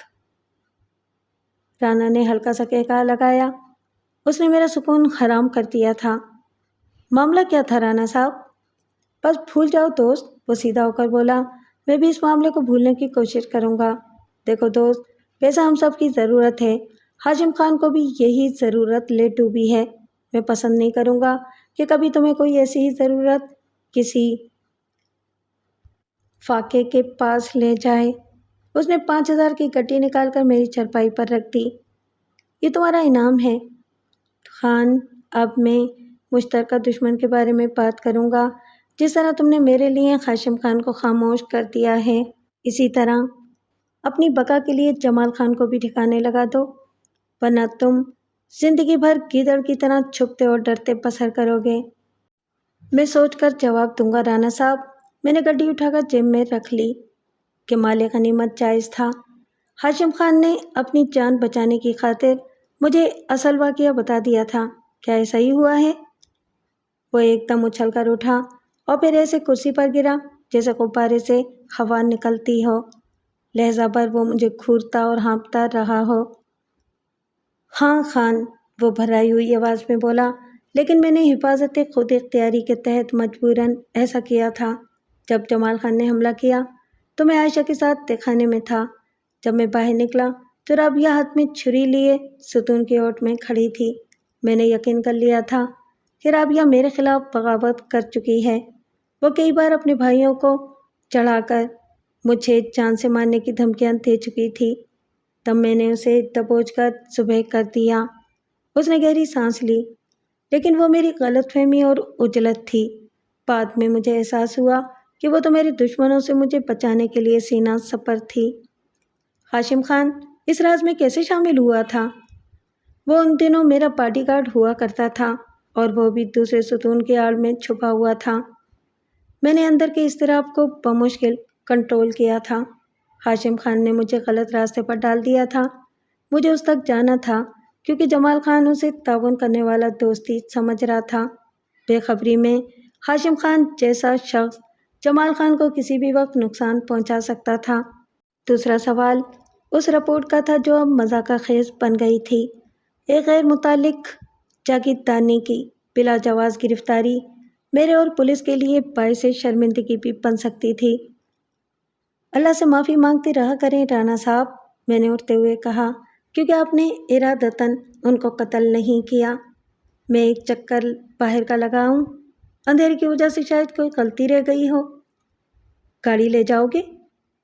رانا نے ہلکا سا کہکا لگایا۔ اس نے میرا سکون حرام کر دیا تھا۔ معاملہ کیا تھا رانا صاحب؟ بس بھول جاؤ دوست، وہ سیدھا ہو کر بولا۔ میں بھی اس معاملے کو بھولنے کی کوشش کروں گا۔ دیکھو دوست، پیسہ ہم سب کی ضرورت ہے۔ ہاشم خان کو بھی یہی ضرورت لے ڈوبی ہے۔ میں پسند نہیں کروں گا کہ کبھی تمہیں کوئی ایسی ہی ضرورت کسی فاقے کے پاس لے جائے۔ اس نے 5,000 کی گٹی نکال کر میری چرپائی پر رکھ دی۔ یہ تمہارا انعام ہے خان، اب میں مشترکہ دشمن کے بارے میں بات کروں گا۔ جس طرح تم نے میرے لیے ہاشم خان کو خاموش کر دیا ہے، اسی طرح اپنی بقا کے لیے جمال خان کو بھی ٹھکانے لگا دو، ورنہ تم زندگی بھر گیدڑ کی طرح چھپتے اور ڈرتے بسر کرو گے۔ میں سوچ کر جواب دوں گا رانا صاحب۔ میں نے گڈی اٹھا کر جیب میں رکھ لی کہ مال غنیمت جائز تھا۔ ہاشم خان نے اپنی جان بچانے کی خاطر مجھے اصل واقعہ بتا دیا تھا۔ کیا ایسا ہی ہوا ہے؟ وہ ایک دم اچھل کر اٹھا اور پھر ایسے کرسی پر گرا جیسے غبارے سے ہوا نکلتی ہو۔ لہجہ بھر وہ مجھے گھورتا اور ہانپتا رہا ہو۔ ہاں خان، وہ بھرائی ہوئی آواز میں بولا، لیکن میں نے حفاظت خود اختیاری کے تحت مجبوراً ایسا کیا تھا۔ جب جمال خان نے حملہ کیا تو میں عائشہ کے ساتھ تہخانے میں تھا۔ جب میں باہر نکلا تو رابعہ ہاتھ میں چھری لیے ستون کی اوٹ میں کھڑی تھی۔ میں نے یقین کر لیا تھا کہ رابعہ میرے خلاف بغاوت کر چکی ہے۔ وہ کئی بار اپنے بھائیوں کو چڑھا کر مجھے جان سے مارنے کی دھمکیاں دے چکی تھی۔ تب میں نے اسے دبوچ کر ذبح کر دیا۔ اس نے گہری سانس لی، لیکن وہ میری غلط فہمی اور عجلت تھی۔ بعد میں مجھے احساس ہوا کہ وہ تو میرے دشمنوں سے مجھے بچانے کے لیے سینہ سپر تھی۔ ہاشم خان اس راز میں کیسے شامل ہوا تھا؟ وہ ان دنوں میرا باڈی گارڈ ہوا کرتا تھا اور وہ بھی دوسرے ستون کی آڑ میں چھپا ہوا تھا۔ میں نے اندر کے اضطراب کو بمشکل کنٹرول کیا تھا۔ ہاشم خان نے مجھے غلط راستے پر ڈال دیا تھا۔ مجھے اس تک جانا تھا کیونکہ جمال خان اسے تعاون کرنے والا دوستی سمجھ رہا تھا۔ بے خبری میں ہاشم خان جیسا شخص جمال خان کو کسی بھی وقت نقصان پہنچا سکتا تھا۔ دوسرا سوال اس رپورٹ کا تھا جو اب مذاقہ خیز بن گئی تھی۔ ایک غیر متعلق جاگیردانی کی بلا جواز گرفتاری میرے اور پولیس کے لیے باعث شرمندگی بھی بن سکتی تھی۔ اللہ سے معافی مانگتے رہا کریں رانا صاحب، میں نے اٹھتے ہوئے کہا، کیونکہ آپ نے ارادتاً ان کو قتل نہیں کیا۔ میں ایک چکر باہر کا لگاؤں؟ اندھیرے کی وجہ سے شاید کوئی غلطی رہ گئی ہو۔ گاڑی لے جاؤ گے؟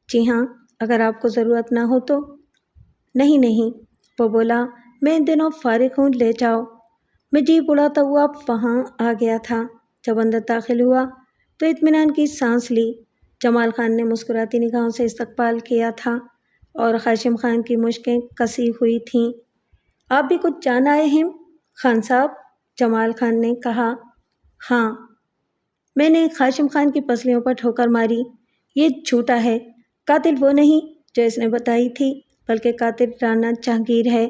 جی ہاں، اگر آپ کو ضرورت نہ ہو تو۔ نہیں، وہ بولا، میں ان دنوں فارغ ہوں، لے جاؤ۔ میں جیپ اڑاتا ہوا وہاں آ گیا تھا۔ جب اندر داخل ہوا تو اطمینان کی سانس لی۔ جمال خان نے مسکراتی نگاہوں سے استقبال کیا تھا اور ہاشم خان کی مشقیں کسی ہوئی تھیں۔ آپ بھی کچھ جان آئے ہیں خان صاحب؟ جمال خان نے کہا۔ ہاں، میں نے ہاشم خان کی پسلیوں پر ٹھوکر ماری۔ یہ جھوٹا ہے، قاتل وہ نہیں جو اس نے بتائی تھی، بلکہ قاتل رانا جہانگیر ہے۔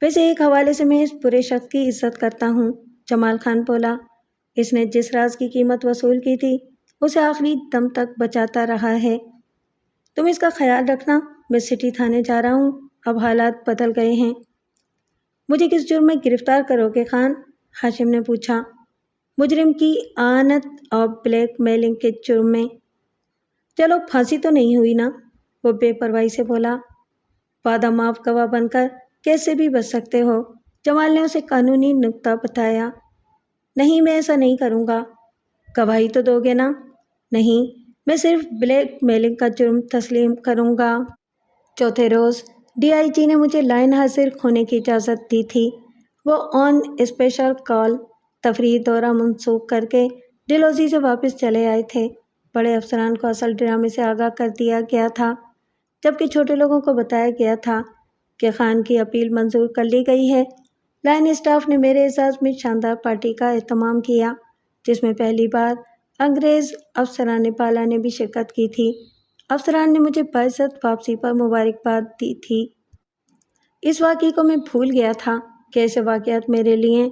ویسے ایک حوالے سے میں اس برے شخص کی عزت کرتا ہوں، جمال خان بولا۔ اس نے جس راز کی قیمت وصول کی تھی اسے آخری دم تک بچاتا رہا ہے۔ تم اس کا خیال رکھنا، میں سٹی تھانے جا رہا ہوں، اب حالات بدل گئے ہیں۔ مجھے کس جرم میں گرفتار کرو گے خان؟ ہاشم نے پوچھا۔ مجرم کی اعانت اور بلیک میلنگ کے جرم میں۔ چلو پھانسی تو نہیں ہوئی نا؟ وہ بے پرواہی سے بولا۔ وعدہ معاف گواہ بن کر کیسے بھی بچ سکتے ہو؟ جمال نے اسے قانونی نکتہ بتایا۔ نہیں، میں ایسا نہیں کروں گا۔ گواہی تو دو گے نا؟ نہیں، میں صرف بلیک میلنگ کا جرم تسلیم کروں گا۔ چوتھے روز ڈی آئی جی نے مجھے لائن حاضر ہونے کی اجازت دی تھی۔ وہ آن اسپیشل کال تفریحی دورہ منسوخ کر کے ڈلہوزی سے واپس چلے آئے تھے۔ بڑے افسران کو اصل ڈرامے سے آگاہ کر دیا گیا تھا، جبکہ چھوٹے لوگوں کو بتایا گیا تھا کہ خان کی اپیل منظور کر لی گئی ہے۔ لائن اسٹاف نے میرے اعزاز میں شاندار پارٹی کا اہتمام کیا، جس میں پہلی بار انگریز افسران بالا نے بھی شرکت کی تھی۔ افسران نے مجھے باعزت واپسی پر مبارکباد دی تھی۔ اس واقعے کو میں بھول گیا تھا کہ ایسے واقعات میرے لیے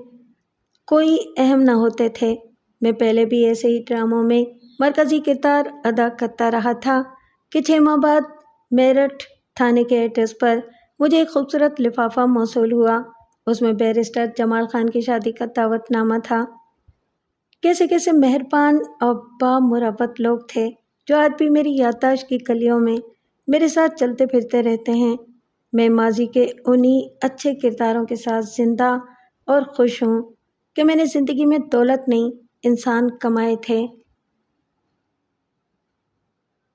کوئی اہم نہ ہوتے تھے۔ میں پہلے بھی ایسے ہی ڈراموں میں مرکزی کردار ادا کرتا رہا تھا کہ 6 ماہ بعد میرٹھ تھانے کے ایڈریس پر مجھے ایک خوبصورت لفافہ موصول ہوا۔ اس میں بیرسٹر جمال خان کی شادی کا دعوت نامہ تھا۔ کیسے کیسے مہربان اور بامروت لوگ تھے جو آج بھی میری یادداشت کی گلیوں میں میرے ساتھ چلتے پھرتے رہتے ہیں۔ میں ماضی کے انہی اچھے کرداروں کے ساتھ زندہ اور خوش ہوں کہ میں نے زندگی میں دولت نہیں انسان کمائے تھے